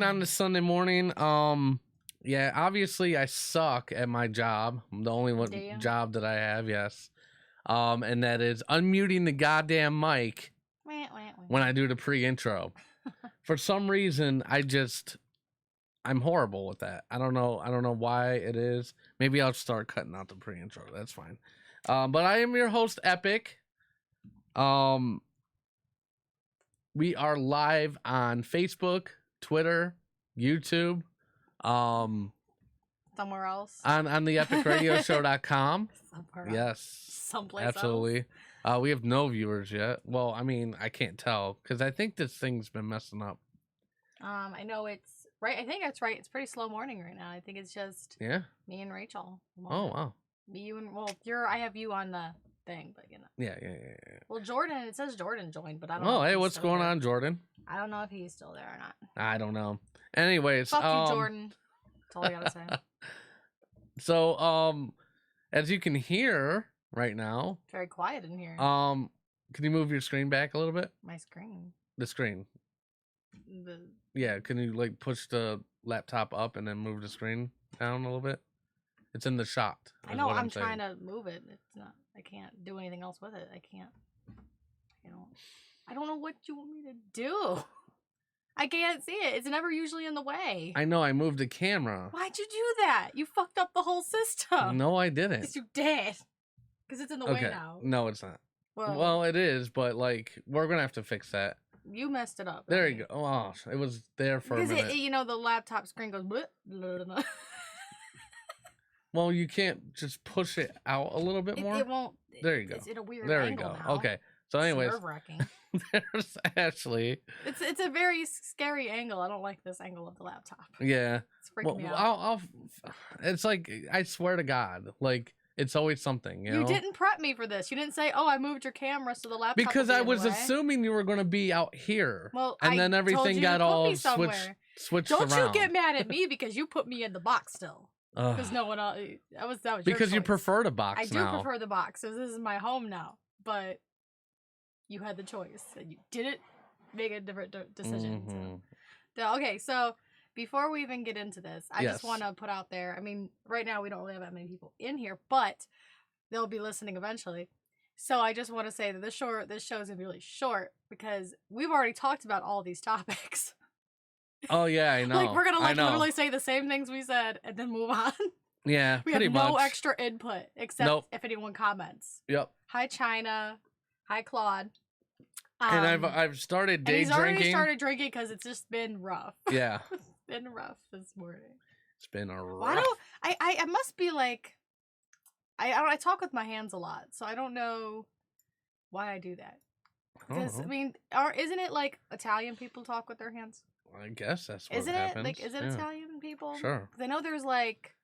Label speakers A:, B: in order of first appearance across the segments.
A: On this Sunday morning. Yeah, obviously I suck at my job. I'm the only job that I have, yes. And that is unmuting the goddamn mic when I do the pre-intro. For some reason, I'm horrible with that. I don't know why it is. Maybe I'll start cutting out the pre-intro. That's fine. But I am your host, Epic. We are live on Facebook, Twitter, YouTube,
B: somewhere else
A: on the epicradioshow.com. Yes,
B: someplace
A: absolutely
B: else.
A: We have no viewers yet. Well, I mean, I can't tell because I think this thing's been messing up.
B: I know it's right. I think that's right. It's pretty slow morning right now. I think it's just me and Rachel.
A: Oh wow.
B: You and I have you on the thing, but you know.
A: Yeah.
B: Well, Jordan, it says Jordan joined, but I don't
A: know.
B: Oh,
A: hey, what's going on, Jordan?
B: I don't know if he's still there or not.
A: I don't know. Anyways,
B: fuck you, Jordan. That's all I gotta say.
A: So, as you can hear right now,
B: it's very quiet in here.
A: Can you move your screen back a little bit?
B: My screen.
A: The screen. Yeah, can you like push the laptop up and then move the screen down a little bit? It's in the shot.
B: I know. I'm trying to move it. It's not. I can't do anything else with it. I can't. I don't know what you want me to do. I can't see it. It's never usually in the way.
A: I know. I moved the camera.
B: Why'd you do that? You fucked up the whole system.
A: No, I didn't.
B: Yes, you did. Because it's in the way now.
A: No, it's not. Well, it is, but like we're gonna have to fix that.
B: You messed it up.
A: There you go. Oh, it was there for a minute.
B: Because the laptop screen goes. Bleh, bleh, bleh.
A: Well, you can't just push it out a little bit more?
B: It won't.
A: There you go.
B: It's in a weird
A: there
B: angle
A: you go.
B: now.
A: Okay. So anyways,
B: nerve-wracking.
A: There's Ashley.
B: It's a very scary angle. I don't like this angle of the laptop.
A: Yeah.
B: It's freaking me out.
A: It's like, I swear to God, like, it's always something, you know?
B: You didn't prep me for this. You didn't say, "Oh, I moved your camera so the laptop."
A: Because I was assuming you were going to be out here.
B: Well,
A: and then everything got all switched
B: Don't
A: around.
B: you get mad at me because you put me in the box still. Because no one else. That was
A: because
B: your
A: you prefer the box.
B: I do prefer the box. So this is my home now. But you had the choice and you didn't make a different decision. So. Okay, so before we even get into this, I just want to put out there. I mean, right now we don't really have that many people in here, but they'll be listening eventually. So I just want to say that this show is gonna be really short because we've already talked about all these topics.
A: Oh yeah, I know.
B: Like we're gonna literally say the same things we said and then move on.
A: Yeah,
B: we have no extra input except if anyone comments.
A: Yep.
B: Hi China. Hi Claude.
A: And I've started day
B: he's
A: drinking.
B: Already started drinking because it's just been rough.
A: Yeah.
B: It's been rough this morning.
A: It's been a rough.
B: Why don't I must be like I talk with my hands a lot, so I don't know why I do that. Because I mean, isn't it like Italian people talk with their hands?
A: I guess that's what
B: isn't
A: happens.
B: It like is it Italian people?
A: Sure.
B: Because I know there's like.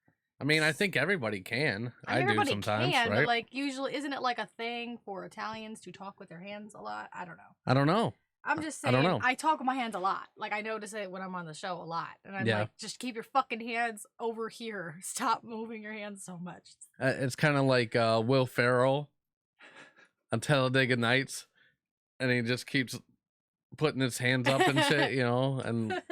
A: I mean, I think everybody can. I do sometimes,
B: can,
A: right?
B: But like usually, isn't it like a thing for Italians to talk with their hands a lot? I don't know.
A: I don't know.
B: I'm just saying. I talk with my hands a lot. Like I notice it when I'm on the show a lot, and I'm like, just keep your fucking hands over here. Stop moving your hands so much.
A: It's kind of like Will Ferrell on Talladega Nights, and he just keeps putting his hands up and shit, you know, and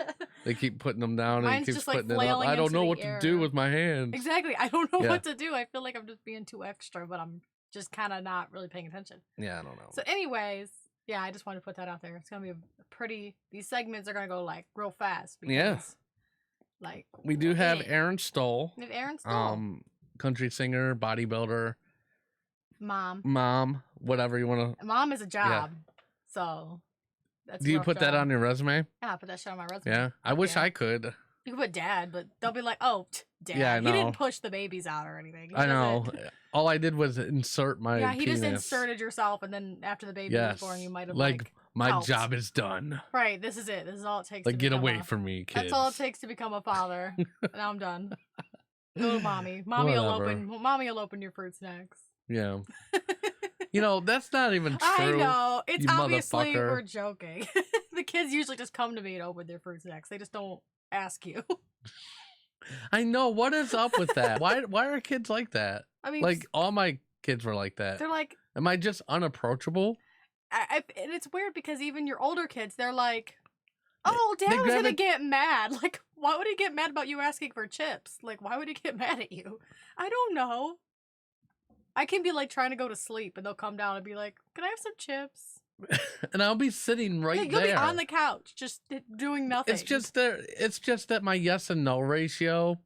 A: they keep putting them down and he keeps putting it up. I don't know what to do with my hands.
B: Exactly. I don't know what to do. I feel like I'm just being too extra, but I'm just kind of not really paying attention.
A: Yeah, I don't know.
B: So anyways, yeah, I just wanted to put that out there. It's going to be a pretty, these segments are going to go like real fast. Because, like.
A: We do have Erin Stoll.
B: We have Erin Stoll.
A: Country singer, bodybuilder.
B: Mom,
A: whatever you want to.
B: Mom is a job. So.
A: Do you put that on your resume?
B: Yeah, I put that shit on my resume.
A: Yeah, I wish I could.
B: You could put dad, but they'll be like, "Oh, dad."
A: Yeah, I know.
B: He didn't push the babies out or anything.
A: I know. All I did was insert my.
B: Yeah, he
A: penis.
B: just inserted yourself, and then after the baby was born, you might have
A: like my
B: helped.
A: Job is done.
B: Right. This is it. This is all it takes.
A: Like, get away from me, kids.
B: That's all it takes to become a father. Now I'm done. Go to mommy. Mommy will open your fruit snacks.
A: Yeah. You know, that's not even true.
B: I know. It's obviously we're joking. The kids usually just come to me and open their fruit snacks. They just don't ask you.
A: I know. What is up with that? Why are kids like that? I mean, like all my kids were like that.
B: They're like,
A: am I just unapproachable?
B: And it's weird because even your older kids, they're like, oh, Dad was gonna get mad. Like, why would he get mad about you asking for chips? Like, why would he get mad at you? I don't know. I can be like trying to go to sleep and they'll come down and be like, can I have some chips?
A: And I'll be sitting right there.
B: You'll be on the couch just doing nothing.
A: It's just that my yes and no ratio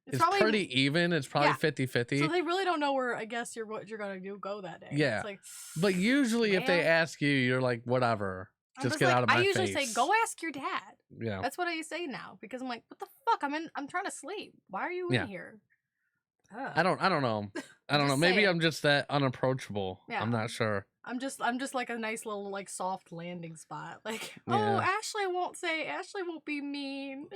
A: is pretty even. It's probably 50-50.
B: So they really don't know where, I guess, what you're going to go that day.
A: Yeah.
B: It's like,
A: but usually if they ask you, you're like, whatever. Just get out of my face.
B: I usually say, go ask your dad.
A: Yeah.
B: That's what I say now. Because I'm like, what the fuck? I'm trying to sleep. Why are you in here?
A: I don't know. I don't know. Maybe I'm just that unapproachable. Yeah. I'm not sure.
B: I'm just like a nice little like soft landing spot. Like, oh, Ashley won't be mean.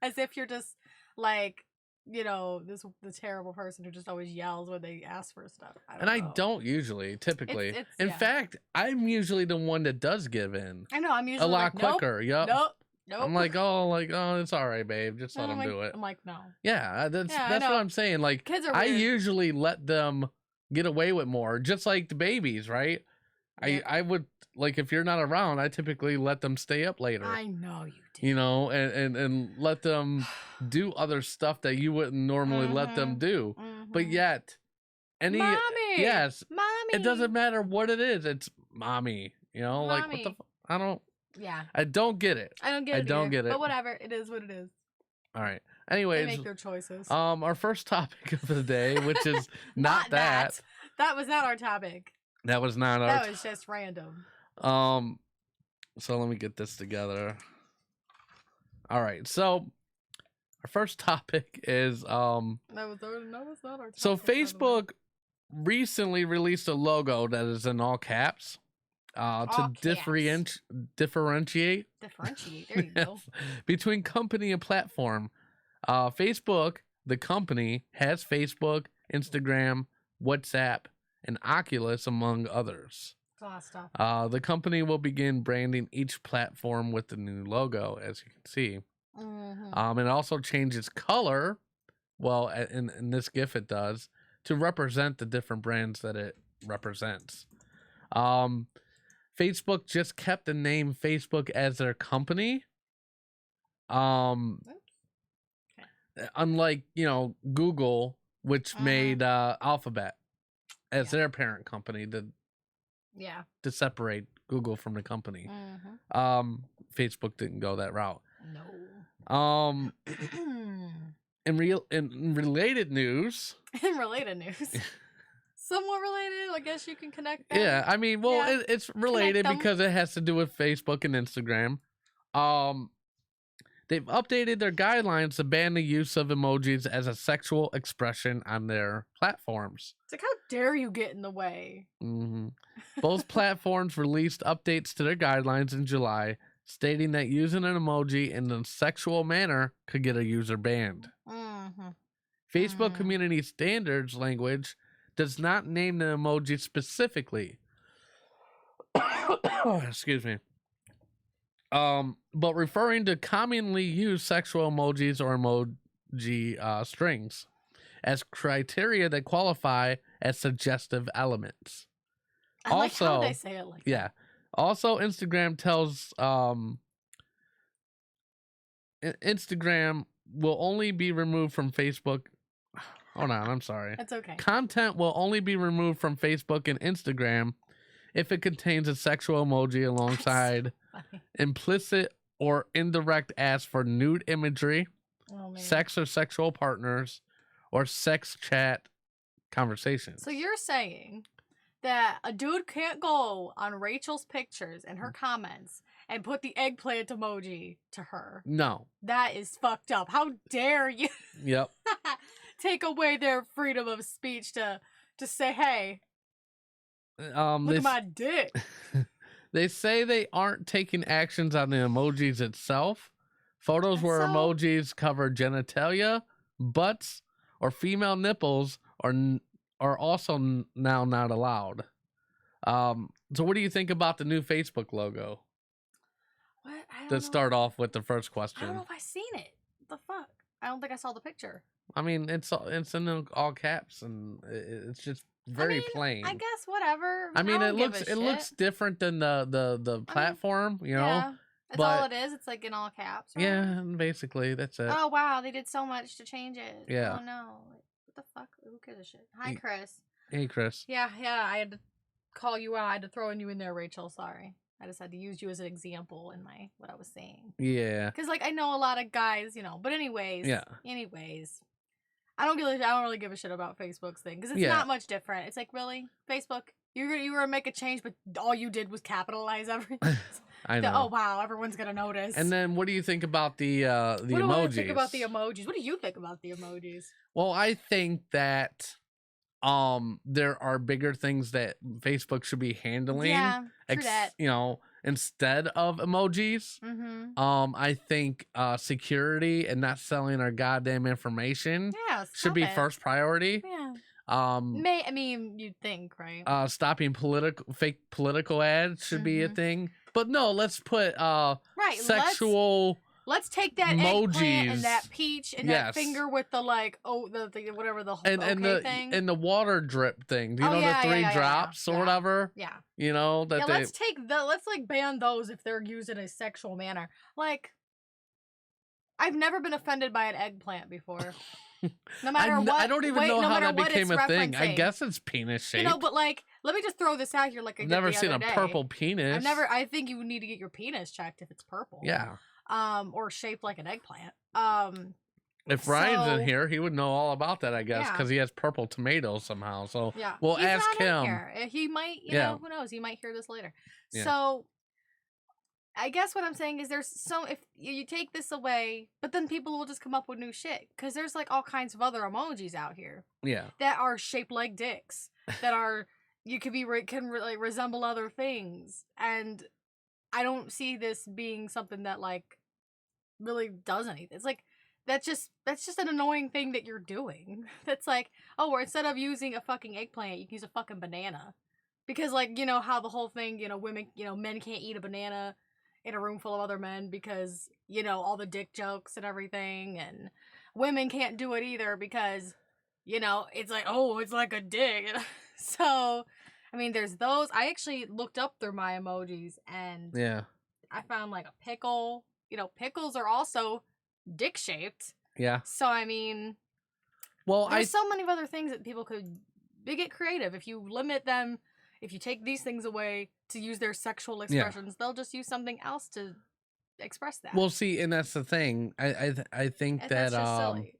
B: As if you're just like, you know, the terrible person who just always yells when they ask for stuff. I don't
A: usually, typically. In fact, I'm usually the one that does give in.
B: I know. I'm usually
A: a lot quicker.
B: Nope.
A: Yep.
B: Nope.
A: I'm like, oh, it's all right, babe. Just let them do it.
B: I'm like, no.
A: Yeah, that's what I'm saying. Like, kids are weird. I usually let them get away with more, just like the babies, right? Yeah. I would, like, if you're not around, I typically let them stay up later.
B: I know you do.
A: You know, and let them do other stuff that you wouldn't normally let them do. But yet,
B: mommy,
A: yes,
B: mommy.
A: It doesn't matter what it is. It's mommy. You know,
B: mommy.
A: like, what the I don't.
B: Yeah.
A: I don't get it.
B: I don't get it. But whatever. It is what it is.
A: All right. Anyways.
B: They make their choices.
A: Our first topic of the day, which is not that.
B: That was not our topic.
A: That was not our.
B: That was just random.
A: So let me get this together. All right. So Our first topic is
B: No, it's not our
A: so
B: topic, by the way.
A: Facebook recently released a logo that is in all caps to
B: All caps.
A: differentiate
B: Differentiate. There you go.
A: between company and platform. Facebook, the company, has Facebook, Instagram, WhatsApp, and Oculus, among others.
B: It's a lot of stuff.
A: The company will begin branding each platform with the new logo, as you can see.
B: Mm-hmm.
A: It also changes color. Well, in this GIF, it does to represent the different brands that it represents. Facebook just kept the name Facebook as their company. Unlike Google, which made Alphabet as their parent company to separate Google from the company. Facebook didn't go that route.
B: No.
A: In related news.
B: Somewhat related. I guess you can connect them.
A: Yeah, I mean, well, it's related because it has to do with Facebook and Instagram. They've updated their guidelines to ban the use of emojis as a sexual expression on their platforms.
B: It's like, how dare you get in the way?
A: Mm-hmm. Both platforms released updates to their guidelines in July, stating that using an emoji in a sexual manner could get a user banned. Facebook Community Standards language does not name the emoji specifically. Excuse me. But referring to commonly used sexual emojis or emoji strings as criteria that qualify as suggestive elements.
B: I like how they say it like that.
A: Also, Instagram tells Instagram will only be removed from Facebook. Hold on, I'm sorry.
B: That's okay.
A: Content will only be removed from Facebook and Instagram if it contains a sexual emoji alongside implicit or indirect asks for nude imagery, sex or sexual partners, or sex chat conversations.
B: So you're saying that a dude can't go on Rachel's pictures and her comments and put the eggplant emoji to her?
A: No.
B: That is fucked up. How dare you?
A: Yep.
B: Take away their freedom of speech to say, hey, look at my dick.
A: They say they aren't taking actions on the emojis itself. Photos where emojis cover genitalia, butts, or female nipples are also now not allowed. So what do you think about the new Facebook logo?
B: What? I don't
A: To
B: know.
A: start off with the first question.
B: I don't know if I've seen it. What the fuck? I don't think I saw the picture.
A: I mean, it's in all caps, and it's just very plain.
B: I guess whatever.
A: I mean, it looks different than the platform, you know.
B: Yeah, that's all it is. It's like in all caps. Right?
A: Yeah, basically that's it.
B: Oh wow, they did so much to change it.
A: Yeah.
B: Oh no, what the fuck? Who gives a shit? Hi, Chris.
A: Hey, Chris.
B: Yeah. I had to call you out. I had to throw you in there, Rachel. Sorry. I just had to use you as an example in what I was saying.
A: Yeah.
B: Because I know a lot of guys, But anyways.
A: Yeah.
B: Anyways. I don't really give a shit about Facebook's thing because it's not much different. It's like, really, Facebook, you were gonna make a change, but all you did was capitalize everything.
A: I know.
B: Oh wow, everyone's gonna notice.
A: And then, what do you think about the emojis?
B: What do I think about the emojis? What do you think about the emojis?
A: Well, I think that there are bigger things that Facebook should be handling.
B: Yeah, true that.
A: Instead of emojis.
B: Mm-hmm.
A: I think security and not selling our goddamn information should be first priority.
B: Yeah. You'd think, right?
A: Stopping fake political ads should be a thing. But no, let's put sexual.
B: Let's take that
A: emojis.
B: Eggplant and that peach and that finger with the the whatever the thing
A: and the water drip thing. Do you know the three drops or whatever?
B: Yeah.
A: Let's
B: ban those if they're used in a sexual manner. Like, I've never been offended by an eggplant before. No matter what.
A: I don't even know how that became a thing. I guess it's penis shaped.
B: But let me just throw this out here. Like, I've
A: never seen a purple penis.
B: I think you need to get your penis checked if it's purple.
A: Yeah.
B: Or shaped like an eggplant.
A: If Ryan's in here, he would know all about that, I guess, because he has purple tomatoes somehow. So we'll ask him.
B: He might, who knows? He might hear this later.
A: Yeah.
B: So I guess what I'm saying is there's if you take this away, but then people will just come up with new shit because there's like all kinds of other emojis out here.
A: Yeah.
B: That are shaped like dicks. That are you could be can like resemble other things, and I don't see this being something that like really does anything. It's like that's just an annoying thing that you're doing. That's like, oh, or instead of using a fucking eggplant, you can use a fucking banana. Because like, you know how the whole thing, you know, women, you know, men can't eat a banana in a room full of other men because, you know, all the dick jokes and everything, and women can't do it either because, you know, it's like, oh, it's like a dick. So, I mean, there's those. I actually looked up through my emojis and
A: yeah,
B: I found like a pickle. You know, pickles are also dick shaped.
A: Yeah.
B: So, I mean,
A: well,
B: there's so many other things that people could get creative. If you limit them, if you take these things away to use their sexual expressions, they'll just use something else to express that.
A: Well, see, and that's the thing. I think
B: and
A: that
B: that's just silly.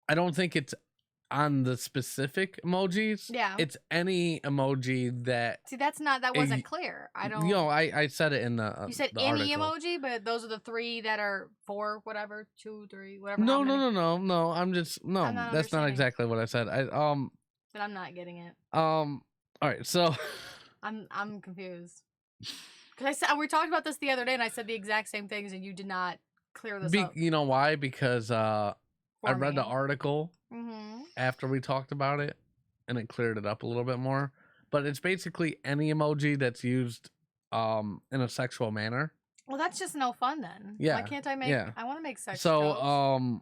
A: I don't think it's on the specific emojis.
B: Yeah.
A: It's any emoji that.
B: See, that wasn't clear. I don't.
A: You know, I said it in the.
B: You said
A: the
B: any
A: article.
B: emoji, but those are the 3 that are 4, whatever, 2, 3, whatever.
A: No. I'm just that's not exactly what I said.
B: But I'm not getting it.
A: All right, so.
B: I'm confused. Because I said we talked about this the other day, and I said the exact same things, and you did not clear this up.
A: You know why? Because I read the article after we talked about it, and it cleared it up a little bit more. But it's basically any emoji that's used in a sexual manner.
B: Well, that's just no fun then.
A: Yeah.
B: Why can't I make? Yeah. I want to make sex
A: jokes.
B: So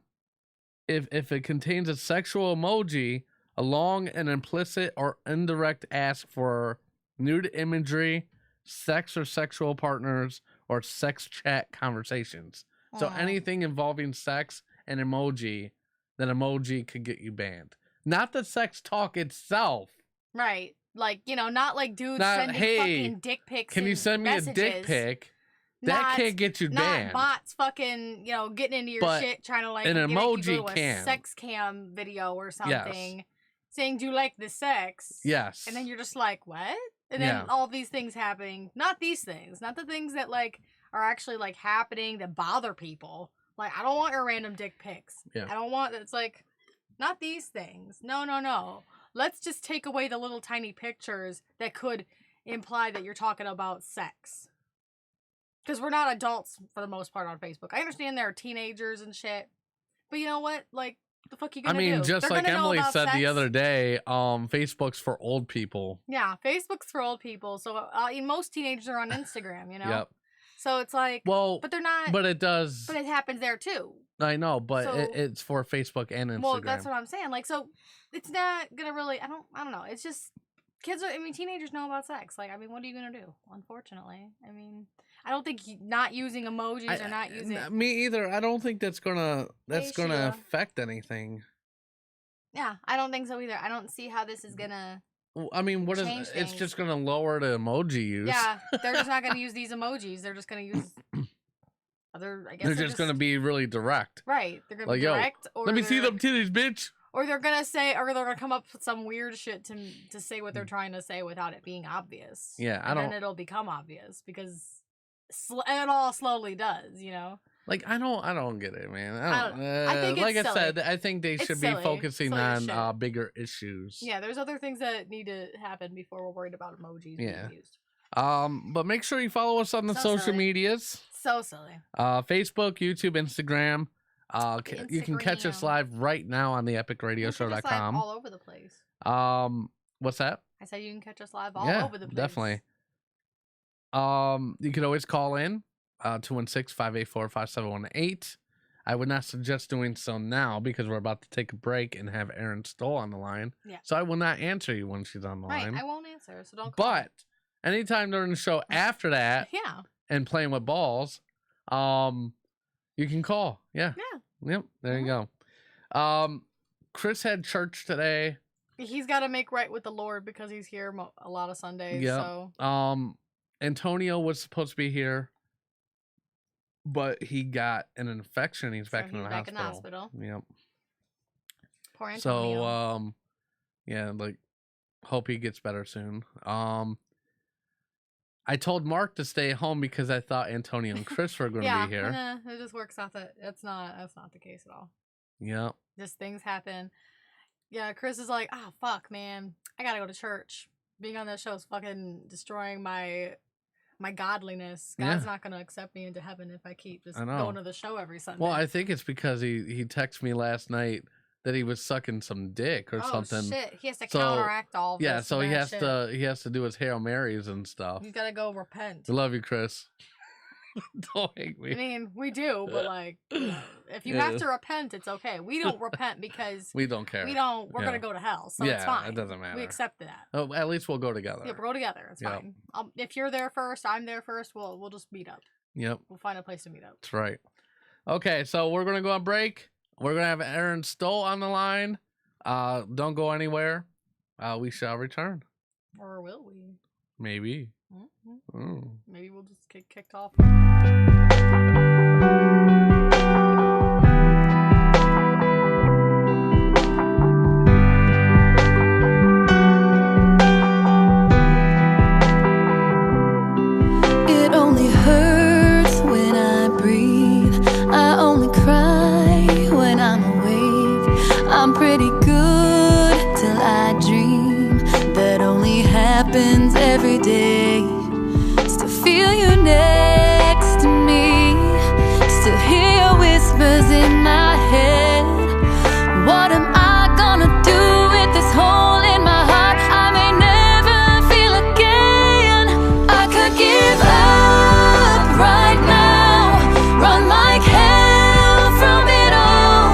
A: if it contains a sexual emoji, a long and implicit or indirect ask for nude imagery, sex or sexual partners, or sex chat conversations. So anything involving sex and emoji, then emoji could get you banned. Not the sex talk itself.
B: Right. Like, you know, not like dudes sending fucking dick pics.
A: Can you send me a dick pic? That can't get you banned.
B: Not bots fucking, you know, getting into your shit, trying to like
A: an emoji
B: a sex cam video or something. Yes. Saying, do you like the sex?
A: Yes.
B: And then you're just like, what? And then all these things happening. Not these things. Not the things that like are actually like happening that bother people. Like, I don't want your random dick pics.
A: Yeah.
B: I don't want, it's like, not these things. No. Let's just take away the little tiny pictures that could imply that you're talking about sex. Because we're not adults for the most part on Facebook. I understand there are teenagers and shit. But you know what? Like, the fuck you gonna do?
A: I mean, just like Emily said the other day, Facebook's for old people.
B: Yeah, Facebook's for old people. So most teenagers are on Instagram, you know?
A: Yep.
B: So it's like, but they're not.
A: But it does.
B: But it happens there too.
A: I know, but it's for Facebook and Instagram.
B: Well, that's what I'm saying. Like, so it's not gonna really. I don't know. It's just teenagers know about sex. Like, I mean, what are you gonna do? Unfortunately, I mean, I don't think not using emojis or not using
A: me either. I don't think that's gonna affect anything.
B: Yeah, I don't think so either. I don't see how this is gonna.
A: I mean, it's just gonna lower the emoji use.
B: Yeah, they're just not gonna use these emojis. They're just gonna use other. I guess
A: they're just gonna be really direct.
B: Right, they're gonna be direct.
A: Or let me see them titties, bitch.
B: Or they're gonna come up with some weird shit to say what they're trying to say without it being obvious.
A: Yeah,
B: and then it'll become obvious because it all slowly does, you know.
A: Like I don't get it, man. I think it's silly. I said, I think they should be focusing on bigger issues.
B: Yeah, there's other things that need to happen before we're worried about emojis being used.
A: But make sure you follow us on the social medias.
B: So silly.
A: Facebook, YouTube, Instagram. You can catch us live right now on the epicradioshow.com.
B: All over the place.
A: What's that?
B: I said you can catch us live all over the place.
A: Definitely. You could always call in 216-584-5718. I would not suggest doing so now because we're about to take a break and have Erin Stoll on the line.
B: Yeah.
A: So I will not answer you when she's on the line.
B: Right, I won't answer, so don't call.
A: But anytime during the show after that, and playing with balls, you can call. Yeah. Yep. There you go. Chris had church today.
B: He's got to make right with the Lord because he's here a lot of Sundays.
A: Yeah.
B: So.
A: Antonio was supposed to be here, but he got an infection. He's back in the hospital. Yep.
B: Poor Antonio.
A: So, yeah, like, hope he gets better soon. I I told Mark to stay home because I thought Antonio and Chris were going to be here.
B: Yeah, it just works out that that's not the case at all.
A: Yeah.
B: Just things happen. Yeah, Chris is like, oh, fuck, man. I gotta go to church. Being on that show is fucking destroying my godliness. God's not gonna accept me into heaven if I keep just going to the show every Sunday.
A: Well, I think it's because he texted me last night that he was sucking some dick or something.
B: Oh shit! He has to counteract all of this.
A: So he has to do his Hail Marys and stuff.
B: He's gotta go repent.
A: I love you, Chris. Don't hate me.
B: I mean, we do, but like, if you have to repent, it's okay. We don't repent because
A: we don't care.
B: We're gonna go to hell, so it's fine.
A: It doesn't matter.
B: We accept that.
A: Oh, at least we'll go together.
B: Yeah, we'll go together. It's fine. If you're there first, I'm there first. We'll just meet up.
A: Yep.
B: We'll find a place to meet up.
A: That's right. Okay, so we're gonna go on break. We're gonna have Erin Stoll on the line. Don't go anywhere. We shall return.
B: Or will we?
A: Maybe.
B: Mm-hmm. Maybe we'll just get kicked off.
C: It only hurts when I breathe. I only cry when I'm awake. I'm pretty good till I dream. That only happens every day. Still feel you next to me. Still hear your whispers in my head. What am I gonna do with this hole in my heart? I may never feel again. I could give up right now, run like hell from it all,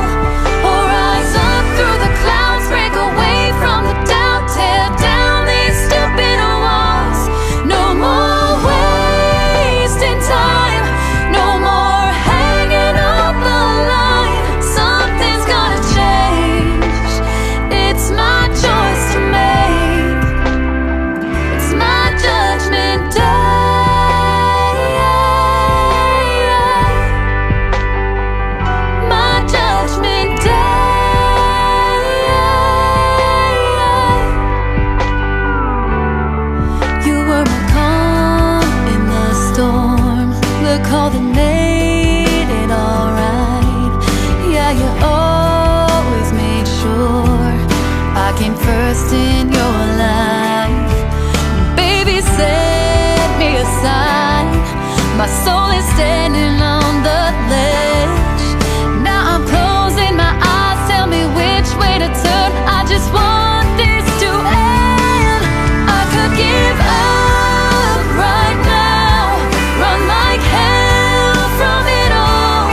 C: or rise up through the clouds, break away from the doubt, tear down these stupid walls. No more wasting time, no more hanging up the line. Something's gonna change. It's my choice to make. It's my judgment day. My judgment day. You were my calm in the storm, the call that made it alright. Yeah, you always made sure I came first in your life. Baby, set me aside. My soul is standing on the ledge. Now I'm closing my eyes. Tell me which way to turn. I just want this to end. I could give up right now, run like hell from it all,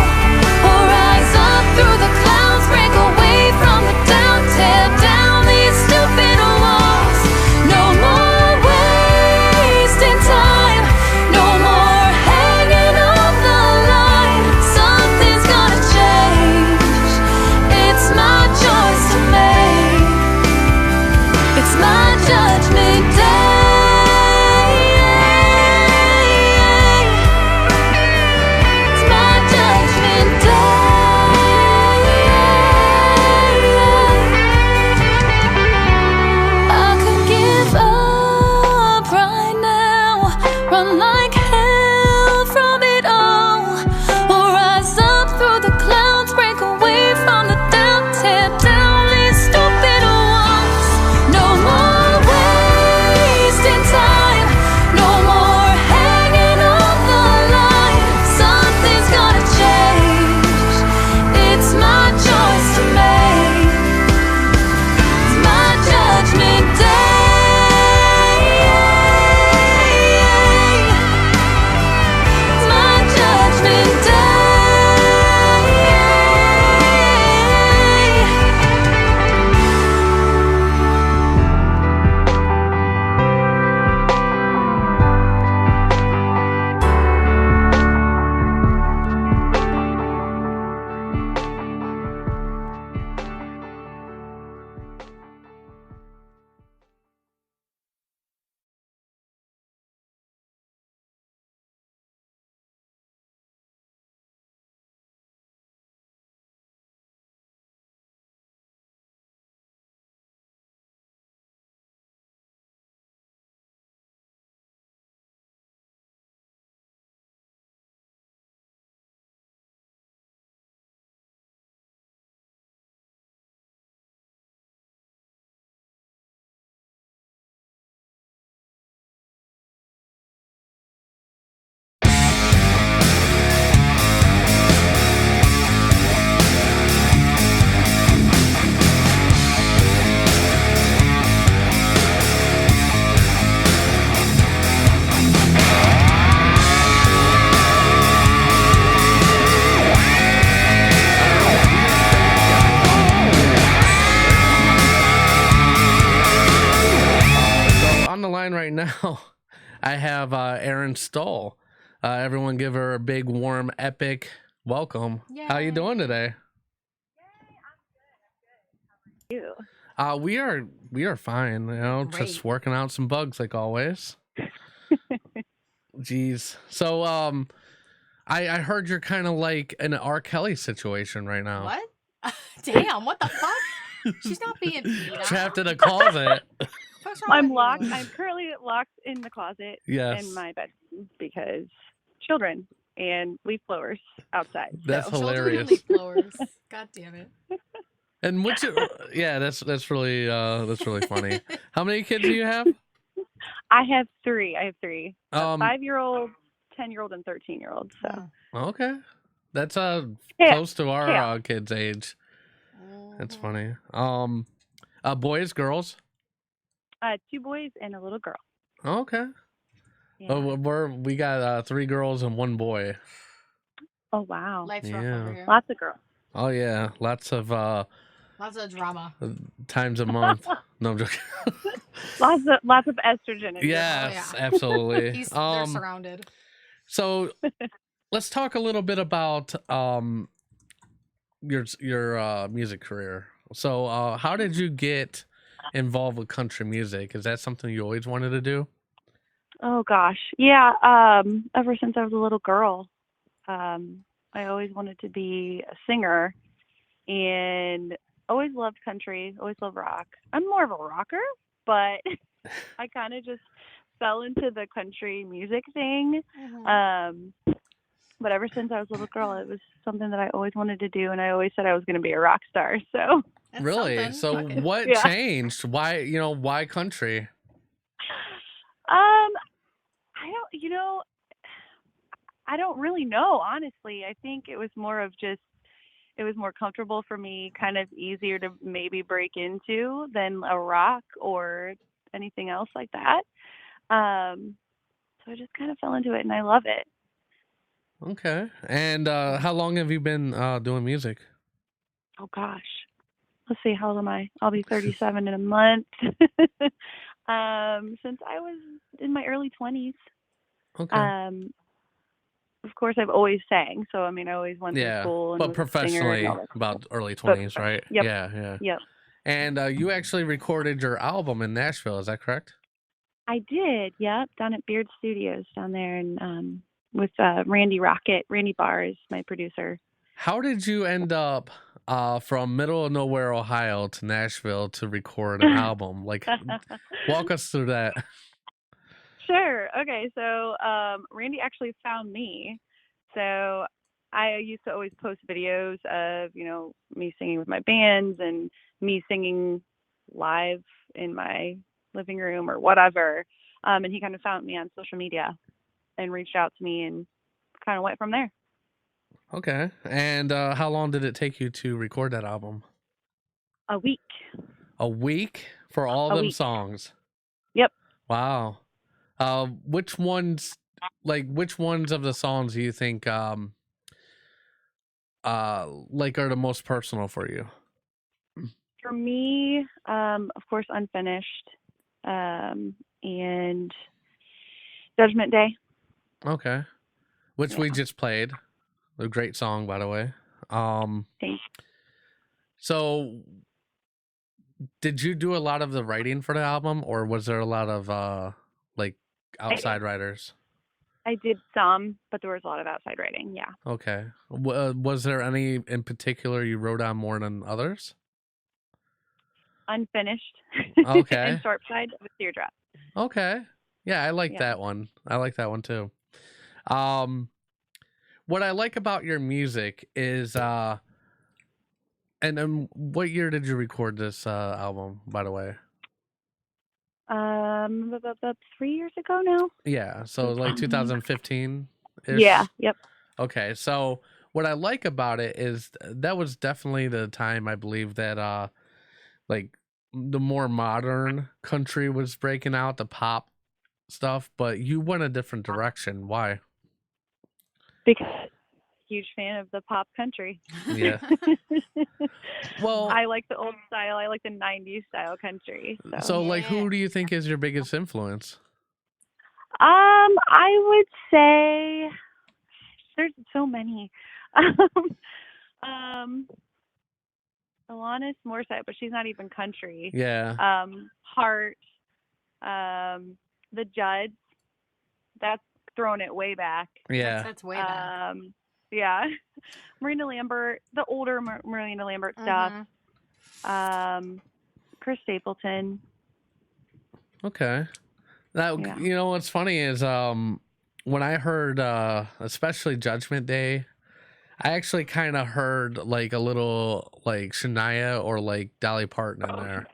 C: or rise up through the clouds, break away from the doubt, tear down these stupid walls. No more wasting time, no more hanging up the line. Something's gonna change. It's my choice to make. It's my judgment day. It's my judgment day. I could give up right now, run like hell from it all, or rise up through the clouds, break away from the doubt, tear down these stupid walls. No more
A: line right now, I have Erin Stoll. Everyone give her a big, warm, epic welcome.
B: Yay.
A: How you doing today?
D: You.
A: We are fine. You know,
B: Great.
A: just working out some bugs like always. Jeez. So I heard you're kind of like in an R. Kelly situation right now.
B: What? Damn, what the fuck? She's not being beat up.
A: Trapped in a closet.
B: What's wrong
D: I'm
B: with
D: locked.
B: you?
D: I'm currently locked in the closet
A: Yes.
D: in my bedroom because children and leaf blowers outside.
A: That's
D: so.
B: Children
A: hilarious.
B: and leaf blowers. God damn it.
A: And which yeah, that's really funny. How many kids do you have?
D: I have three. A
A: 5
D: 5-year-old, 10-year-old, and 13-year-old. So
A: Okay. That's
D: Yeah.
A: close to our
D: Yeah.
A: kids' age. That's
B: Mhm.
A: funny. Boys, girls?
D: 2 boys and a little girl.
A: Okay.
D: Yeah.
A: Oh, we got 3 girls and 1 boy.
D: Oh wow.
B: Life's rough
A: Yeah.
B: over here.
D: Lots of girls.
A: Oh yeah, lots of
B: Lots of drama.
A: times a month. No, I'm joking.
D: Lots of estrogen. In
A: Yes,
B: yeah.
A: absolutely.
B: They're surrounded.
A: So let's talk a little bit about your music career. So how did you get involved with country music? Is that something you always wanted to do?
D: Oh gosh, yeah. Ever since I was a little girl, I always wanted to be a singer, and always loved country. Always loved rock. I'm more of a rocker, but I kind of just fell into the country music thing.
B: Mhm.
D: But ever since I was a little girl, it was something that I always wanted to do, and I always said I was going to be a rock star. So
B: That's
A: Really?
B: something.
A: So
B: Okay.
A: what
D: Yeah.
A: changed? Why country?
D: I don't really know, honestly. I think it was more of just, it was more comfortable for me, kind of easier to maybe break into than a rock or anything else like that. So I just kind of fell into it, and I love it.
A: Okay. And how long have you been doing music?
D: Oh gosh, let's see, how old am I? I'll be 37 in a month. Since I was in my early 20s.
A: Okay.
D: Of course, I've always sang, so I mean, I always went
A: Yeah,
D: to school and
A: but
D: was a singer
A: professionally
D: and all that
A: about early
D: But
A: 20s, right?
D: yep.
A: Yeah.
D: Yep,
A: And you actually recorded your album in Nashville, is that correct?
D: I did. Yep, down at Beard Studios down there, and with Randy Barr is my producer.
A: How did you end up from middle of nowhere, Ohio to Nashville to record an album? Like, walk us through that.
D: Sure. Okay. So Randy actually found me. So I used to always post videos of, me singing with my bands and me singing live in my living room or whatever. And he kind of found me on social media and reached out to me and kind of went from there.
A: Okay. And how long did it take you to record that album?
D: A week.
A: A week for all
D: A
A: them
D: week.
A: songs?
D: Yep.
A: Wow. Which ones of the songs do you think are the most personal for you?
D: For me, of course, Unfinished, and Judgment Day.
A: Okay. Which we
D: Yeah.
A: just played. A great song, by the way.
D: Thanks.
A: So did you do a lot of the writing for the album, or was there a lot of outside writers?
D: I did some, but there was a lot of outside writing. Yeah.
A: Okay. Was there any in particular you wrote on more than others?
D: Unfinished.
A: Okay.
D: And Sharp Side with Teardrop.
A: Okay. Yeah, I like
D: Yeah.
A: that one. I like that one too. What I like about your music is and what year did you record this album, by the way?
D: About 3 years ago now.
A: Yeah, so like 2015 -ish?
D: Yeah. Yep.
A: Okay, so what I like about it is that was definitely the time I believe that like the more modern country was breaking out, the pop stuff, but you went a different direction. Why?
D: Because huge fan of the pop country.
A: Yeah. Well,
D: I like the old style. I like the 90s style country.
A: so
B: Yeah.
A: like, who do you think is your biggest influence?
D: I would say there's so many. um, Alanis Morissette, but she's not even country.
A: Yeah.
D: Heart, the Judds. That's throwing it way back.
A: Yeah.
B: That's way back.
D: Yeah. Marina Lambert, the older Marina Lambert stuff. Chris Stapleton.
A: Okay. Now,
D: Yeah.
A: you know what's funny is when I heard especially Judgment Day, I actually kind of heard like a little like Shania or like Dolly Parton in there.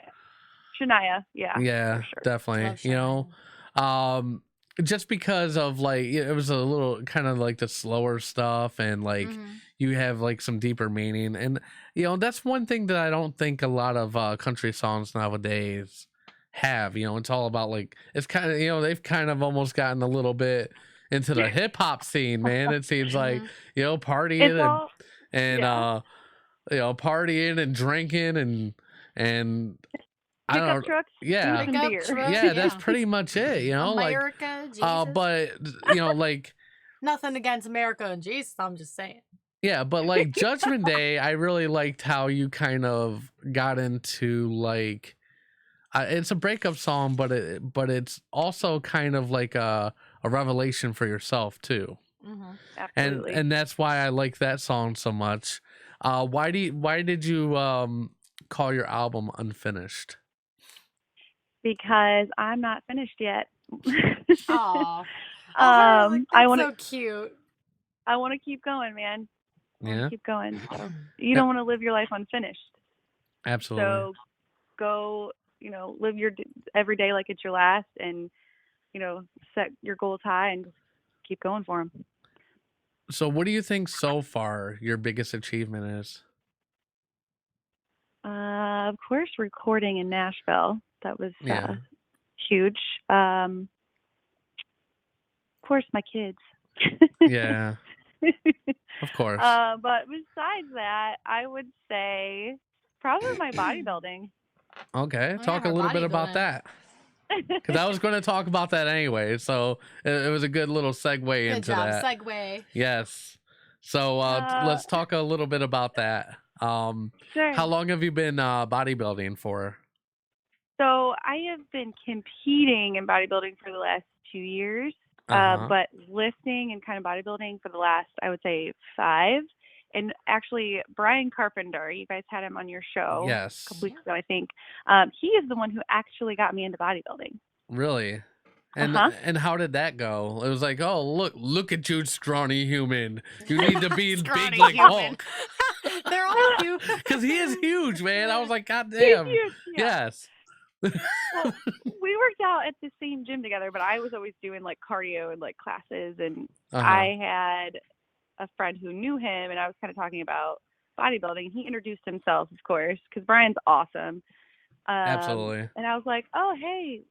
D: Shania, yeah.
A: Yeah,
D: for sure.
A: definitely.
B: Love
A: You know,
B: Shania.
A: just because of like it was a little kind of like the slower stuff, and like you have like some deeper meaning, and you know that's one thing that I don't think a lot of country songs nowadays have. You know, it's all about like it's kind of, you know, they've kind of almost gotten a little bit into the hip hop scene, man. It seems like, you know, partying and
D: yeah.
A: you know, partying and drinking and I don't know.
D: Trucks,
A: Yeah.
D: booze and beer.
B: Trucks,
A: Yeah, that's pretty much it, you know,
B: America, Jesus.
A: like but you know, like
B: Nothing against America and Jesus, I'm just saying.
A: yeah, but like Judgment Day, I really liked how you kind of got into like it's a breakup song, but it's also kind of like a revelation for yourself too.
D: Absolutely.
A: And that's why I like that song so much. Why did you call your album Unfinished?
D: Because I'm not finished yet.
B: Aw.
D: I want
B: so cute.
D: I want to keep going, man.
A: Yeah.
D: Keep going. So you don't want to live your life unfinished.
A: Absolutely.
D: So go, you know, live your every day like it's your last, and you know, set your goals high and just keep going for them.
A: So what do you think so far your biggest achievement is?
D: Of course, recording in Nashville. That was
A: Yeah.
D: huge. Of course, my kids.
A: Yeah. Of course.
D: But besides that, I would say probably my bodybuilding.
A: Okay,
B: Oh,
A: talk
B: yeah,
A: a little bit
B: bodybuilding.
A: about that. Because I was going to talk about that anyway, so it was a good little segue
B: Good
A: into
B: job.
A: that.
B: Segue.
A: Yes. So let's talk a little bit about that.
D: Sure.
A: How long have you been bodybuilding for?
D: So I have been competing in bodybuilding for the last 2 years, but lifting and kind of bodybuilding for the last, I would say, 5. And actually, Brian Carpenter, you guys had him on your show
A: Yes.
D: a couple weeks ago, I think. He is the one who actually got me into bodybuilding.
A: Really? And and how did that go? It was like, oh, look at you, scrawny human. You need to be big like Hulk.
B: They're all cute.
A: Because he is huge, man. I was like, God damn.
D: He's huge, yeah.
A: Yes.
D: Well, we worked out at the same gym together, but I was always doing like cardio and like classes, and I had a friend who knew him, and I was kind of talking about bodybuilding. He introduced himself, of course, because Brian's awesome.
A: Absolutely.
D: And I was like, oh, hey,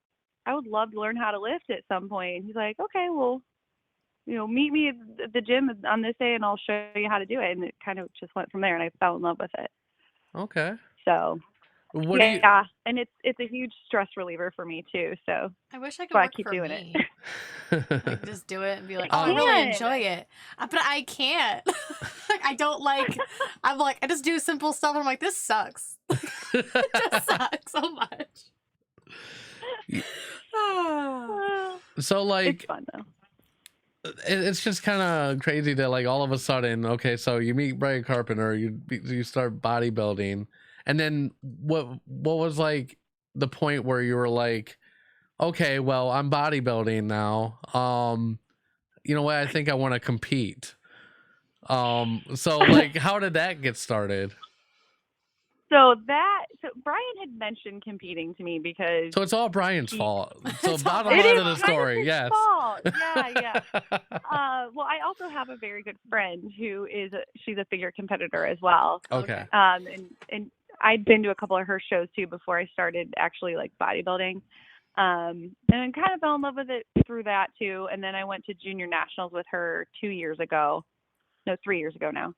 D: I would love to learn how to lift at some point. He's like, okay, well, you know, meet me at the gym on this day and I'll show you how to do it. And it kind of just went from there, and I fell in love with it.
A: Okay.
D: So
A: what
D: yeah, and it's a huge stress reliever for me too. So
B: I wish I could
D: so I
B: work
D: keep
B: for
D: doing
B: me.
D: it.
B: Like, just do it and be like, oh, I really enjoy it. But I can't. Like, I don't like, I'm like, I just do simple stuff. And I'm like, this sucks. It just sucks so much.
A: So like,
D: it's fun though.
A: It's just kind of crazy that like all of a sudden, okay, so you meet Brian Carpenter, you start bodybuilding, and then what was like the point where you were like, okay, well, I'm bodybuilding now. You know what? I think I want to compete. So like, how did that get started?
D: So Brian had mentioned competing to me because
A: So it's all Brian's fault. So bottom
D: it
A: line
D: is
A: of the
D: kind
A: story,
D: of his
A: yes.
D: fault. Yeah. Well, I also have a very good friend who is she's a figure competitor as well.
A: Okay.
D: And I'd been to a couple of her shows too before I started actually like bodybuilding. And I kind of fell in love with it through that too. And then I went to junior nationals with her 2 years ago. no, 3 years ago now,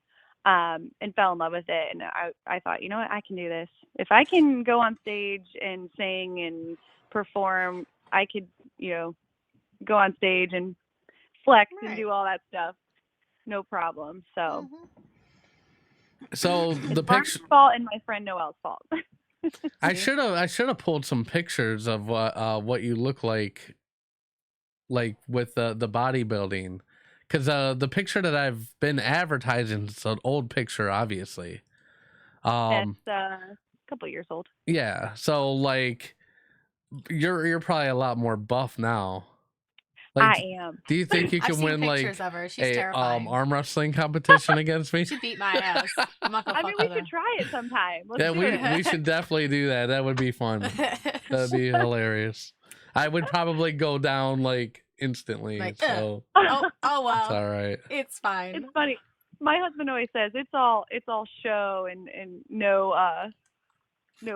D: and fell in love with it. And I thought, you know what, I can do this. If I can go on stage and sing and perform, I could, you know, go on stage and flex and do all that stuff, no problem. So,
A: so the picture
D: fault and my friend Noelle's fault.
A: I should have pulled some pictures of what you look like with the bodybuilding, because the picture that I've been advertising is an old picture, obviously.
D: It's a couple years old.
A: Yeah, so like you're probably a lot more buff now. Like,
D: I am.
A: Do you think you can win like
B: of her. She's
A: a arm wrestling competition against me?
B: She beat my ass. I'm not gonna
D: I mean, we could try it sometime. Let's do it.
A: We should definitely do that. That would be fun. That'd be hilarious. I would probably go down like instantly.
B: Like,
A: so
B: oh well.
A: It's all right.
B: It's fine.
D: It's funny. My husband always says it's all show and no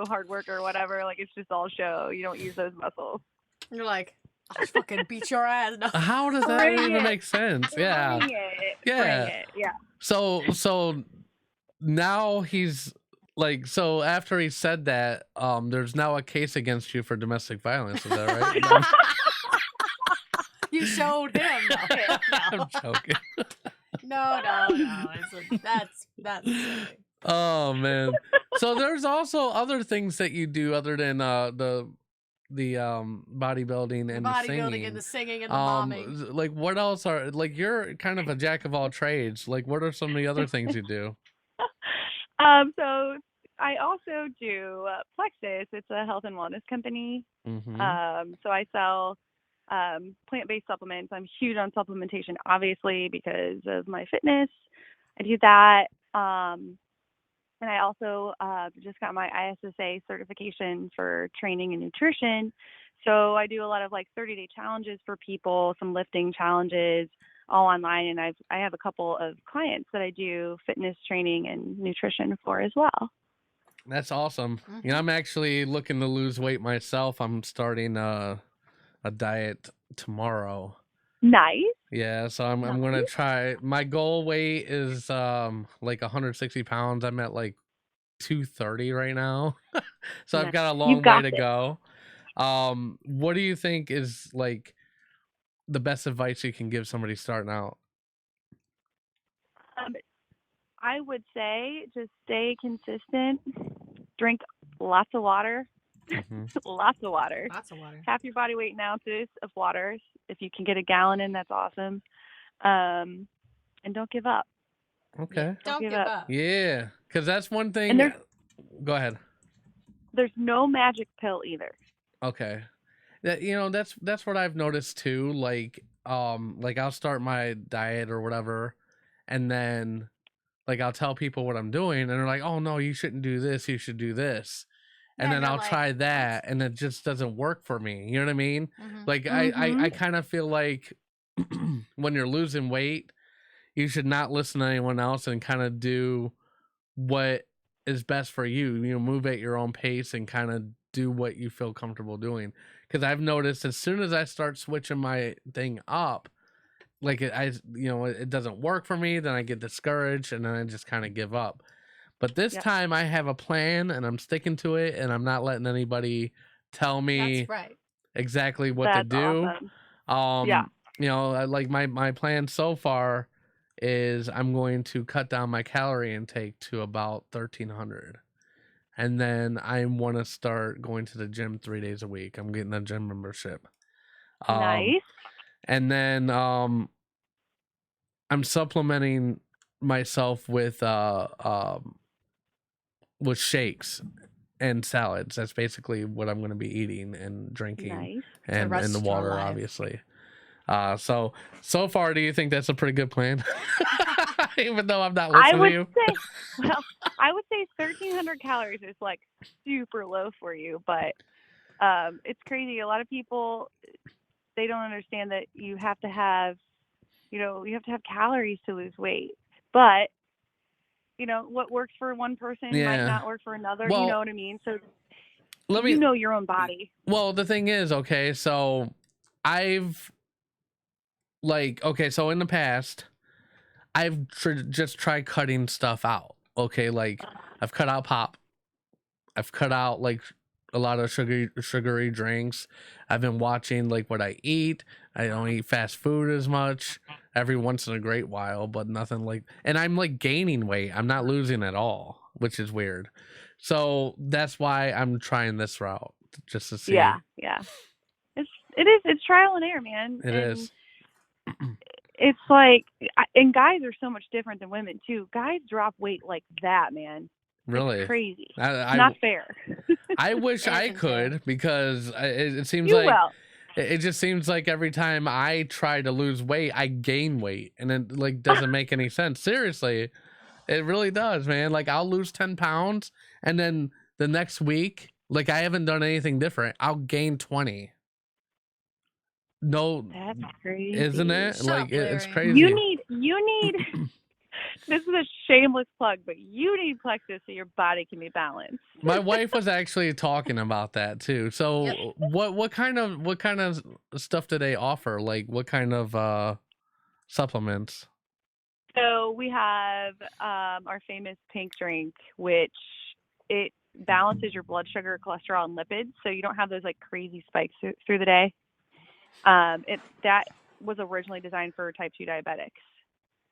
D: hard work or whatever. Like, it's just all show. You don't use those muscles.
B: You're like, I'll fucking beat your ass. No.
A: How does that even make sense? Yeah.
D: Bring it. Yeah.
A: So now he's like, so after he said that, there's now a case against you for domestic violence. Is that right?
B: You showed him. No.
A: I'm joking.
B: No. That's silly.
A: Oh man. So there's also other things that you do other than the bodybuilding and the singing.
B: And the singing and the bombing.
A: Like, what else are, like, you're kind of a jack of all trades. Like, what are some of the other things you do?
D: So I also do Plexus. It's a health and wellness company. So I sell plant-based supplements. I'm huge on supplementation, obviously, because of my fitness. I do that. And I also just got my ISSA certification for training and nutrition. So I do a lot of like 30-day challenges for people, some lifting challenges, all online. And I have a couple of clients that I do fitness training and nutrition for as well.
A: That's awesome. You know, I'm actually looking to lose weight myself. I'm starting a diet tomorrow.
D: Nice.
A: Yeah, so I'm gonna try. My goal weight is like 160 pounds. I'm at like 230 right now. So I've got a long way to go. What do you think is like the best advice you can give somebody starting out?
D: I would say just stay consistent, drink lots of water. Lots of water. Half your body weight in ounces of water. If you can get a gallon in, that's awesome. And don't give up.
A: Okay.
B: Don't give up.
A: Yeah, because that's one thing. Go ahead.
D: There's no magic pill either.
A: Okay. That's what I've noticed too. Like I'll start my diet or whatever, and then like I'll tell people what I'm doing, and they're like, "Oh no, you shouldn't do this. You should do this." And then I'll try that, and it just doesn't work for me. You know what I mean? Like, I kind of feel like when you're losing weight, you should not listen to anyone else and kind of do what is best for you. You know, move at your own pace and kind of do what you feel comfortable doing. Because I've noticed as soon as I start switching my thing up, like it doesn't work for me, then I get discouraged and then I just kind of give up. But this time I have a plan and I'm sticking to it, and I'm not letting anybody tell me exactly what to do. Awesome. You know, like my plan so far is I'm going to cut down my calorie intake to about 1,300. And then I want to start going to the gym 3 days a week. I'm getting a gym membership.
D: Nice.
A: And then I'm supplementing myself with shakes and salads. That's basically what I'm going to be eating and drinking, and the water, obviously. So far, do you think that's a pretty good plan? Even though I'm not listening to you.
D: I would say 1,300 calories is like super low for you, but it's crazy. A lot of people, they don't understand that you have to have calories to lose weight, but what works for one person might not work for another. You know what I mean? So you know your own body.
A: Well, the thing is, so in the past, I've just tried cutting stuff out. Okay, like I've cut out pop. I've cut out like a lot of sugary drinks. I've been watching like what I eat. I don't eat fast food as much. Every once in a great while, but nothing like. And I'm like gaining weight. I'm not losing at all, which is weird. So that's why I'm trying this route just to see.
D: Yeah. It's trial and error, man.
A: It is.
D: It's like, and guys are so much different than women too. Guys drop weight like that, man.
A: Really?
D: It's crazy.
A: I
D: Not fair.
A: I wish I could, because it seems
D: You
A: like
D: will.
A: it just seems like every time I try to lose weight, I gain weight, and it like doesn't make any sense. Seriously, it really does, man. Like I'll lose 10 pounds, and then the next week, like I haven't done anything different, I'll gain 20. No,
D: That's crazy.
A: isn't it?
B: Shut
A: Like
B: up,
A: it's
B: Larry.
A: crazy.
D: You need. This is a shameless plug, but you need plexus so your body can be balanced.
A: My wife was actually talking about that too. So
B: Yep.
A: what kind of stuff do they offer? Like what kind of supplements?
D: So we have our famous pink drink, which it balances your blood sugar, cholesterol, and lipids, so you don't have those like crazy spikes through the day. That was originally designed for type 2 diabetics,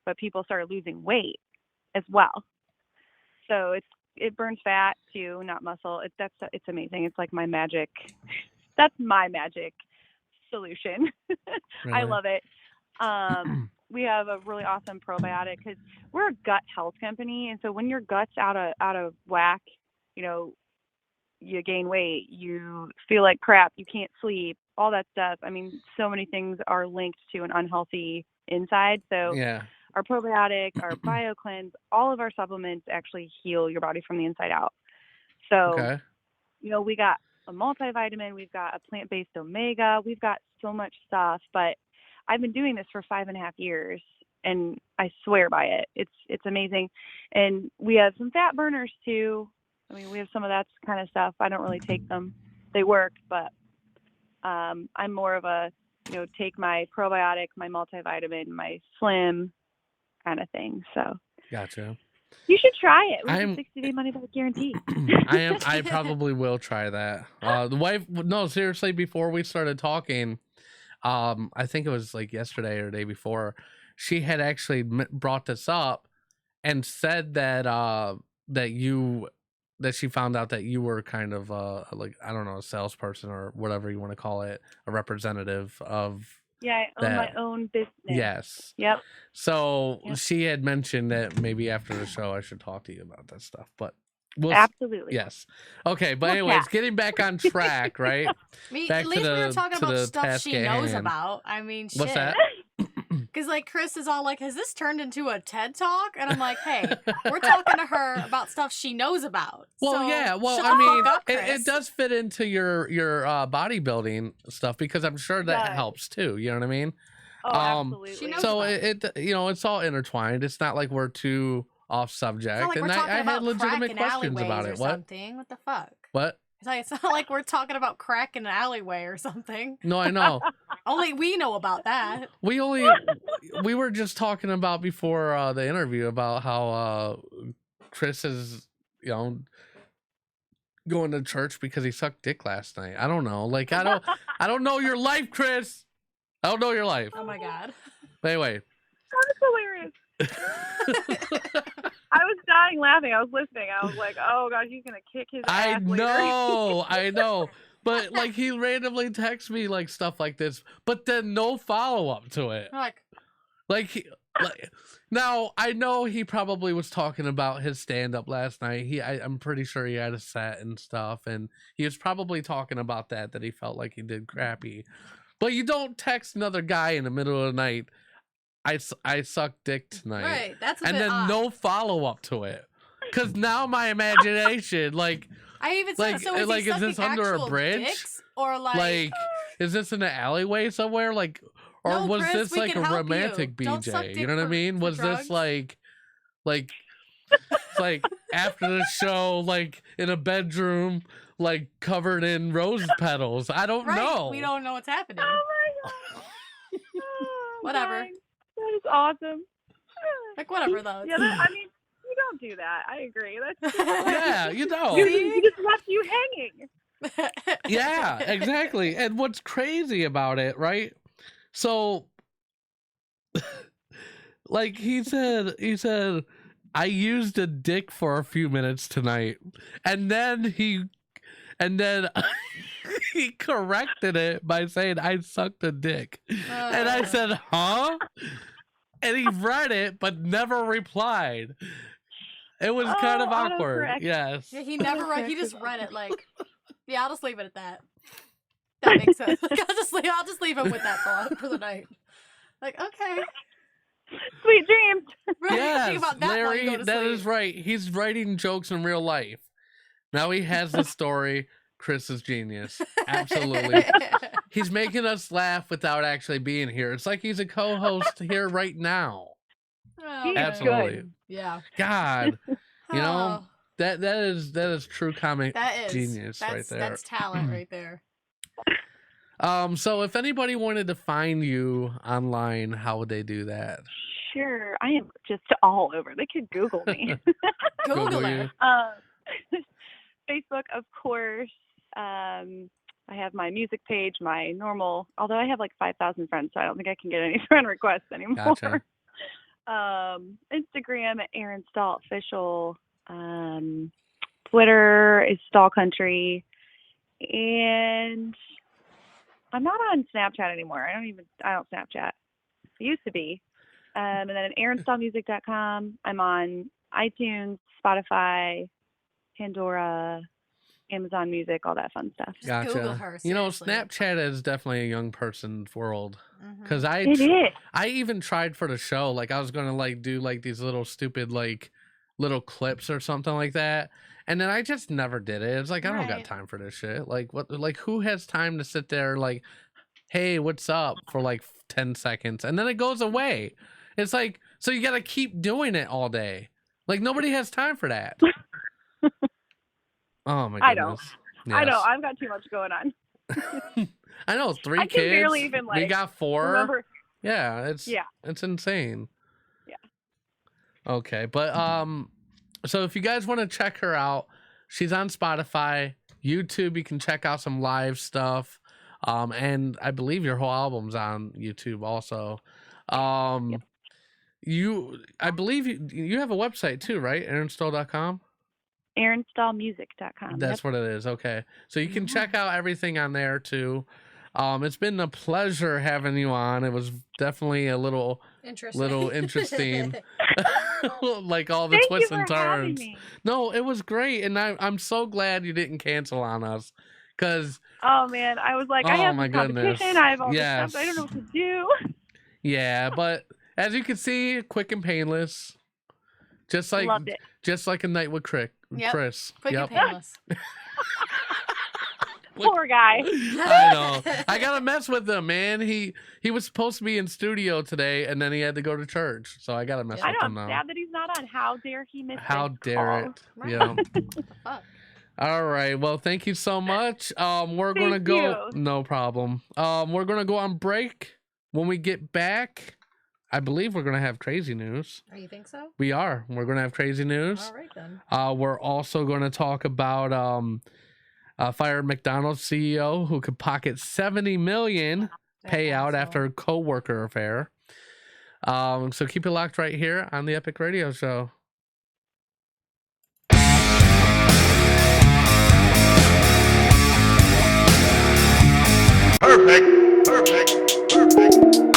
D: but people started losing weight as well. So it burns fat too, not muscle. It's amazing. It's like my magic. That's my magic solution.
A: Really?
D: I love it. We have a really awesome probiotic because we're a gut health company, and so when your gut's out of whack, you gain weight, you feel like crap, you can't sleep, all that stuff. I mean, so many things are linked to an unhealthy inside. So
A: Yeah.
D: our probiotic, our BioCleanse, all of our supplements actually heal your body from the inside out. So,
A: Okay.
D: we got a multivitamin, we've got a plant-based omega, we've got so much stuff, but I've been doing this for 5.5 years and I swear by it. It's amazing. And we have some fat burners too. I mean, we have some of that kind of stuff. I don't really take them. They work, but I'm more of a, take my probiotic, my multivitamin, my Slim kind of thing. So
A: Gotcha.
D: you should try it with
A: I'm-
D: a 60-day money-back guarantee.
A: I probably will try that. The wife, no, seriously, before we started talking, I think it was like yesterday or the day before, she had actually brought this up and said that that she found out that you were kind of like, I don't know, a salesperson or whatever you want to call it, a representative of.
D: Yeah, I own my own business.
A: Yes.
D: Yep.
A: So
D: Yep.
A: she had mentioned that maybe after the show I should talk to you about that stuff, but
D: Absolutely.
A: yes. Okay, but
D: We'll
A: anyways,
D: chat.
A: getting back on track, right?
B: At
A: Back to
B: least we were
A: the-
B: talking
A: to
B: about
A: the
B: stuff
A: task
B: she
A: at
B: knows
A: hand.
B: about. I mean, shit.
A: What's that?
B: Because like Chris is all like, has this turned into a TED talk? And I'm like, hey, we're talking to her about stuff she knows about.
A: Well,
B: So,
A: yeah. Well,
B: shut
A: I
B: the
A: mean,
B: fuck up,
A: it
B: Chris.
A: does fit into your bodybuilding stuff, because I'm sure that
D: Does.
A: helps too. You know what I mean?
D: Oh, absolutely.
B: She knows
A: So
B: about
A: it's all intertwined. It's not like we're too off subject.
B: It's not like
A: And
B: we're talking
A: I
B: about
A: had legitimate
B: crack in
A: questions about
B: alleyways
A: it.
B: or something. What the fuck?
A: What?
B: It's not like we're talking about crack in an alleyway or something.
A: No, I know.
B: Only we know about that.
A: we were just talking about before the interview about how Chris is, going to church because he sucked dick last night. I don't know. Like I don't know your life, Chris. I don't know your life.
B: Oh my god.
A: But anyway.
D: That's hilarious. I was dying laughing. I was listening. I was like, oh gosh, he's gonna kick his
A: I
D: ass later.
A: I know. But like he randomly texts me like stuff like this, but then no follow up to it.
B: Like,
A: Now I know he probably was talking about his stand up last night. I'm pretty sure he had a set and stuff, and he was probably talking about that he felt like he did crappy. But you don't text another guy in the middle of the night, I sucked dick tonight.
B: right. That's a
A: And
B: bit
A: then
B: odd.
A: no follow up to it. Cause now my imagination, like
B: I even said,
A: like-
B: so is
A: like,
B: he
A: is this
B: sucking
A: under a
B: actual
A: bridge?
B: dicks? Or like
A: is this in an alleyway somewhere? Like, or
B: No,
A: was
B: Chris,
A: this
B: we
A: like
B: can
A: a
B: help
A: romantic
B: you. Don't suck
A: BJ? You
B: dick
A: know what I
B: for-
A: mean?
B: for
A: Was
B: drugs.
A: this like it's like after the show, like in a bedroom, like covered in rose petals? I don't
B: right,
A: know.
B: we don't know what's happening.
D: Oh my god. Oh,
B: Whatever.
D: dang. That is awesome.
B: Like, whatever, though.
D: Yeah, I mean, you don't do that. I agree. That's
A: Yeah, you don't.
D: He just left you hanging.
A: Yeah, exactly. And what's crazy about it, right? So, like he said, I used a dick for a few minutes tonight, and then he corrected it by saying I sucked a dick, and I said, huh? And he read it but never replied. It was kind of awkward. Yes.
B: Yeah, he never read. He just read it like, yeah, I'll just leave it at that. That makes sense. Like, I'll just leave him with that thought for the night. Like, okay.
D: Sweet dreams.
B: Right?
A: Yes,
B: Think about that
A: Larry, that
B: sleep.
A: is right. He's writing jokes in real life. Now he has the story. Chris is genius. Absolutely. He's making us laugh without actually being here. It's like he's a co-host here right now.
B: Oh,
A: Absolutely.
D: Good.
B: Yeah.
A: God, you know,
B: Oh,
A: that is true comic
B: that is
A: genius right there.
B: That's talent right there.
A: So if anybody wanted to find you online, how would they do that?
D: Sure, I am just all over. They could Google me.
B: Google
A: you.
B: it.
D: Facebook, of course. I have my music page, my normal. Although I have like 5,000 friends, so I don't think I can get any friend requests anymore.
A: Gotcha.
D: Instagram at Erin Stoll Official. Twitter is Stoll Country, and I'm not on Snapchat anymore. I don't Snapchat. I used to be. And then at erinstollmusic.com. I'm on iTunes, Spotify, Pandora, Amazon Music, all that fun stuff.
A: Gotcha.
B: Google her,
A: you know,
B: seriously.
A: Snapchat is definitely a young person's world.
B: Mhm.
A: Because
D: It is.
A: I even tried for the show. Like I was gonna like do like these little stupid like little clips or something like that, and then I just never did it. It's like I don't got
B: Right.
A: time for this shit. Like what? Like who has time to sit there like, hey, what's up for like 10 seconds, and then it goes away. It's like so you got to keep doing it all day. Like nobody has time for that. Oh my goodness.
D: I don't. I know.
A: Yes.
D: I've got too much going on.
A: I know 3
D: I can
A: kids.
D: barely even,
A: we
D: like,
A: got 4.
D: Remember?
A: Yeah, it's
D: Yeah.
A: insane.
D: Yeah.
A: Okay, but so if you guys want to check her out, she's on Spotify, YouTube. You can check out some live stuff, and I believe your whole album's on YouTube also.
D: Yep.
A: I believe you have a website too, right? ErinStoll.com.
D: erinstollmusic.com.
A: That's what it is. Okay. So you can check out everything on there too. It's been a pleasure having you on. It was definitely a little interesting. Like all the
D: Thank
A: twists
D: you
A: and
D: for having
A: turns.
D: me.
A: No, it was great. And I'm so glad you didn't cancel on us. Cause
D: Oh man, I was like, I
A: Oh,
D: have
A: my
D: this competition.
A: goodness.
D: I have all
A: Yes.
D: this stuff. I don't know what to do.
A: yeah, but as you can see, quick and painless. Just like
D: Loved it.
A: just like a night with Chris.
B: Yep.
A: Chris.
B: Quick
A: Yep.
B: and painless.
D: Poor guy.
A: I know. I gotta mess with him, man. He was supposed to be in studio today, and then he had to go to church. So I gotta mess
B: Yeah.
D: I
A: with
D: know.
A: him
D: I'm
A: now.
D: sad that he's not on. How dare he miss
A: How
D: this
A: dare
D: call.
A: it?
B: Right.
A: Yeah.
B: Fuck.
A: All right. Well, thank you so much. We're gonna
D: Thank
A: go.
D: you.
A: No problem. We're gonna go on break. When we get back, I believe we're gonna have crazy news.
B: Oh, you think so?
A: We are. We're gonna have crazy news.
B: All right then.
A: We're also gonna talk about fired McDonald's CEO who could pocket $70 million
B: That
A: payout
B: asshole.
A: after a co-worker affair. So keep it locked right here on the Epic Radio Show.
E: Perfect. Perfect. Perfect.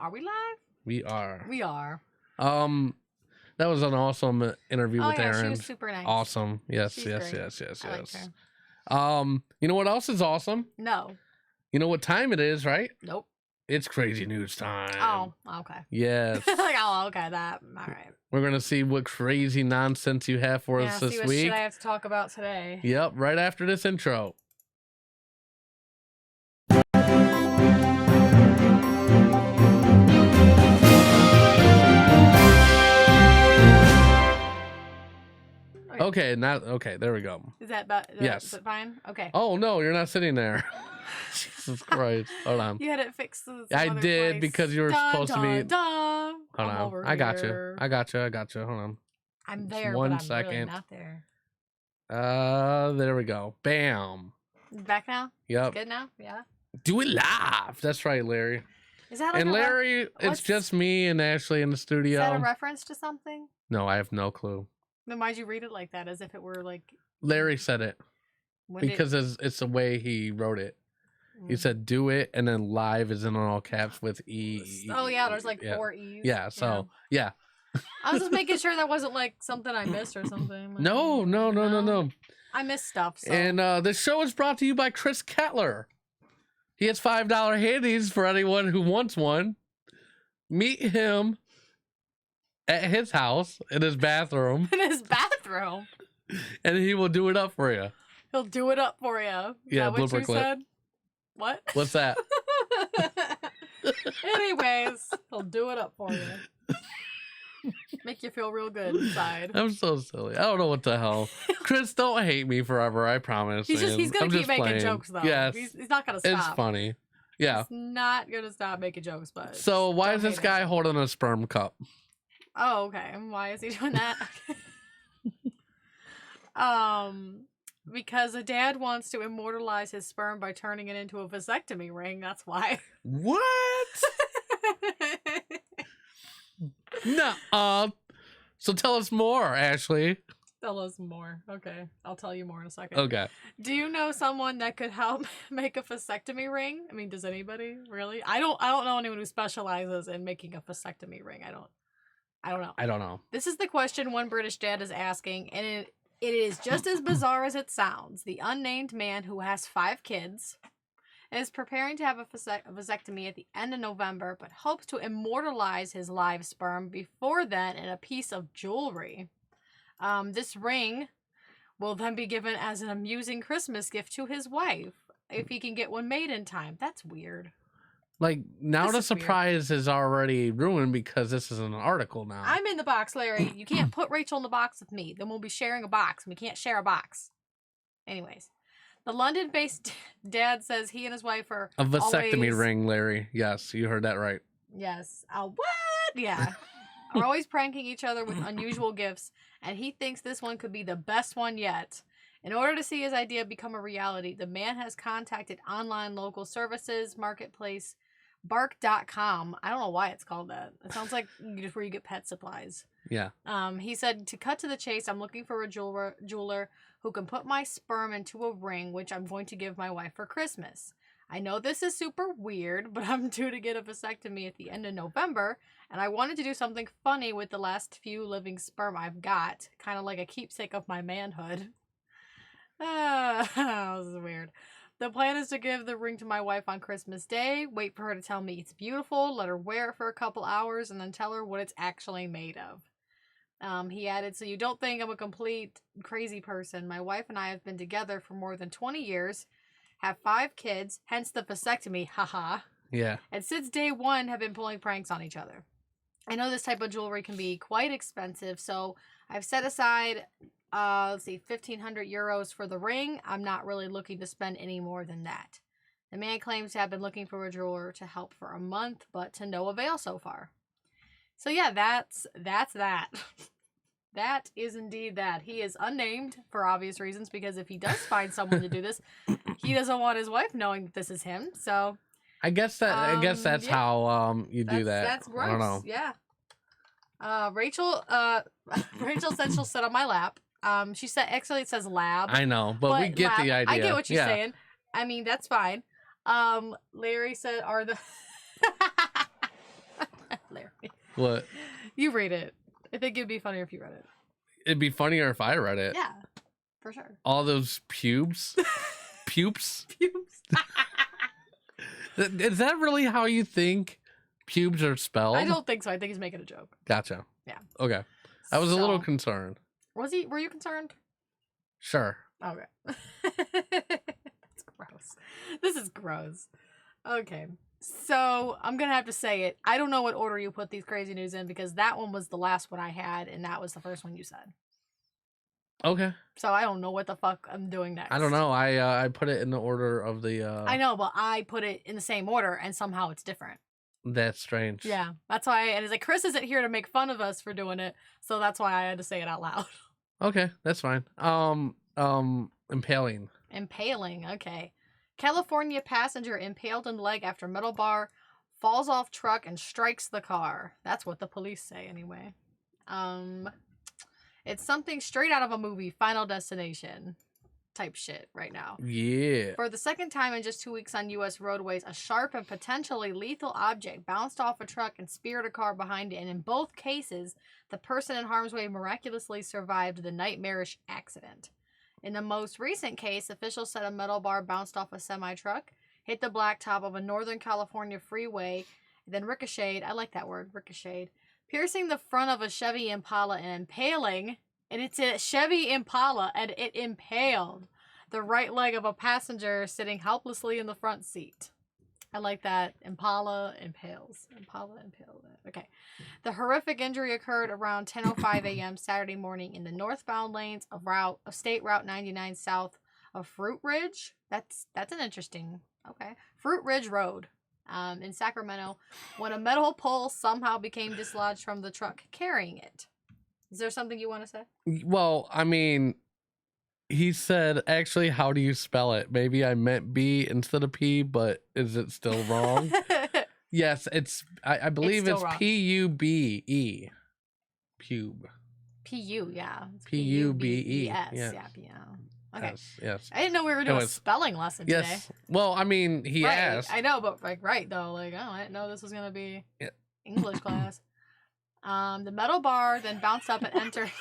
B: Are we live?
A: We are.
B: We are.
A: That was an awesome interview with Erin.
B: She was super nice.
A: Awesome. Yes,
B: She's
A: yes,
B: great.
A: yes, yes,
B: I liked
A: yes.
B: her.
A: You know what else is awesome?
B: No.
A: You know what time it is, right?
B: Nope.
A: It's crazy news time.
B: Oh, okay.
A: Yes.
B: Like, oh, okay, that. All right.
A: We're gonna see what crazy nonsense you have for us this
B: see what
A: week.
B: shit I have to talk about today.
A: Yep, right after this intro. Okay, there we go.
B: Is that about?
A: Yes.
B: Is it fine? Okay.
A: Oh no, you're not sitting there. Jesus Christ. Hold on.
B: You had it fixed.
A: I did because you were supposed to be.
B: Hold
A: Hold on. I got you. I got you. Hold on.
B: I'm there,
A: One
B: but I'm
A: second.
B: really not there.
A: There we go. Bam.
B: Back now?
A: Yep.
B: Good now? Yeah.
A: Do it live. That's right, Larry.
B: Is that like
A: And Larry, it's
B: what's-
A: just me and Ashley in the
B: Is
A: studio.
B: that a reference to something?
A: No, I have no clue.
B: Then why'd you read it like that, as if it were like?
A: Larry said it
B: When
A: because it's the way he wrote it. He
B: Mm.
A: said "do it" and then "live" is in all caps with E.
B: Oh yeah, there's like
A: yeah.
B: 4 E's.
A: Yeah. So yeah.
B: I was just making sure that wasn't like something I missed or something.
A: No.
B: I missed stuff. So.
A: And this show is brought to you by Chris Kettler. He has $5 handies for anyone who wants one. Meet him at his house in his bathroom,
B: in his bathroom,
A: and he will do it up for you.
B: he'll do it up for you.
A: Yeah,
B: what
A: blooper
B: you
A: clip.
B: said? What?
A: What's that?
B: Anyways, he'll do it up for you. Make you feel real good inside.
A: I'm so silly. I don't know what the hell. Chris, don't hate me forever. I promise.
B: He's
A: man.
B: gonna
A: I'm
B: keep
A: just
B: making
A: playing.
B: jokes though.
A: Yes,
B: He's not gonna stop.
A: it's funny. Yeah.
B: He's not gonna stop making jokes, but
A: So why
B: don't
A: is this
B: hate
A: guy
B: us.
A: holding a sperm cup?
B: Oh, okay. And why is he doing that? Because a dad wants to immortalize his sperm by turning it into a vasectomy ring. That's why.
A: What? No. So tell us more, Ashley.
B: Tell us more. Okay, I'll tell you more in a second.
A: Okay.
B: Do you know someone that could help make a vasectomy ring? I mean, does anybody really? I don't know anyone who specializes in making a vasectomy ring. I don't know. This is the question one British dad is asking, and it is just as bizarre as it sounds. The unnamed man who has 5 kids is preparing to have a vasectomy at the end of November, but hopes to immortalize his live sperm before then in a piece of jewelry. This ring will then be given as an amusing Christmas gift to his wife if he can get one made in time. That's weird.
A: Like, now
B: This
A: the
B: is weird.
A: surprise is already ruined because this is an article now.
B: I'm in the box, Larry. You can't put Rachel in the box with me. Then we'll be sharing a box. We can't share a box. Anyways, the London-based dad says he and his wife are
A: A vasectomy
B: always...
A: ring, Larry. Yes, you heard that right.
B: Yes. What? Yeah. Are always pranking each other with unusual gifts, and he thinks this one could be the best one yet. In order to see his idea become a reality, the man has contacted online local services marketplace Bark.com. I don't know why it's called that. It sounds like just where you get pet supplies.
A: Yeah.
B: He said, to cut to the chase, I'm looking for a jeweler who can put my sperm into a ring, which I'm going to give my wife for Christmas. I know this is super weird, but I'm due to get a vasectomy at the end of November, and I wanted to do something funny with the last few living sperm I've got, kind of like a keepsake of my manhood. This is weird. The plan is to give the ring to my wife on Christmas Day, wait for her to tell me it's beautiful, let her wear it for a couple hours, and then tell her what it's actually made of. He added, so you don't think I'm a complete crazy person. My wife and I have been together for more than 20 years, have 5 kids, hence the vasectomy, haha.
A: Yeah.
B: And since day one have been pulling pranks on each other. I know this type of jewelry can be quite expensive, so I've set aside, 1,500 euros for the ring. I'm not really looking to spend any more than that. The man claims to have been looking for a jeweler to help for a month, but to no avail so far. So yeah, that's that. That is indeed that. He is unnamed for obvious reasons, because if he does find someone to do this, he doesn't want his wife knowing that this is him. So
A: I guess that's
B: yeah.
A: how you do that.
B: That's gross.
A: I don't know.
B: Yeah. Rachel said she'll sit on my lap. She said, actually it says lab.
A: I know, but we get
B: lab,
A: the idea.
B: I get what you're
A: Yeah.
B: saying. I mean, that's fine. Larry said, are the
A: What?
B: You read it. I think it'd be funnier if you read it.
A: It'd be funnier if I read it.
B: Yeah, for sure.
A: All those pubes. Pubes?
B: Pubes.
A: Is that really how you think pubes are spelled?
B: I don't think so. I think he's making a joke.
A: Gotcha.
B: Yeah.
A: Okay. I was a little
B: So-
A: concerned.
B: Was he? Were you concerned?
A: Sure.
B: Okay. It's gross. This is gross. Okay. So I'm gonna have to say it. I don't know what order you put these crazy news in because that one was the last one I had, and that was the first one you said.
A: Okay.
B: So I don't know what the fuck I'm doing next.
A: I don't know. I put it in the order of the.
B: I know, but I put it in the same order, and somehow it's different.
A: That's strange.
B: Yeah, that's why. And it's like Chris isn't here to make fun of us for doing it, so that's why I had to say it out loud.
A: Okay, that's fine. Impaling.
B: Impaling. Okay. California passenger impaled in leg after metal bar falls off truck and strikes the car. That's what the police say anyway. It's something straight out of a movie, Final Destination type shit right now.
A: Yeah.
B: For the second time in just 2 weeks on U.S. roadways, a sharp and potentially lethal object bounced off a truck and speared a car behind it. And in both cases, the person in harm's way miraculously survived the nightmarish accident. In the most recent case, officials said a metal bar bounced off a semi-truck, hit the blacktop of a Northern California freeway, then ricocheted, I like that word, ricocheted, piercing the front of a Chevy Impala and impaling, and it's a Chevy Impala, and it impaled the right leg of a passenger sitting helplessly in the front seat. I like that. Impala impales. Impala impaled. Okay. The horrific injury occurred around 10:05 a.m. Saturday morning in the northbound lanes of State Route 99 south of Fruit Ridge. That's an interesting. Okay. Fruit Ridge Road, in Sacramento, when a metal pole somehow became dislodged from the truck carrying it. Is there something you want to say?
A: Well, I mean, he said, actually, how do you spell it? Maybe I meant B instead of P, but is it still wrong? Yes, I believe
B: still
A: it's
B: wrong.
A: P-U-B-E. Pube.
B: P-U, yeah. It's
A: P-U-B-E.
B: P-U-B-E-S,
A: Yeah.
B: yeah, P-U. Okay.
A: Yes.
B: I didn't know we were doing a
A: was-
B: spelling lesson today.
A: Yes. Well, I mean, he
B: Right,
A: asked.
B: I know, but right though, like, oh, I didn't know this was gonna be
A: Yeah.
B: English class. The metal bar then bounced up and entered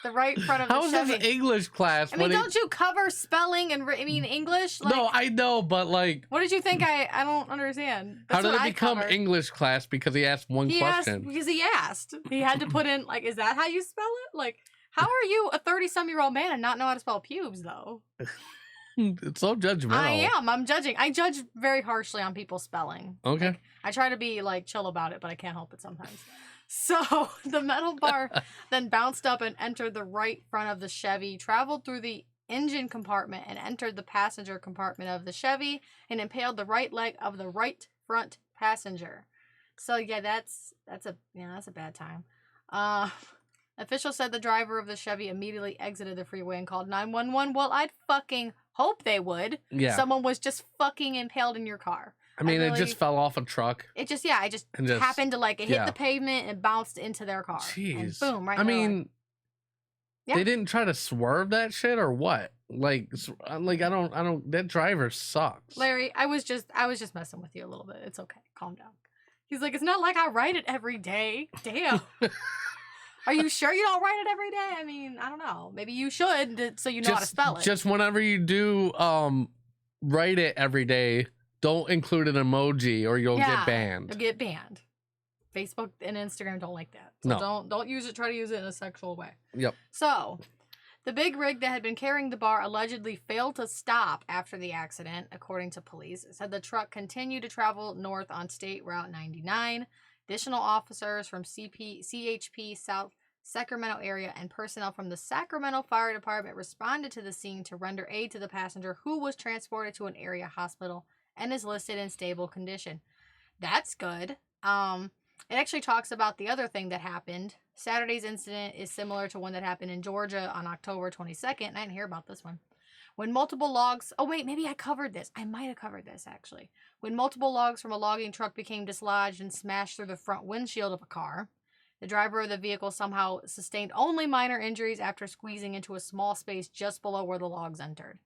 B: the right front of the
A: How is
B: Chevy.
A: this English class?
B: I mean, don't you cover spelling and English? Like,
A: No, I know, but like,
B: what did you think? I don't understand.
A: how
B: That's
A: did
B: what
A: it become
B: covered.
A: English class? Because he asked one
B: He asked
A: question.
B: because he asked. He had to put in like, is that how you spell it? Like, how are you a 30-some-year-old man and not know how to spell pubes though?
A: It's so judgmental.
B: I am. I'm judging. I judge very harshly on people's spelling.
A: Okay.
B: Like, I try to be like chill about it, but I can't help it sometimes. So the metal bar then bounced up and entered the right front of the Chevy, traveled through the engine compartment and entered the passenger compartment of the Chevy and impaled the right leg of the right front passenger. So yeah, that's a bad time. Officials said the driver of the Chevy immediately exited the freeway and called 911. Well, I'd fucking hope they would.
A: Yeah.
B: Someone was just fucking impaled in your car.
A: I mean,
B: really-
A: it just fell off a truck.
B: It just
A: And just-
B: happened to like it hit
A: yeah.
B: the pavement and bounced into their car.
A: Jeez.
B: And boom, right
A: I
B: in their leg.
A: mean,
B: Yeah.
A: they didn't try to swerve that shit or what? Like I don't. That driver sucks.
B: Larry, I was just messing with you a little bit. It's okay. Calm down. He's like, it's not like I write it every day. Damn. Are you sure you don't write it every day? I mean, I don't know. Maybe you should so you know how to spell it.
A: Just whenever you do write it every day, don't include an emoji or you'll get banned.
B: You'll get banned. Facebook and Instagram don't like that. So
A: No.
B: don't use it. Try to use it in a sexual way.
A: Yep.
B: So, the big rig that had been carrying the bar allegedly failed to stop after the accident, according to police. It said the truck continued to travel north on State Route 99. Additional officers from CHP South Sacramento area and personnel from the Sacramento Fire Department responded to the scene to render aid to the passenger, who was transported to an area hospital and is listed in stable condition. That's good. It actually talks about the other thing that happened. Saturday's incident is similar to one that happened in Georgia on October 22nd. I didn't hear about this one. When multiple logs... Oh, wait, maybe I covered this. I might have covered this, actually. When multiple logs from a logging truck became dislodged and smashed through the front windshield of a car, the driver of the vehicle somehow sustained only minor injuries after squeezing into a small space just below where the logs entered.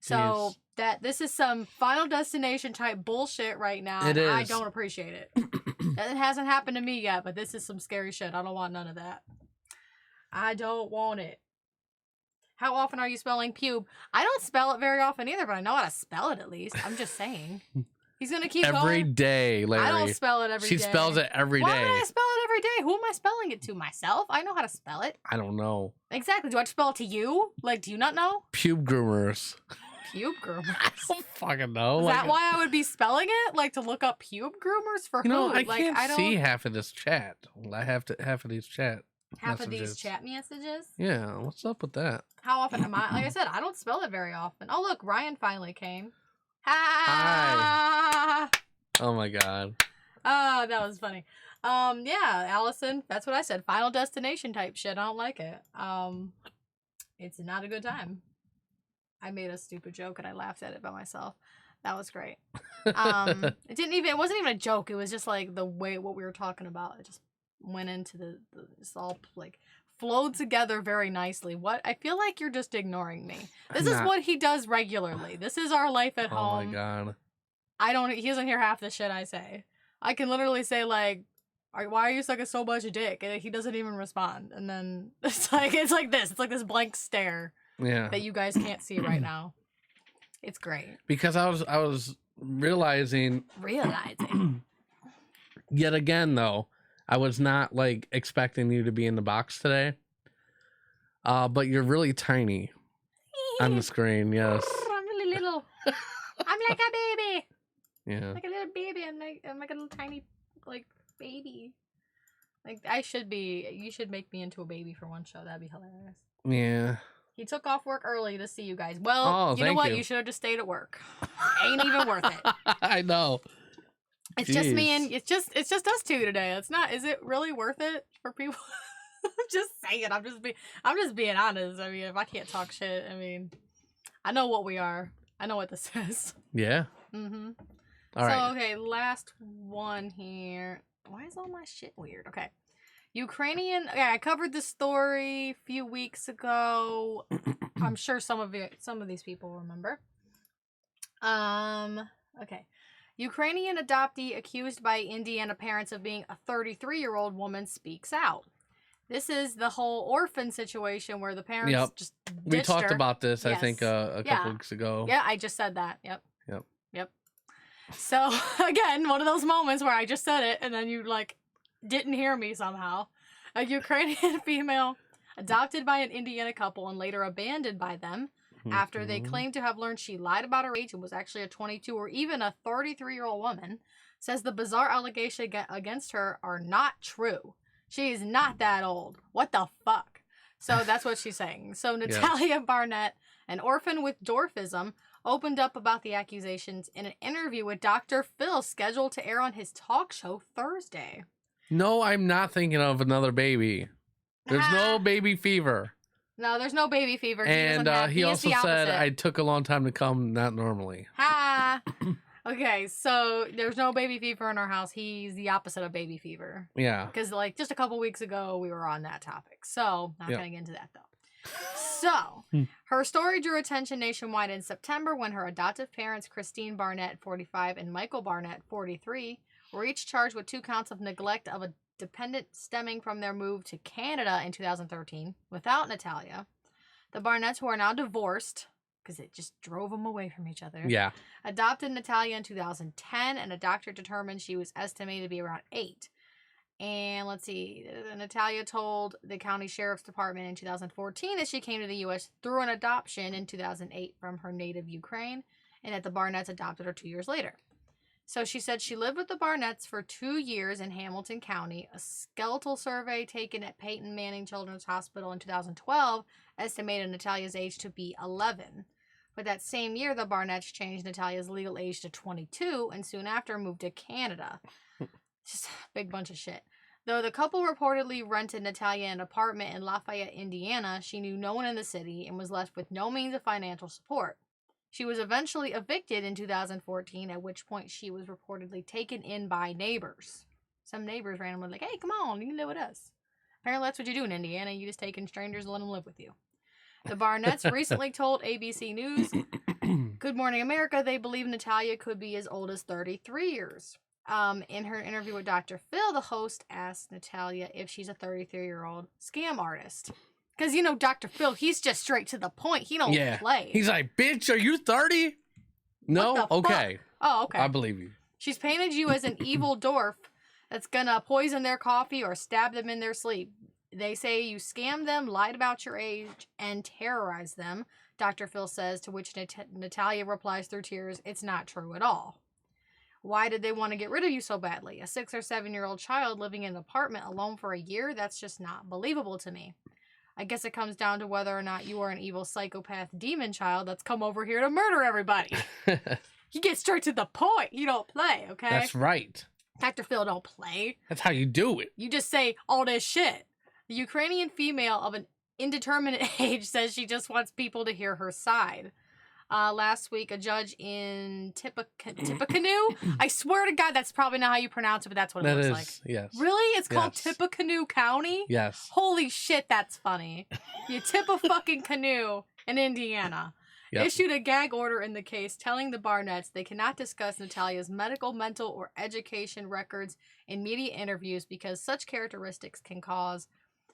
B: So this is some Final Destination type bullshit right now.
A: It
B: and I
A: is.
B: don't appreciate it. It hasn't happened to me yet, but this is some scary shit. I don't want none of that. I don't want it. How often are you spelling pube? I don't spell it very often either, but I know how to spell it at least. I'm just saying. He's going to keep
A: every
B: going.
A: day, Larry.
B: I don't spell it every day.
A: She spells it every day.
B: Why would I spell it every day? Who am I spelling it to? Myself? I know how to spell it.
A: I don't know.
B: Exactly. Do I have to spell it to you? Like, do you not know?
A: Pube groomers.
B: Pube groomers.
A: I don't fucking know.
B: Is that why I would be spelling it? Like, to look up pube groomers for
A: you know,
B: who?
A: I
B: Like,
A: can't
B: I don't...
A: see half of this chat. I have to half of these chat.
B: Half of
A: messages.
B: these chat messages?
A: Yeah, what's up with that?
B: How often am I? Like I said, I don't spell it very often. Oh, look, Ryan finally came.
A: Hi. Oh my god.
B: Oh, that was funny. Yeah, Allison, that's what I said. Final Destination type shit. I don't like it. It's not a good time. I made a stupid joke and I laughed at it by myself. That was great. It wasn't even a joke. It was just like the way what we were talking about. It just went into it's all like flowed together very nicely. What? I feel like you're just ignoring me. This is what he does regularly. This is our life at home.
A: Oh my god.
B: He doesn't hear half the shit I say. I can literally say like, why are you sucking so much dick? And he doesn't even respond. And then it's like this. It's like this blank stare.
A: Yeah.
B: That you guys can't see right now. It's great.
A: Because I was realizing yet again though, I was not like expecting you to be in the box today. But you're really tiny on the screen, yes.
B: I'm really little. I'm like a baby.
A: Yeah.
B: Like a little baby. I'm like a little tiny like baby. Like you should make me into a baby for one show. That'd be hilarious.
A: Yeah.
B: He took off work early to see you guys. Well, you know what? You should have just stayed at work. Ain't even worth it.
A: I know.
B: It's just me and it's just us two today. It's not. Is it really worth it for people? I'm just saying. I'm just being honest. I mean, if I can't talk shit, I mean, I know what we are. I know what this is.
A: Yeah.
B: Mm-hmm.
A: All right.
B: Okay, last one here. Why is all my shit weird? Okay. Ukrainian. Yeah, I covered this story a few weeks ago. I'm sure some of these people remember. Okay. Ukrainian adoptee accused by Indiana parents of being a 33-year-old woman speaks out. This is the whole orphan situation where the parents just ditched
A: we talked
B: her.
A: about this, I think, a couple weeks ago.
B: Yeah, I just said that. Yep. So, again, one of those moments where I just said it and then you, like, didn't hear me somehow. A Ukrainian female adopted by an Indiana couple and later abandoned by them after they claimed to have learned she lied about her age and was actually a 22 or even a 33-year-old woman, says the bizarre allegations against her are not true. She is not that old. What the fuck? So that's what she's saying. So Natalia Barnett, an orphan with dwarfism, opened up about the accusations in an interview with Dr. Phil scheduled to air on his talk show Thursday.
A: No, I'm not thinking of another baby. There's no baby fever.
B: No, there's no baby fever.
A: And he also said I took a long time to come, not normally.
B: Ha! Okay, so there's no baby fever in our house. He's the opposite of baby fever.
A: Yeah.
B: Because, like, just a couple weeks ago, we were on that topic. So, not going to get into that, though. So, her story drew attention nationwide in September when her adoptive parents, Christine Barnett, 45, and Michael Barnett, 43, were each charged with 2 counts of neglect of a dependent stemming from their move to Canada in 2013 without Natalia. The Barnetts, who are now divorced, because it just drove them away from each other, adopted Natalia in 2010, and a doctor determined she was estimated to be around 8. And let's see, Natalia told the county sheriff's department in 2014 that she came to the U.S. through an adoption in 2008 from her native Ukraine, and that the Barnetts adopted her 2 years later. So she said she lived with the Barnetts for 2 years in Hamilton County. A skeletal survey taken at Peyton Manning Children's Hospital in 2012 estimated Natalia's age to be 11. But that same year, the Barnetts changed Natalia's legal age to 22 and soon after moved to Canada. Just a big bunch of shit. Though the couple reportedly rented Natalia an apartment in Lafayette, Indiana, she knew no one in the city and was left with no means of financial support. She was eventually evicted in 2014, at which point she was reportedly taken in by neighbors. Some neighbors randomly like, hey, come on, you can live with us. Apparently that's what you do in Indiana. You just take in strangers and let them live with you. The Barnetts recently told ABC News, Good Morning America, they believe Natalia could be as old as 33 years. In her interview with Dr. Phil, the host asked Natalia if she's a 33-year-old scam artist. Because, you know, Dr. Phil, he's just straight to the point. He don't play.
A: He's like, bitch, are you 30? No? Okay.
B: Oh, okay.
A: I believe you.
B: She's painted you as an evil dwarf that's gonna poison their coffee or stab them in their sleep. They say you scammed them, lied about your age, and terrorized them, Dr. Phil says, to which Natalia replies through tears, it's not true at all. Why did they want to get rid of you so badly? A 6 or 7-year-old child living in an apartment alone for a year? That's just not believable to me. I guess it comes down to whether or not you are an evil psychopath demon child that's come over here to murder everybody. You get straight to the point. You don't play, okay?
A: That's right.
B: Dr. Phil don't play.
A: That's how you do it.
B: You just say all this shit. The Ukrainian female of an indeterminate age says she just wants people to hear her side. Last week, a judge in Tippecanoe. I swear to God, that's probably not how you pronounce it, but that's what it looks like.
A: Yes.
B: Really? It's called Tippecanoe County?
A: Yes.
B: Holy shit, that's funny. You tip a fucking canoe in Indiana. Yep. Issued a gag order in the case, telling the Barnetts they cannot discuss Natalia's medical, mental, or education records in media interviews because such characteristics can cause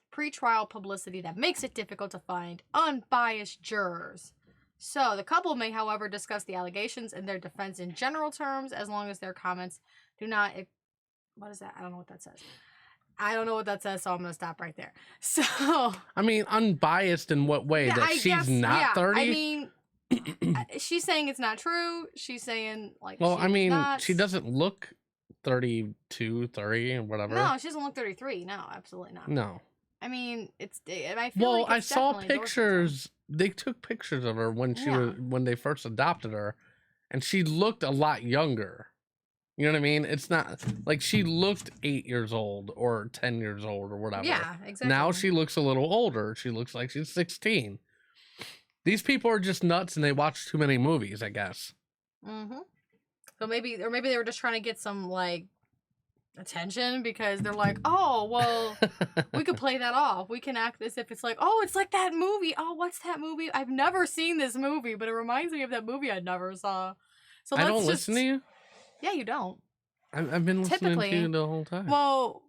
B: pre-trial publicity that makes it difficult to find unbiased jurors. So, the couple may, however, discuss the allegations and their defense in general terms, as long as their comments do not... What is that? I don't know what that says. I don't know what that says, so I'm going to stop right there. So...
A: I mean, unbiased in what way?
B: Yeah,
A: that she's not 30?
B: I mean, she's saying it's not true. She's saying, like,
A: well, I mean,
B: not...
A: she doesn't look 32, 30, or whatever.
B: No, she doesn't look 33. No, absolutely not.
A: No.
B: I mean, I feel like
A: I saw pictures. They took pictures of her when when they first adopted her, and she looked a lot younger. You know what I mean? It's not like she looked 8 years old or 10 years old or whatever.
B: Yeah, exactly.
A: Now she looks a little older. She looks like she's 16. These people are just nuts and they watch too many movies, I guess.
B: Mm-hmm. So maybe they were just trying to get some, like, attention because they're like, oh, well, we could play that off. We can act as if it's like, oh, it's like that movie. Oh, what's that movie? I've never seen this movie, but it reminds me of that movie I never saw. So
A: I don't listen to you?
B: Yeah, you don't.
A: I've been listening to you the whole time.
B: Well,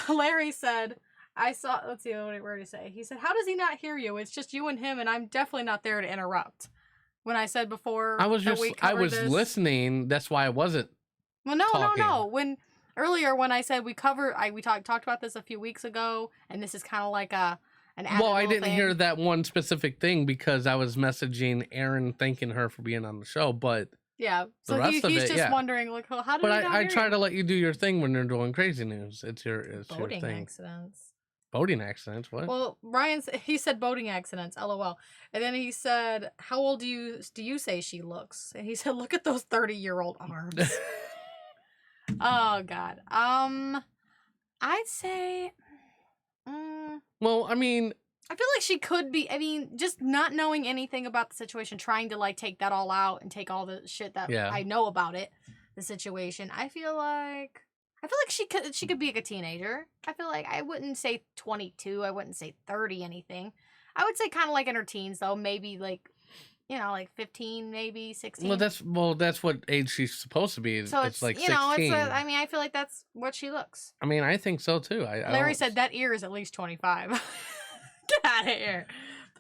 B: Larry said, let's see, what did he say? He said, how does he not hear you? It's just you and him, and I'm definitely not there to interrupt. When I said before
A: I was listening. That's why I wasn't talking.
B: No. Earlier, when I said we talked about this a few weeks ago, and this is kind of like an
A: well, I didn't
B: thing.
A: hear that one specific thing because I was messaging Erin thanking her for being on the show, but
B: yeah, so he's just wondering like, well, how did? But I try
A: to let you do your thing when you're doing crazy news. It's your
B: boating
A: thing.
B: Accidents.
A: Boating accidents. What?
B: Well, he said boating accidents. LOL. And then he said, "How old do you say she looks?" And he said, "Look at those 30-year-old arms." Oh God. I'd say.
A: Well, I mean,
B: I feel like she could be. I mean, just not knowing anything about the situation, trying to like take that all out and take all the shit that I know about it, the situation. I feel like she could be like a teenager. I feel like I wouldn't say 22. I wouldn't say 30. Anything. I would say kind of like in her teens though. Maybe like. You know, like 15, maybe 16.
A: Well, that's what age she's supposed to be.
B: So it's like 16. I mean, I feel like that's what she looks.
A: I mean, I think so too.
B: Larry said that ear is at least 25. Get out of here.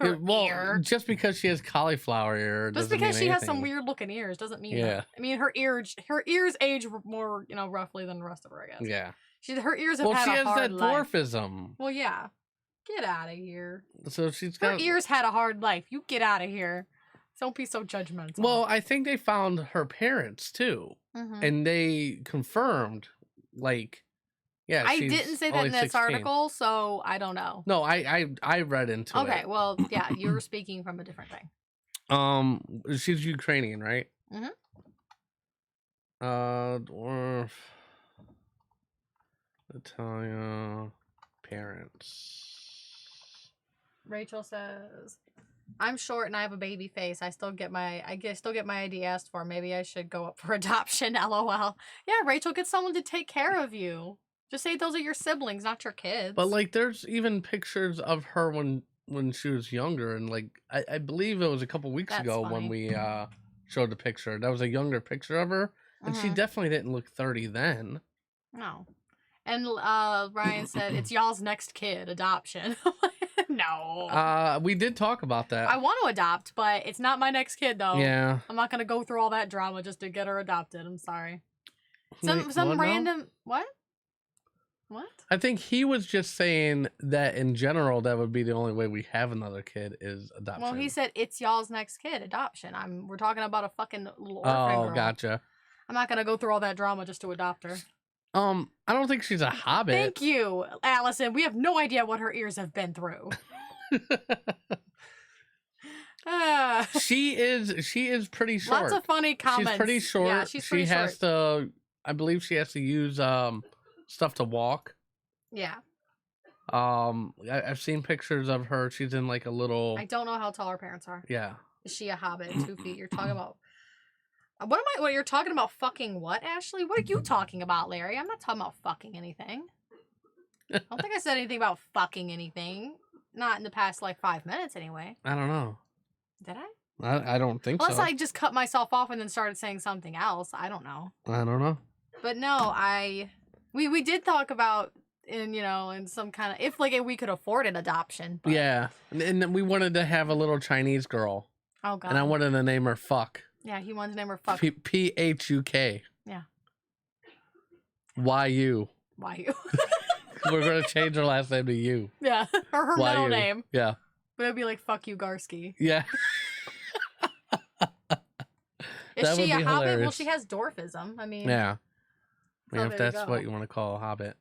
B: Ear.
A: Just because she has cauliflower ear,
B: just because she has some weird looking ears doesn't mean that. I mean, her ears age more, roughly than the rest of her. I guess.
A: Yeah.
B: Her ears have had a hard life.
A: Well, she has that dwarfism.
B: Well, yeah. Get out of here.
A: So her
B: ears had a hard life. You get out of here. Don't be so judgmental.
A: Well, I think they found her parents too, and they confirmed, like, yeah.
B: I didn't say that in this
A: 16.
B: article, so I don't know.
A: No, I read into it.
B: Okay, well, yeah, you were speaking from a different thing.
A: She's Ukrainian, right? Dwarf, Natalia, parents.
B: Rachel says, I'm short and I have a baby face. I still get my ID asked for. Maybe I should go up for adoption. LOL. Yeah, Rachel, get someone to take care of you. Just say those are your siblings, not your kids.
A: But like, there's even pictures of her when she was younger, and like, I believe it was a couple weeks ago when we showed the picture. That was a younger picture of her, And she definitely didn't look 30 then.
B: No. And Ryan said, it's y'all's next kid, adoption. No.
A: We did talk about that.
B: I want to adopt, but it's not my next kid, though.
A: Yeah.
B: I'm not going to go through all that drama just to get her adopted. I'm sorry. Some
A: What
B: random...
A: now?
B: What? What?
A: I think he was just saying that in general, that would be the only way we have another kid is adoption.
B: Well, he said, it's y'all's next kid, adoption. We're talking about a fucking little orphan
A: Oh,
B: girl.
A: gotcha.
B: I'm not going to go through all that drama just to adopt her.
A: I don't think she's a hobbit.
B: Thank you, Allison. We have no idea what her ears have been through.
A: She is pretty short.
B: Lots of funny comments.
A: She's pretty short.
B: Yeah, she's pretty
A: she has
B: short.
A: to, I believe she has to use stuff to walk.
B: Yeah.
A: I've seen pictures of her. She's in like a little.
B: I don't know how tall her parents are.
A: Yeah.
B: Is she a hobbit? 2 feet? You're talking about. What you're talking about? Fucking what, Ashley? What are you talking about, Larry? I'm not talking about fucking anything. I don't think I said anything about fucking anything. Not in the past, 5 minutes, anyway.
A: I don't know.
B: Did I?
A: I don't think
B: Unless
A: so.
B: I just cut myself off and then started saying something else. I don't know.
A: I don't know.
B: But no, we did talk about in some kind of if we could afford an adoption. But...
A: Yeah, and then we wanted to have a little Chinese girl.
B: Oh god.
A: And I wanted to name her Fuck.
B: Yeah, he wanted to name her Fuck.
A: Phuk.
B: Yeah.
A: YU.
B: YU.
A: We're gonna change her last name to you.
B: Yeah, or her middle name.
A: Yeah.
B: But it'd be like Fuck you, Garsky.
A: Yeah.
B: Is she a hobbit?
A: hilarious.
B: Well, she has dorfism. I mean.
A: Yeah.
B: Oh,
A: If
B: there you
A: that's
B: go.
A: what you want to call a hobbit.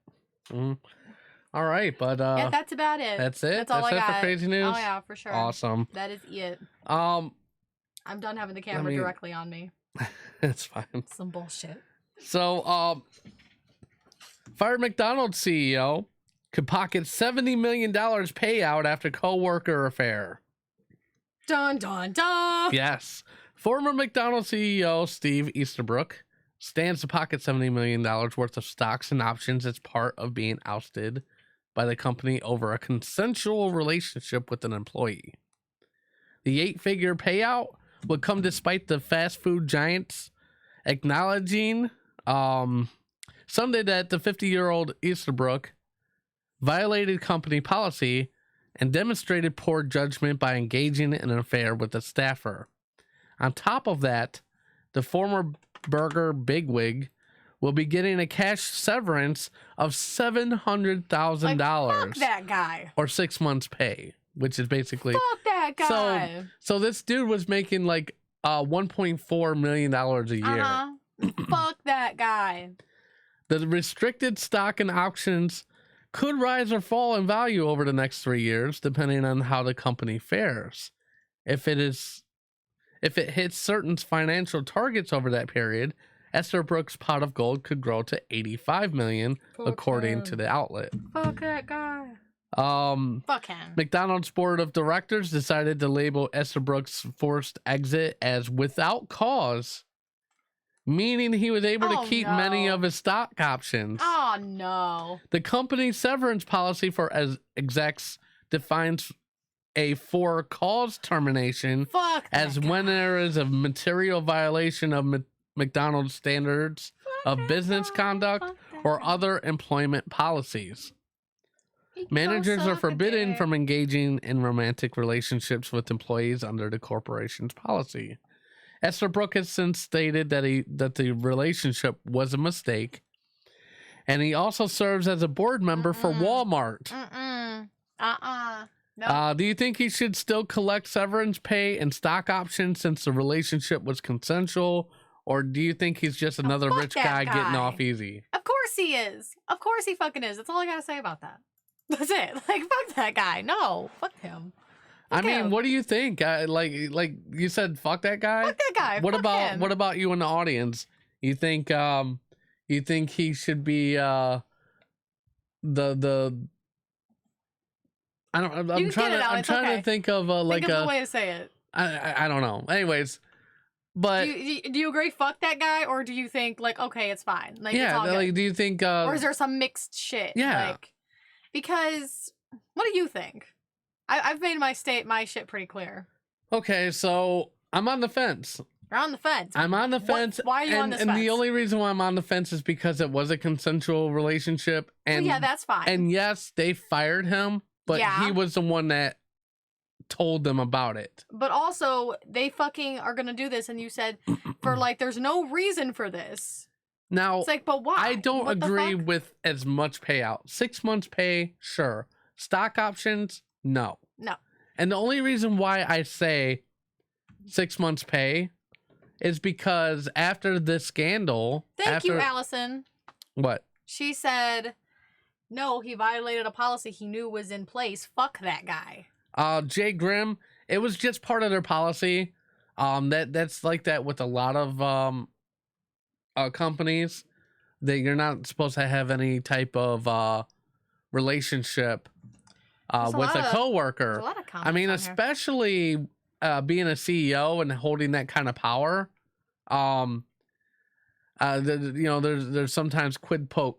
A: All right, but
B: Yeah, that's about it.
A: that's it.
B: That's all I
A: it
B: got.
A: for crazy news.
B: Oh yeah, for sure.
A: Awesome.
B: That is it. I'm done having the camera
A: me-
B: directly on me.
A: It's fine.
B: Some bullshit.
A: So, fired McDonald's CEO could pocket $70 million payout after coworker affair.
B: Dun dun dun.
A: Yes. Former McDonald's CEO Steve Easterbrook stands to pocket $70 million worth of stocks and options as part of being ousted by the company over a consensual relationship with an employee. The 8-figure payout would come despite the fast food giants acknowledging Sunday that the 50-year-old Easterbrook violated company policy and demonstrated poor judgment by engaging in an affair with a staffer. On top of that, the former burger bigwig will be getting a cash severance of $700,000
B: Fuck that guy.
A: or 6 months' pay, which is basically
B: Fuck that guy.
A: so this dude was making $1.4 million a year.
B: Fuck that guy.
A: The restricted stock and options could rise or fall in value over the next 3 years, depending on how the company fares. If it hits certain financial targets over that period, Easterbrook's pot of gold could grow to $85 million, according to the outlet.
B: Fuck that guy. Fuck him.
A: McDonald's board of directors decided to label Easterbrook's forced exit as without cause, meaning he was able to keep many of his stock options.
B: Oh no.
A: The company's severance policy for execs defines a for cause termination
B: Fuck
A: as
B: that
A: when
B: guy.
A: there is a material violation of McDonald's standards of business conduct or other employment policies. Managers are forbidden from engaging in romantic relationships with employees under the corporation's policy. Easterbrook has since stated that the relationship was a mistake, and he also serves as a board member for Walmart.
B: No.
A: Do you think he should still collect severance pay and stock options since the relationship was consensual, or do you think he's just another
B: fuck
A: rich
B: that
A: guy getting
B: guy.
A: off easy?
B: Of course he is. Of course he fucking is. That's all I gotta say about that. That's it. Fuck that guy. No. Fuck him.
A: I
B: Fuck
A: mean,
B: him.
A: what do you think? Like you said, fuck that guy.
B: Fuck that guy.
A: What
B: Fuck
A: about
B: him.
A: what about you in the audience? You think he should be the I don't I'm
B: You can
A: trying
B: get it
A: to
B: out,
A: I'm
B: it's
A: trying
B: okay.
A: to think of like
B: Think of
A: a
B: the way to say it.
A: I don't know. Anyways, but
B: Do you agree? Fuck that guy, or do you think okay, it's fine? It's
A: yeah,
B: all good?
A: like do you think
B: Or is there some mixed shit?
A: Yeah.
B: Because what do you think? I've made my shit pretty clear.
A: okay, so I'm on the fence.
B: You're on the fence.
A: I'm on the fence.
B: Why are you on this fence?
A: And the only reason why I'm on the fence is because it was a consensual relationship. And
B: yeah, that's fine.
A: And yes, they fired him, but he was the one that told them about it.
B: But also, they fucking are gonna do this, and you said for like, there's no reason for this.
A: Now,
B: it's like, but why?
A: I don't agree with as much payout. 6 months pay, sure. Stock options, no.
B: No.
A: And the only reason why I say 6 months pay is because after this scandal...
B: Thank you, Allison.
A: What?
B: She said, no, he violated a policy he knew was in place. Fuck that guy.
A: Jay Grimm, it was just part of their policy. That's like that with a lot of companies, that you're not supposed to have any type of relationship with a coworker.
B: A lot of
A: I mean, especially being a CEO and holding that kind of power. There's sometimes quid pro.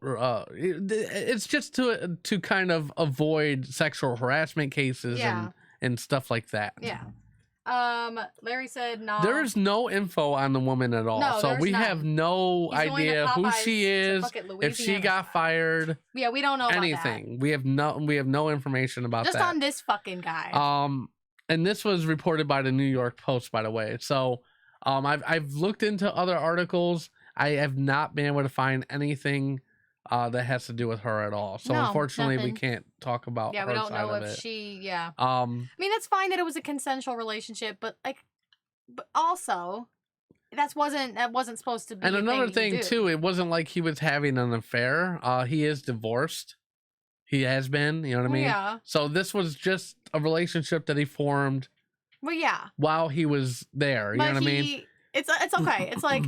A: It's just to kind of avoid sexual harassment cases and stuff like that.
B: Yeah. Larry said no.
A: There is no info on the woman at all,
B: no,
A: so we have no idea who she is, if she got fired.
B: Yeah, we don't know
A: anything. About that. We have no information about
B: just
A: that.
B: on this fucking guy.
A: And this was reported by the New York Post, by the way. So, I've looked into other articles. I have not been able to find anything that has to do with her at all. So unfortunately, we can't talk about.
B: Yeah,
A: her
B: we don't
A: side
B: know
A: of
B: if
A: it.
B: she. Yeah. I mean, that's fine that it was a consensual relationship, but also, that wasn't supposed to be.
A: And another thing too, it wasn't like he was having an affair. He is divorced. He has been. You know what I mean?
B: Yeah.
A: So this was just a relationship that he formed.
B: Well, yeah.
A: While he was there, you know what I mean?
B: It's okay. It's like.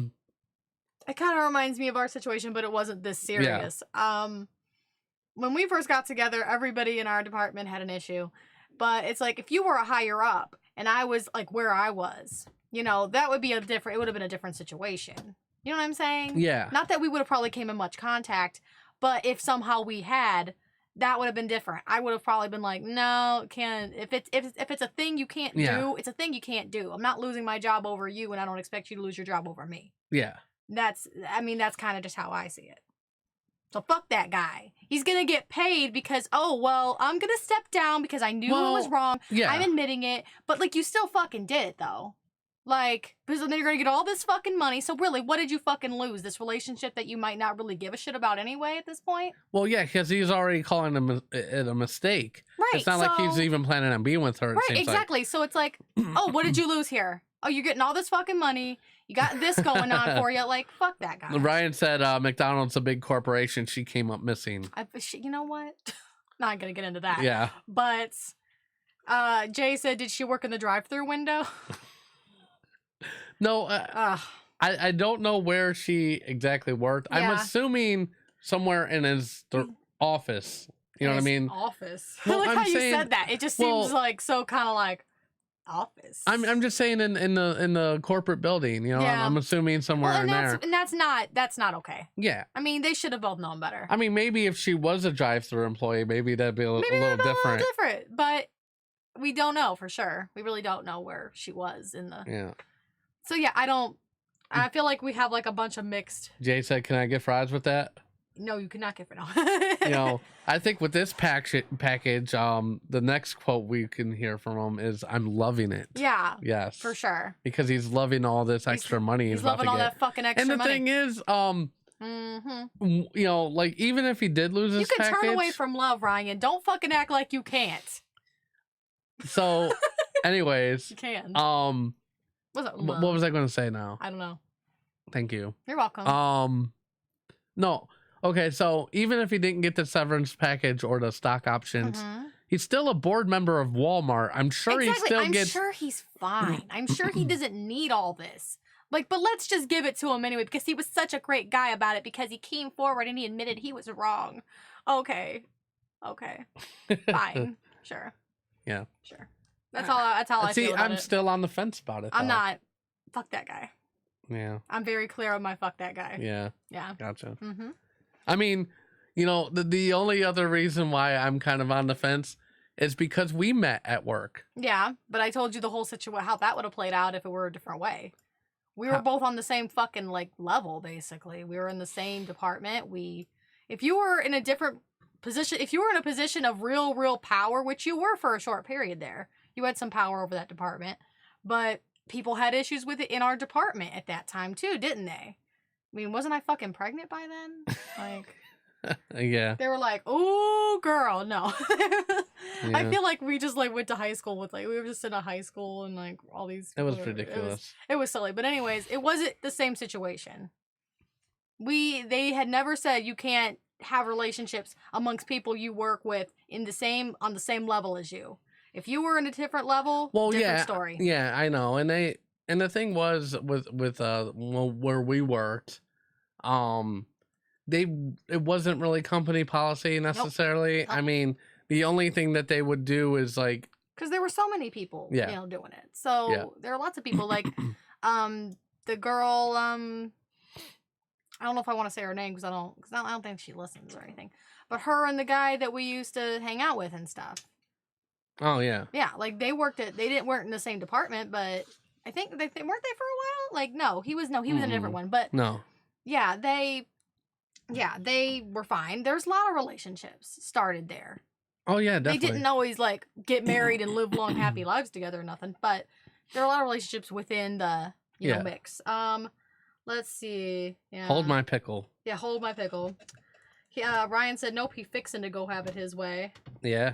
B: It kind of reminds me of our situation, but it wasn't this serious. Yeah. When we first got together, everybody in our department had an issue. But it's like, if you were a higher up and I was like where I was, that would be it would have been a different situation. You know what I'm saying?
A: Yeah.
B: Not that we would have probably came in much contact, but if somehow we had, that would have been different. I would have probably been like, no, can't. If it's a thing you can't do, it's a thing you can't do. I'm not losing my job over you, and I don't expect you to lose your job over me.
A: Yeah.
B: That's kind of just how I see it. So fuck that guy. He's going to get paid because, I'm going to step down because I knew it was wrong.
A: Yeah.
B: I'm admitting it. But, you still fucking did it, though. Because then you're going to get all this fucking money. So really, what did you fucking lose? This relationship that you might not really give a shit about anyway at this point? Well,
A: yeah, because he's already calling it a mistake.
B: Right.
A: It's not like he's even planning on being with her.
B: Right, exactly. So it's like, what did you lose here? Oh, you're getting all this fucking money. You got this going on for you. Fuck that guy.
A: Ryan said McDonald's a big corporation. She came up missing.
B: You know what? Not going to get into that.
A: Yeah.
B: But Jay said, did she work in the drive-thru window?
A: No. I don't know where she exactly worked. Yeah. I'm assuming somewhere in his office. You know what I mean?
B: Office. Well, I like how you said that. It just seems so kind of like office.
A: I'm just saying in the corporate building, I'm assuming somewhere in there.
B: And that's not okay.
A: Yeah.
B: I mean, they should have both known better.
A: I mean, maybe if she was a drive-through employee, maybe that'd be a little different.
B: But we don't know for sure. We really don't know where she was in the.
A: Yeah.
B: So yeah, I feel like we have a bunch of mixed.
A: Jay said, "Can I get fries with that?"
B: No, you cannot get it now.
A: I think with this package, the next quote we can hear from him is, "I'm loving it."
B: Yeah.
A: Yes.
B: For sure.
A: Because he's loving all this extra money.
B: He's loving all that fucking extra money.
A: And the thing is, even if he did lose his package,
B: you can turn away from love, Ryan. Don't fucking act like you can't.
A: So, anyways,
B: you can.
A: What was I going to say now?
B: I don't know.
A: Thank you.
B: You're welcome.
A: No. Okay, so even if he didn't get the severance package or the stock options, he's still a board member of Walmart. I'm sure he still gets...
B: I'm sure he's fine. I'm sure he doesn't need all this. But let's just give it to him anyway, because he was such a great guy about it, because he came forward and he admitted he was wrong. Okay. Fine. Sure.
A: Yeah.
B: Sure. That's all I feel about it.
A: I'm still on the fence about it.
B: I'm not. Fuck that guy.
A: Yeah.
B: I'm very clear on my fuck that guy.
A: Yeah.
B: Yeah.
A: Gotcha. I mean, the only other reason why I'm kind of on the fence is because we met at work.
B: Yeah, but I told you the whole situation, how that would have played out if it were a different way. We were both on the same fucking like level, basically. We were in the same department. If you were in a different position, if you were in a position of real power, which you were for a short period there, you had some power over that department. But people had issues with it in our department at that time too, didn't they? I mean, wasn't I fucking pregnant by then? Like,
A: yeah.
B: They were like, "Oh, girl, no."
A: Yeah.
B: I feel like we just like went to high school with like we were just in a high school and like all these.
A: It was ridiculous.
B: It was silly, but anyways, it wasn't the same situation. They had never said you can't have relationships amongst people you work with on the same level as you. If you were in a different level, different story.
A: Yeah, I know. And the thing was with where we worked, it wasn't really company policy necessarily. Nope. I mean, the only thing that they would do is like, because
B: there were so many people, doing it. So there are lots of people like, the girl, I don't know if I want to say her name because I don't think she listens or anything. But her and the guy that we used to hang out with and stuff.
A: Oh yeah.
B: Yeah, like they weren't in the same department, but I think they weren't they for a while. Like no, he was in a different one. But
A: no.
B: Yeah, they were fine. There's a lot of relationships started there.
A: Oh yeah, definitely.
B: They didn't always like get married and live long happy lives together or nothing, but there are a lot of relationships within the mix. Let's see. Yeah.
A: Hold my pickle.
B: Yeah, hold my pickle. Ryan said nope, he fixing to go have it his way.
A: Yeah.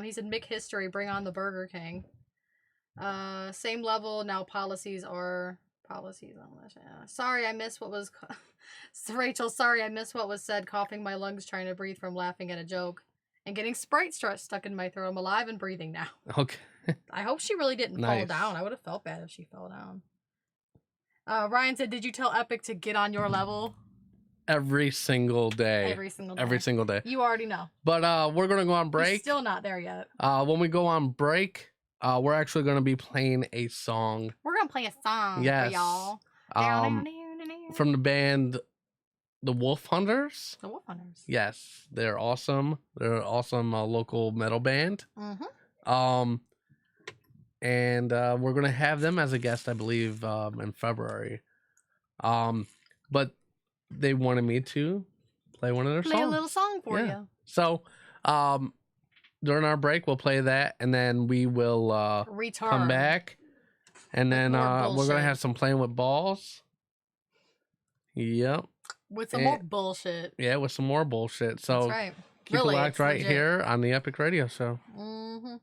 B: He said Mick history, bring on the Burger King. Same level now. Policies on this. Yeah. Sorry, I missed what was. Rachel, sorry, I missed what was said. Coughing my lungs, trying to breathe from laughing at a joke, and getting Sprite stuck in my throat. I'm alive and breathing now.
A: Okay.
B: I hope she really didn't fall down. I would have felt bad if she fell down. Ryan said, "Did you tell Epic to get on your level?"
A: Every single day.
B: Every single day.
A: Every single day.
B: You already know.
A: But we're gonna go on break.
B: We're still not there yet.
A: When we go on break, we're actually gonna be playing a song.
B: We're gonna play a song for y'all.
A: From the band the Wolf Hunterz.
B: The Wolf Hunterz.
A: Yes, they're awesome. They're an awesome local metal band.
B: Mm-hmm.
A: And we're gonna have them as a guest, I believe, in February. But they wanted me to play one of their songs.
B: Play a little song for you.
A: So, during our break, we'll play that, and then we will
B: return,
A: come back, and then we're gonna have some playing with balls. Yep.
B: With some more bullshit.
A: Yeah, with some more bullshit. So
B: that's right.
A: Keep it locked right here on the Epic Radio Show.
B: Mm-hmm.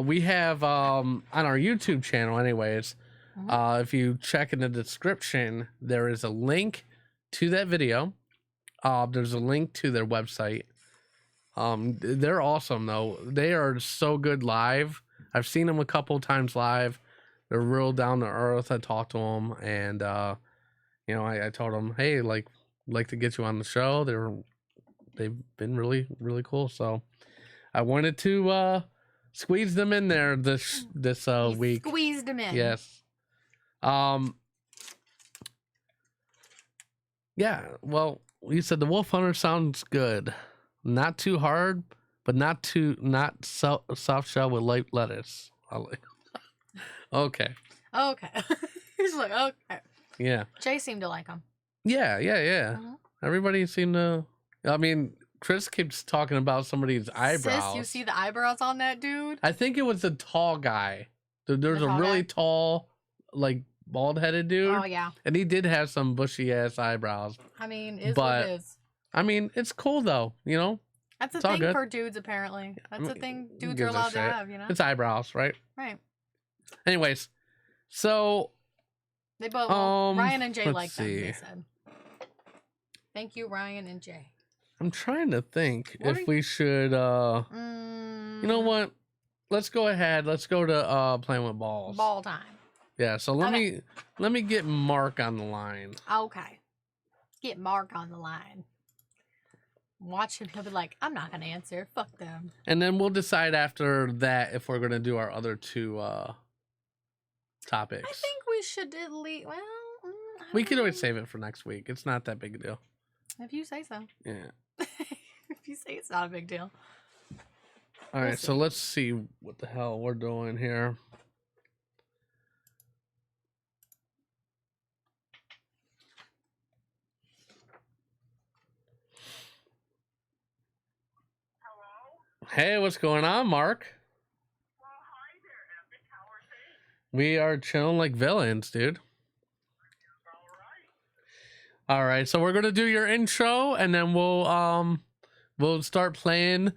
A: We have on our YouTube channel, anyways. If you check in the description, there is a link to that video. There's a link to their website. They're awesome though. They are so good live. I've seen them a couple times live. They're real down to earth. I talked to them, and you know, I told them, hey, like to get you on the show. They've been really, really cool. So I wanted to squeeze them in there this week.
B: Squeezed them in.
A: Yes. Yeah. Well, you said the Wolf Hunter sounds good. Not too hard, but not soft shell with light lettuce. Okay.
B: Okay. He's like, okay.
A: Yeah.
B: Jay seemed to like him.
A: Yeah. Everybody seemed to. I mean, Chris keeps talking about somebody's eyebrows.
B: Sis, you see the eyebrows on that dude?
A: I think it was the tall guy. There's a really tall, like, bald-headed dude.
B: Oh, yeah.
A: And he did have some bushy-ass eyebrows.
B: I mean, what it is.
A: I mean, it's cool, though, you know?
B: That's a thing for dudes, apparently. That's a thing dudes are allowed to have, you know?
A: It's eyebrows, right?
B: Right.
A: Anyways, so...
B: They both, Ryan and Jay like them,
A: see.
B: they said. Thank you, Ryan and Jay.
A: I'm trying to think if we should, you know what? Let's go ahead. Let's go to playing with balls.
B: Ball time.
A: Yeah, so let me get Mark on the line.
B: Okay. Get Mark on the line. Watch him. He'll be like, I'm not going to answer. Fuck them.
A: And then we'll decide after that if we're going to do our other two topics.
B: I think we should at least, well...
A: we could always save it for next week. It's not that big a deal.
B: If you say so.
A: Yeah.
B: If you say it's not a big deal.
A: All right, so let's see what the hell we're doing here. Hey, what's going on, Mark?
E: Well, hi there, Epic. How are things?
A: We are chilling like villains, dude. All right, so we're gonna do your intro, and then we'll start playing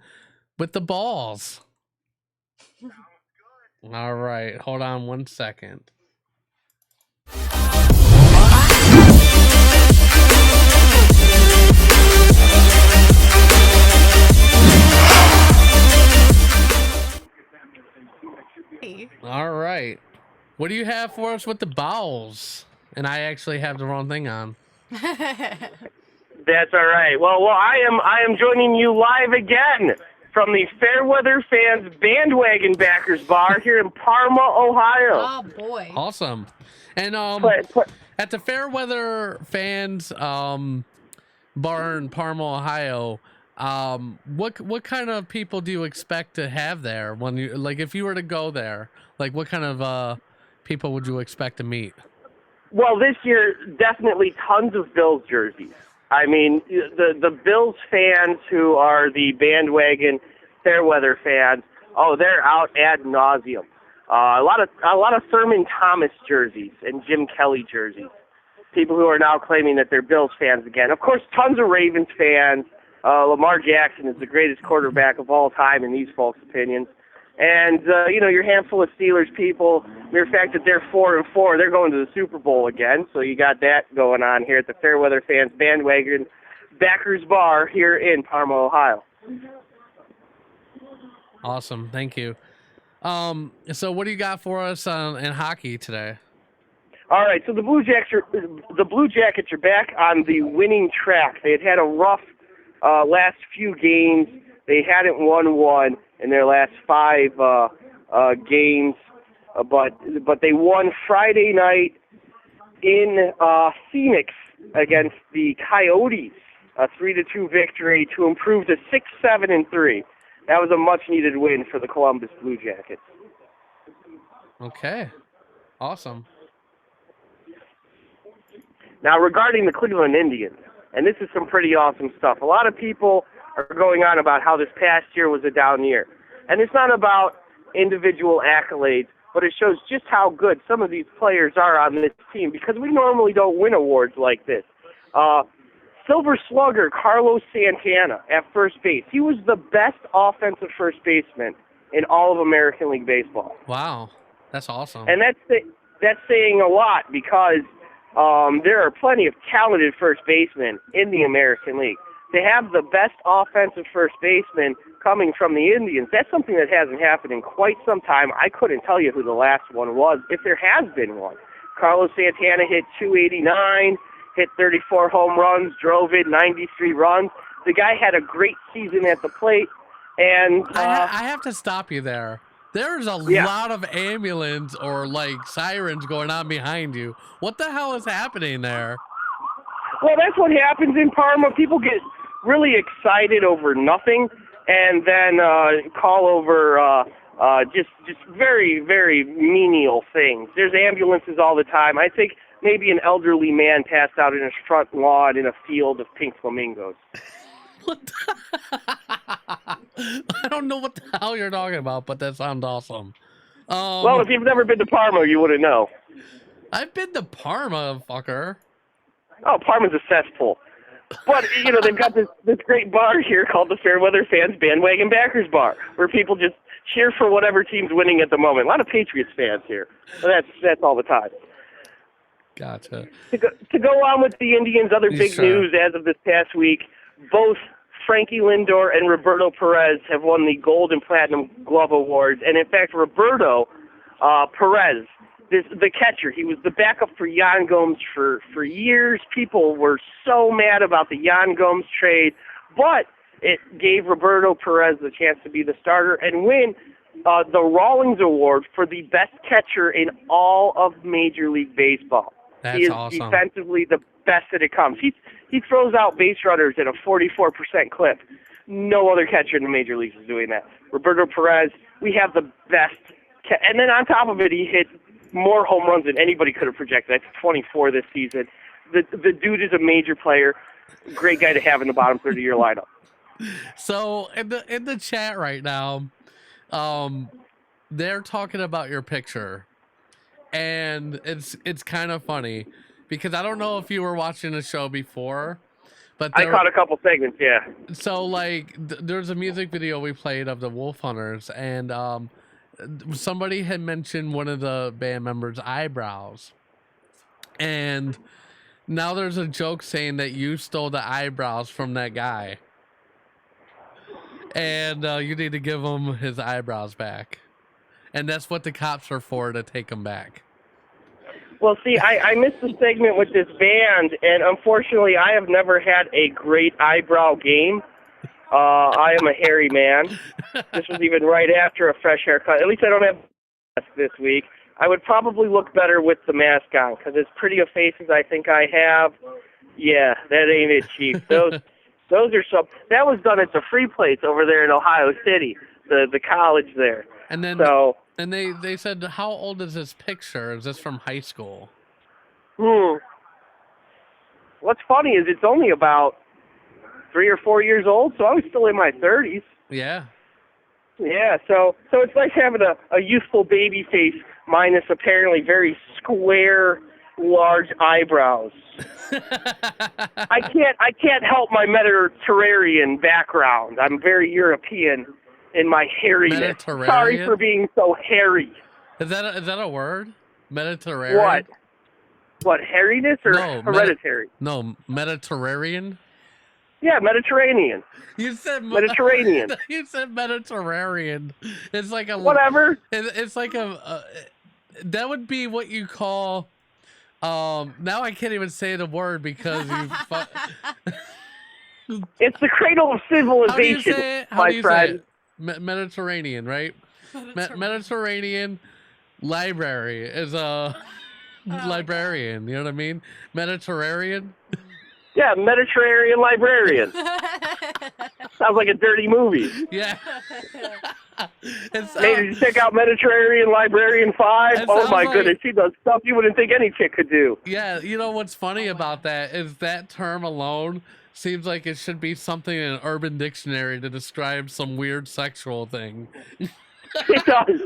A: with the balls.
E: Sounds good.
A: All right, hold on 1 second. All right. What do you have for us with the balls? And I actually have the wrong thing on.
F: That's all right. Well, I am joining you live again from the Fairweather Fans Bandwagon Backers Bar here in Parma, Ohio.
B: Oh boy.
A: Awesome. And at the Fairweather Fans bar in Parma, Ohio, what kind of people do you expect to have there when you, like, if you were to go there, like, what kind of people would you expect to meet?
F: Well, this year, definitely tons of Bills jerseys. I mean, the Bills fans who are the bandwagon Fairweather fans, they're out ad nauseum. A lot of Thurman Thomas jerseys and Jim Kelly jerseys. People who are now claiming that they're Bills fans again. Of course, tons of Ravens fans. Lamar Jackson is the greatest quarterback of all time in these folks' opinions. And, your handful of Steelers people, mere fact that they're 4-4, they're going to the Super Bowl again. So you got that going on here at the Fairweather Fans Bandwagon Backers Bar here in Parma, Ohio.
A: Awesome. Thank you. So what do you got for us in hockey today?
F: All right, so the Blue Jackets are back on the winning track. They had a rough last few games. They hadn't won one in their last 5 games, but they won Friday night in Phoenix against the Coyotes, a 3-2 victory to improve to 6-7-3. That was a much-needed win for the Columbus Blue Jackets.
A: Okay, awesome.
F: Now, regarding the Cleveland Indians, and this is some pretty awesome stuff. A lot of people are going on about how this past year was a down year. And it's not about individual accolades, but it shows just how good some of these players are on this team, because we normally don't win awards like this. Silver Slugger Carlos Santana at first base. He was the best offensive first baseman in all of American League Baseball.
A: Wow, that's awesome.
F: And that's saying a lot because there are plenty of talented first basemen in the American League. To have the best offensive first baseman coming from the Indians, that's something that hasn't happened in quite some time. I couldn't tell you who the last one was, if there has been one. Carlos Santana hit 289, hit 34 home runs, drove in 93 runs. The guy had a great season at the plate. And
A: I have to stop you there. There's a lot of ambulance or like sirens going on behind you. What the hell is happening there?
F: Well, that's what happens in Parma. People get really excited over nothing and then call over just very, very menial things. There's ambulances all the time. I think maybe an elderly man passed out in his front lawn in a field of pink flamingos.
A: What I don't know what the hell you're talking about, but that sounds awesome.
F: Well, if you've never been to Parma, you wouldn't know.
A: I've been to Parma, fucker.
F: Oh, Parma's a cesspool. But, you know, they've got this great bar here called the Fairweather Fans Bandwagon Backers Bar, where people just cheer for whatever team's winning at the moment. A lot of Patriots fans here. That's all the time.
A: Gotcha.
F: To go on with the Indians, other big news as of this past week, both Frankie Lindor and Roberto Perez have won the Gold and Platinum Glove Awards. And, in fact, Roberto Perez, the catcher, he was the backup for Yan Gomes for years. People were so mad about the Yan Gomes trade, but it gave Roberto Perez the chance to be the starter and win the Rawlings Award for the best catcher in all of Major League Baseball.
A: That's
F: he is
A: awesome.
F: Defensively the best that it comes. He throws out base runners at a 44% clip. No other catcher in the major leagues is doing that. Roberto Perez, we have the best. And then on top of it, he hit more home runs than anybody could have projected. That's 24 this season. The dude is a major player. Great guy to have in the bottom third of your lineup.
A: So in the chat right now, they're talking about your picture, and it's kind of funny because I don't know if you were watching the show before, but
F: I caught a couple segments. Yeah.
A: So like, there's a music video we played of the Wolf Hunterz, and somebody had mentioned one of the band members' eyebrows, and now there's a joke saying that you stole the eyebrows from that guy, and you need to give him his eyebrows back, and that's what the cops are for, to take them back.
F: Well, see, I missed the segment with this band, and unfortunately, I have never had a great eyebrow game. I am a hairy man. This was even right after a fresh haircut. At least I don't have a mask this week. I would probably look better with the mask on, because as pretty a face as I think I have, yeah, that ain't it, Chief. Those are some. That was done at the Free Place over there in Ohio City, the college there.
A: And then, and they said, how old is this picture? Is this from high school?
F: What's funny is it's only about 3 or 4 years old, so I was still in my 30s.
A: Yeah.
F: Yeah, so it's like having a youthful baby face minus apparently very square, large eyebrows. I can't help my Mediterranean background. I'm very European in my hairiness. Sorry for being so hairy.
A: Is that a word? Mediterranean?
F: What, hairiness or hereditary?
A: No, Mediterranean?
F: Yeah, Mediterranean.
A: You said
F: Mediterranean.
A: You said Mediterranean. It's like a
F: whatever.
A: It's like a that would be what you call. Now I can't even say the word because you.
F: It's the cradle of civilization, my friend.
A: Mediterranean, right? Mediterranean library is a librarian. You know what I mean? Mediterranean.
F: Yeah, Mediterranean librarian. Sounds like a dirty movie.
A: Yeah.
F: Hey, did you check out Mediterranean Librarian 5? Oh my goodness, she does stuff you wouldn't think any chick could do.
A: Yeah, you know what's funny about that is that term alone seems like it should be something in an Urban Dictionary to describe some weird sexual thing.
F: It does.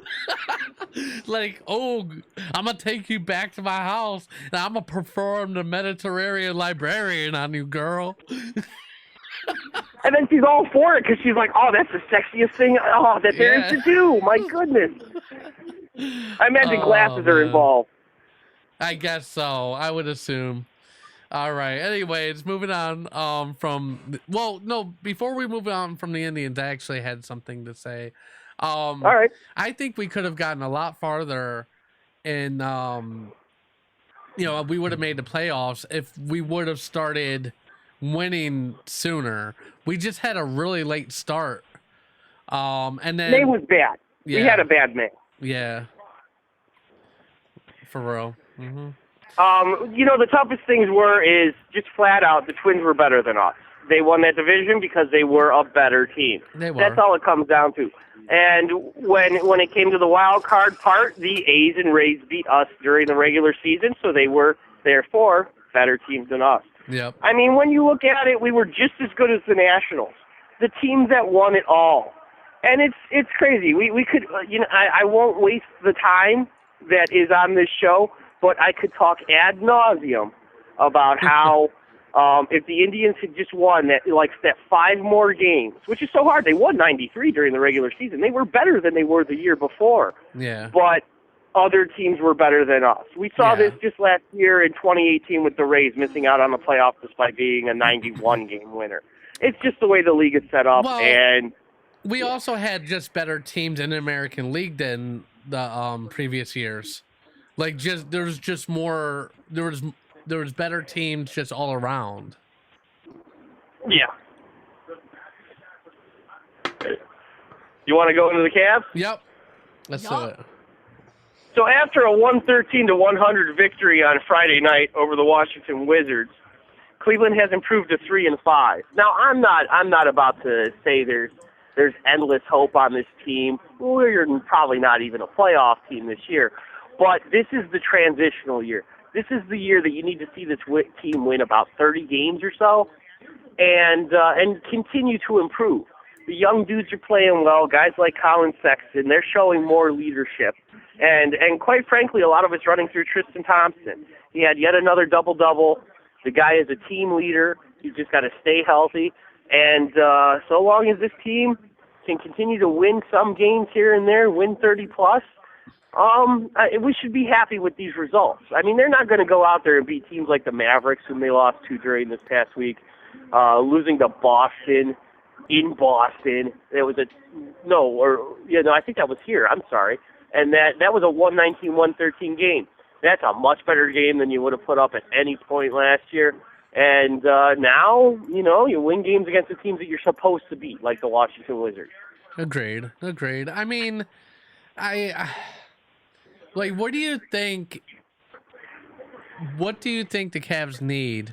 A: Like, oh, I'm gonna take you back to my house and I'm gonna perform the Mediterranean librarian on you, girl.
F: And then she's all for it because she's like, oh, that's the sexiest thing that there is to do. My goodness. I imagine glasses are involved.
A: I guess so. I would assume. All right. Anyways, moving on before we move on from the Indians, I actually had something to say.
F: All right.
A: I think we could have gotten a lot farther in we would have made the playoffs if we would have started winning sooner. We just had a really late start. And then
F: May was bad.
A: Yeah,
F: we had a bad May.
A: Yeah. For real. Mm-hmm.
F: The toughest things is just flat out the Twins were better than us. They won that division because they were a better team.
A: They were.
F: That's all it comes down to. And when it came to the wild card part, the A's and Rays beat us during the regular season, so they were therefore better teams than us.
A: Yep.
F: I mean, when you look at it, we were just as good as the Nationals, the teams that won it all. And it's crazy. We could I won't waste the time that is on this show, but I could talk ad nauseum about how if the Indians had just won that 5 more games, which is so hard. They won 93 during the regular season. They were better than they were the year before.
A: Yeah.
F: But other teams were better than us. We saw this just last year in 2018 with the Rays missing out on the playoffs despite being a 91-game winner. It's just the way the league is set up.
A: Well,
F: and
A: we also had just better teams in the American League than the previous years. There was better teams just all around.
F: Yeah. You want to go into the Cavs?
A: Yep. Let's do it.
F: So after a 113-100 victory on Friday night over the Washington Wizards, Cleveland has improved to 3-5. Now I'm not about to say there's endless hope on this team. We're probably not even a playoff team this year, but this is the transitional year. This is the year that you need to see this team win about 30 games or so, and continue to improve. The young dudes are playing well. Guys like Colin Sexton, they're showing more leadership. And quite frankly, a lot of it's running through Tristan Thompson. He had yet another double-double. The guy is a team leader. He's just got to stay healthy. And so long as this team can continue to win some games here and there, win 30-plus, we should be happy with these results. I mean, they're not going to go out there and beat teams like the Mavericks, whom they lost to during this past week, losing to Boston in Boston. I think that was here. I'm sorry. And that was a 119-113 game. That's a much better game than you would have put up at any point last year. And now, you win games against the teams that you're supposed to beat, like the Washington Wizards.
A: Agreed. I mean, what do you think the Cavs need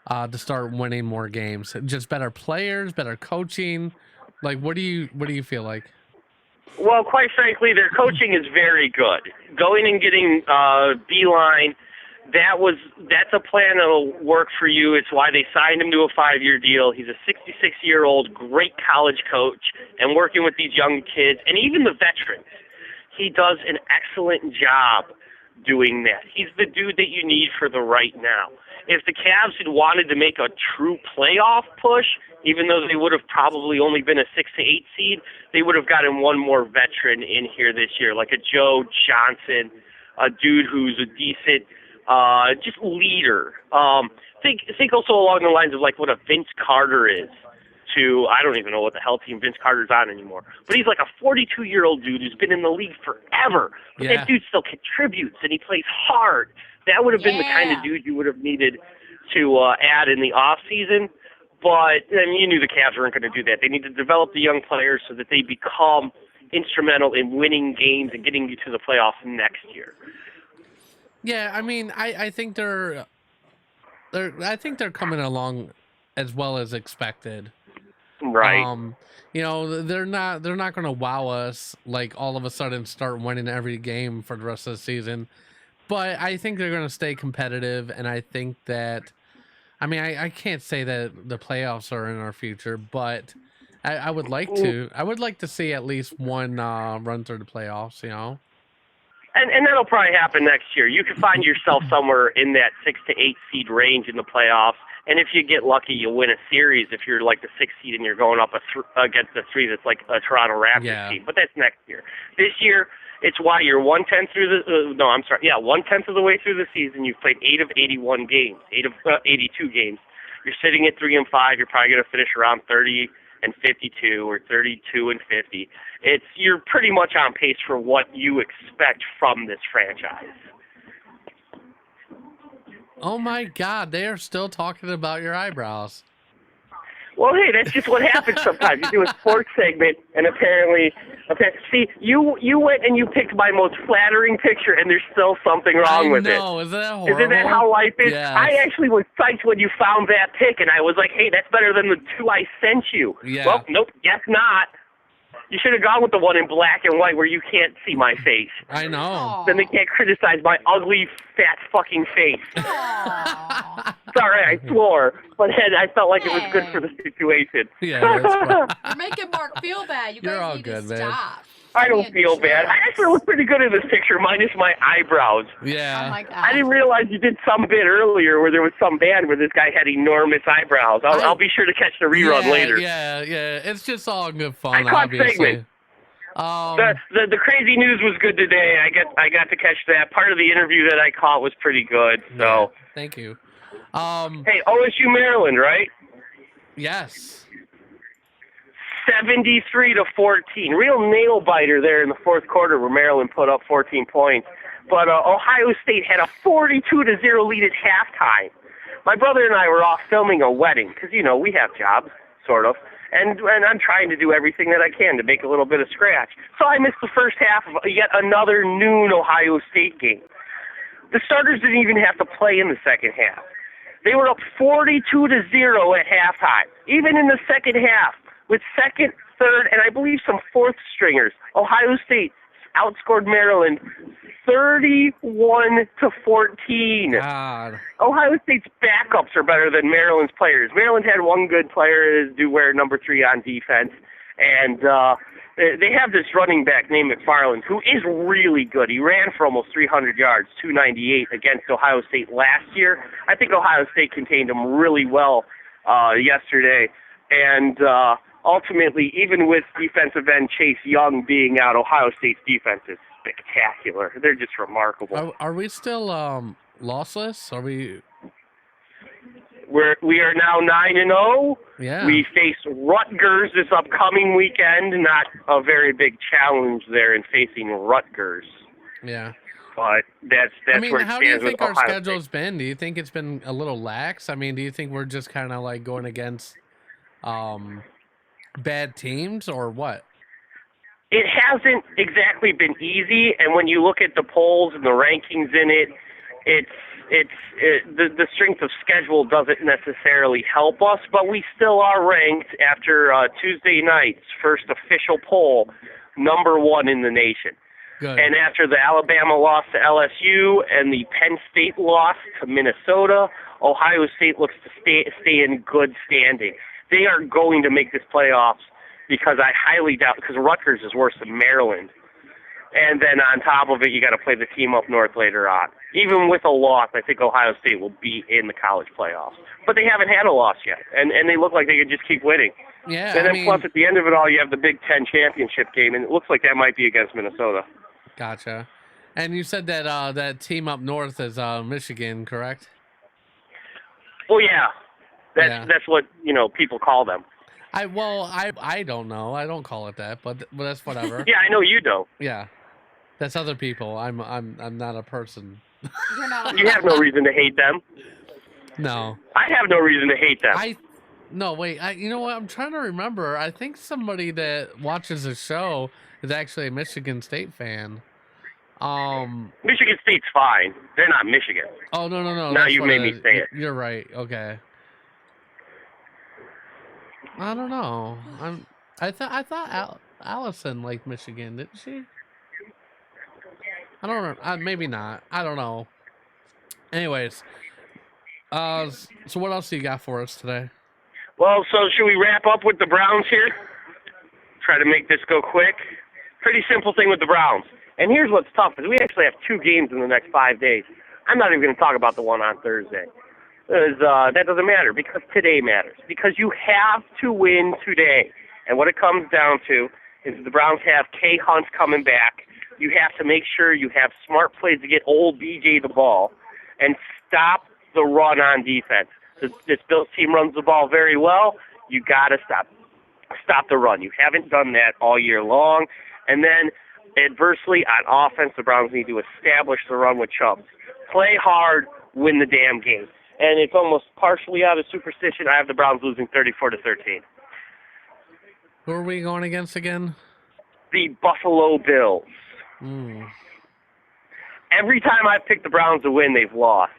A: to start winning more games? Just better players, better coaching? What do you feel like?
F: Well, quite frankly, their coaching is very good. Going and getting Beeline, that's a plan that'll work for you. It's why they signed him to a 5-year deal. He's a 66-year-old great college coach, and working with these young kids and even the veterans, he does an excellent job doing that. He's the dude that you need for the right now. If the Cavs had wanted to make a true playoff push, even though they would have probably only been a 6 to 8 seed, they would have gotten one more veteran in here this year, like a Joe Johnson, a dude who's a decent just leader. Think also along the lines of what a Vince Carter is to, I don't even know what the hell team Vince Carter's on anymore, but he's like a 42-year-old dude who's been in the league forever. But that dude still contributes and he plays hard. That would have been the kind of dude you would have needed to add in the off season. But you knew the Cavs weren't going to do that. They need to develop the young players so that they become instrumental in winning games and getting you to the playoffs next year.
A: Yeah, I mean, I think they're coming along as well as expected.
F: Right.
A: They're not going to wow us all of a sudden start winning every game for the rest of the season. But I think they're going to stay competitive, and I think that, I can't say that the playoffs are in our future, but I would like to. I would like to see at least one run through the playoffs,
F: And that'll probably happen next year. You can find yourself somewhere in that 6 to 8 seed range in the playoffs, And if you get lucky, you'll win a series if you're like the 6th seed and you're going up against the 3 that's like a Toronto Raptors team. But that's next year. This year, it's why you're 1/10 through the 1/10 of the way through the season. You've played 8 of 81 games, 8 of 82 games. You're sitting at 3-5. You're probably going to finish around 30-52 or 32-50. You're pretty much on pace for what you expect from this franchise.
A: Oh my God, they are still talking about your eyebrows.
F: Well, hey, that's just what happens sometimes. You do a sports segment, and apparently, see, you went and you picked my most flattering picture, and there's still something wrong with it.
A: I know, isn't that horrible?
F: Isn't that how life is?
A: Yes.
F: I actually was psyched when you found that pic, and I was like, hey, that's better than the 2 I sent you.
A: Yeah.
F: Well, nope, guess not. You should have gone with the one in black and white where you can't see my face.
A: I know.
F: Then they can't criticize my ugly, fat fucking face. Sorry, I swore, but I felt like it was good for the situation.
A: Yeah, that's fine.
B: You're making Mark feel bad. You guys
A: You're all
B: need
A: good,
B: to
A: man.
B: stop.
F: I don't feel bad. I actually look pretty good in this picture, minus my eyebrows.
A: Yeah.
B: Oh my God.
F: I didn't realize you did some bit earlier where there was some band where this guy had enormous eyebrows. I'll be sure to catch the rerun later.
A: Yeah. It's just all good fun,
F: I caught
A: obviously.
F: segment. The crazy news was good today. I got to catch that. Part of the interview that I caught was pretty good. So
A: Yeah, thank you.
F: hey, OSU Maryland, right?
A: Yes.
F: 73-14. Real nail biter there in the fourth quarter where Maryland put up 14 points. But Ohio State had a 42-0 lead at halftime. My brother and I were off filming a wedding because, you know, we have jobs, sort of. And I'm trying to do everything that I can to make a little bit of scratch. So I missed the first half of yet another noon Ohio State game. The starters didn't even have to play in the second half. They were up 42-0 at halftime. Even in the second half, with second, third, and I believe some fourth stringers, Ohio State outscored Maryland 31-14.
A: God.
F: Ohio State's backups are better than Maryland's players. Maryland had one good player, Dewar, number 3 on defense, and they have this running back named McFarland who is really good. He ran for almost 300 yards, 298 against Ohio State last year. I think Ohio State contained him really well yesterday, and ultimately, even with defensive end Chase Young being out, Ohio State's defense is spectacular. They're just remarkable.
A: Are we still lossless? Are we?
F: We are now 9-0.
A: Yeah.
F: We face Rutgers this upcoming weekend. Not a very big challenge there in facing Rutgers.
A: Yeah.
F: But that's
A: I mean,
F: where it
A: how do you
F: stands with
A: think our
F: Ohio
A: schedule's
F: State.
A: been? Do you think it's been a little lax? I mean, do you think we're just kind of like going against bad teams or what?
F: It hasn't exactly been easy, and when you look at the polls and the rankings in it, the strength of schedule doesn't necessarily help us, but we still are ranked after Tuesday night's first official poll, number 1 in the nation.
A: Good.
F: And after the Alabama loss to LSU and the Penn State loss to Minnesota, Ohio State looks to stay in good standing. They are going to make this playoffs because I highly doubt, because Rutgers is worse than Maryland. And then on top of it, you got to play the team up north later on. Even with a loss, I think Ohio State will be in the college playoffs. But they haven't had a loss yet, and they look like they could just keep winning.
A: Yeah,
F: And then plus at the end of it all, you have the Big Ten championship game, and it looks like that might be against Minnesota.
A: Gotcha. And you said that that team up north is Michigan, correct?
F: Well, yeah. That's what, people call them.
A: I don't know. I don't call it that, but that's whatever.
F: Yeah, I know you don't.
A: Yeah. That's other people. I'm not a person.
B: You're not.
F: You have no reason to hate them.
A: No.
F: I have no reason to hate them.
A: No, wait. You know what? I'm trying to remember. I think somebody that watches the show is actually a Michigan State fan.
F: Michigan State's fine. They're not Michigan.
A: Oh, no.
F: Now you made me say it.
A: You're right. Okay. I don't know. I thought Allison liked Michigan, didn't she? I don't know. Maybe not. I don't know. Anyways, so what else do you got for us today?
F: Well, so should we wrap up with the Browns here? Try to make this go quick. Pretty simple thing with the Browns. And here's what's tough, is we actually have 2 games in the next 5 days. I'm not even going to talk about the one on Thursday. that doesn't matter because today matters. Because you have to win today. And what it comes down to is the Browns have K. Hunt coming back. You have to make sure you have smart plays to get old BJ the ball and stop the run on defense. This Bills team runs the ball very well. You got to stop the run. You haven't done that all year long. And then, adversely, on offense, the Browns need to establish the run with Chubbs. Play hard, win the damn game. And it's almost partially out of superstition. I have the Browns losing 34-13.
A: Who are we going against again?
F: The Buffalo Bills. Every time I've picked the Browns to win, they've lost.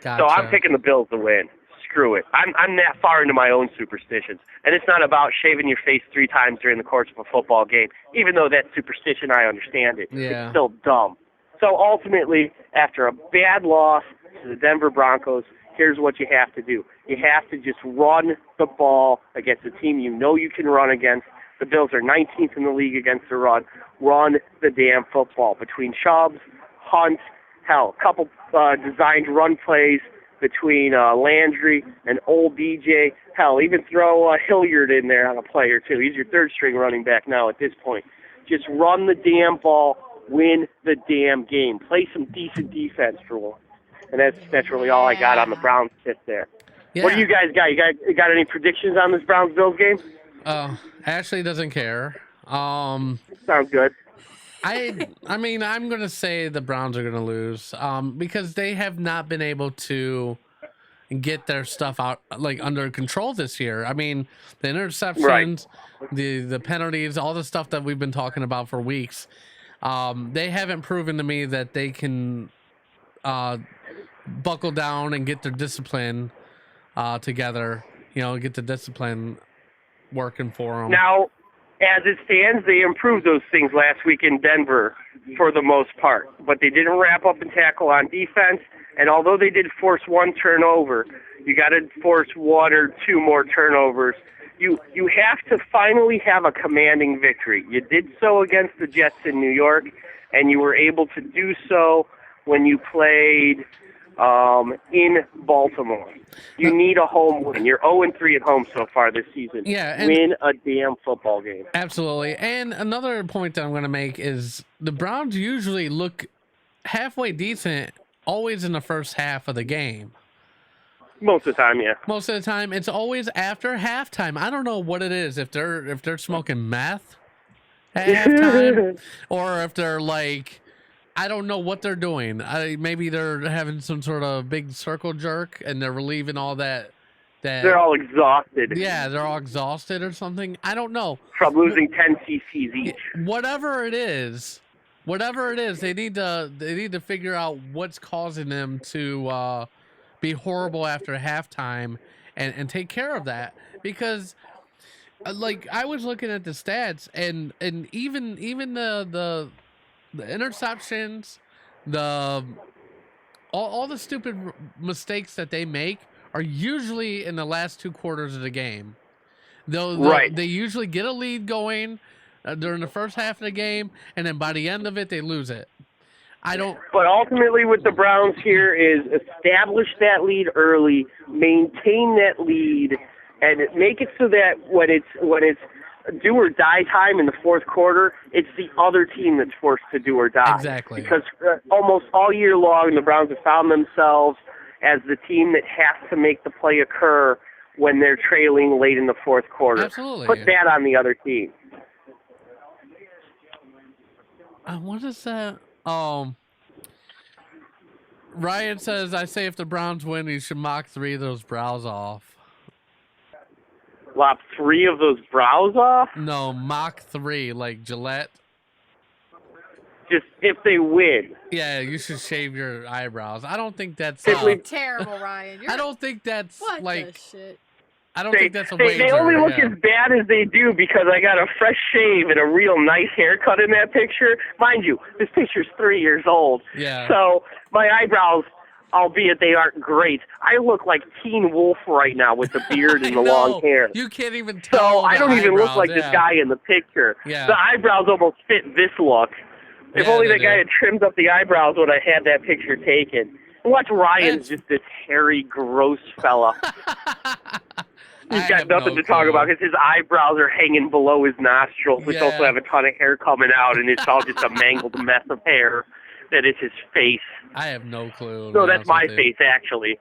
A: Gotcha.
F: So I'm picking the Bills to win. Screw it. I'm that far into my own superstitions. And it's not about shaving your face 3 times during the course of a football game. Even though that's superstition, I understand it.
A: Yeah.
F: It's still dumb. So ultimately, after a bad loss to the Denver Broncos, here's what you have to do. You have to just run the ball against a team you know you can run against. The Bills are 19th in the league against the run. Run the damn football. Between Chubbs, Hunt, hell, a couple designed run plays between Landry and old DJ. Hell, even throw Hilliard in there on a play or two. He's your third-string running back now at this point. Just run the damn ball, win the damn game. Play some decent defense for once. And that's really all I got on the Browns tip there.
A: Yeah.
F: What do you guys got? You got any predictions on this Browns-Bills game?
A: Ashley doesn't care.
F: Sounds good.
A: I mean, I'm going to say the Browns are going to lose because they have not been able to get their stuff out like under control this year. I mean, the interceptions, the penalties, all the stuff that we've been talking about for weeks. They haven't proven to me that they can buckle down and get their discipline together, get the discipline working for them.
F: Now, as it stands, they improved those things last week in Denver for the most part, but they didn't wrap up and tackle on defense. And although they did force 1 turnover, you got to force 1 or 2 more turnovers. You have to finally have a commanding victory. You did so against the Jets in New York, and you were able to do so when you played in Baltimore. You need a home win. You're 0-3 at home so far this season.
A: Yeah,
F: win a damn football game.
A: Absolutely. And another point that I'm going to make is the Browns usually look halfway decent always in the first half of the game.
F: Most of the time, yeah.
A: Most of the time, it's always after halftime. I don't know what it is, if they're smoking meth at halftime, or if they're like, I don't know what they're doing. Maybe they're having some sort of big circle jerk and they're relieving all that.
F: They're all exhausted.
A: Yeah, they're all exhausted or something. I don't know.
F: From losing 10 cc's each.
A: Whatever it is, they need to figure out what's causing them to be horrible after halftime and take care of that, because like I was looking at the stats and even the interceptions, all the stupid mistakes that they make are usually in the last 2 quarters of the game. They usually get a lead going during the first half of the game, and then by the end of it, they lose it.
F: But ultimately, with the Browns here is establish that lead early, maintain that lead, and make it so that when it's do or die time in the fourth quarter, it's the other team that's forced to do or die.
A: Exactly.
F: Because almost all year long, the Browns have found themselves as the team that has to make the play occur when they're trailing late in the fourth quarter.
A: Absolutely.
F: Put that on the other team.
A: What is that? Ryan says, I say if the Browns win, you should mock 3 of those brows off.
F: Lop 3 of those brows off?
A: No, Mach 3, like Gillette.
F: Just if they win.
A: Yeah, you should shave your eyebrows. I don't think that's
B: terrible, Ryan.
A: I don't think that's
B: what
A: like
B: the shit?
A: I don't think that's a wager.
F: They only look as bad as they do because I got a fresh shave and a real nice haircut in that picture. Mind you, this picture's 3 years old.
A: Yeah.
F: So my eyebrows, albeit they aren't great, I look like Teen Wolf right now with the beard and the long hair.
A: You can't even tell.
F: So I don't even look like this guy in the picture.
A: Yeah.
F: The eyebrows almost fit this look. If only that guy had trimmed up the eyebrows when I had that picture taken. Watch Ryan's just this hairy, gross fella. He's got nothing to talk about because his eyebrows are hanging below his nostrils, which also have a ton of hair coming out, and it's all just a mangled mess of hair that is his face.
A: I have no clue.
F: No, that's my face, actually.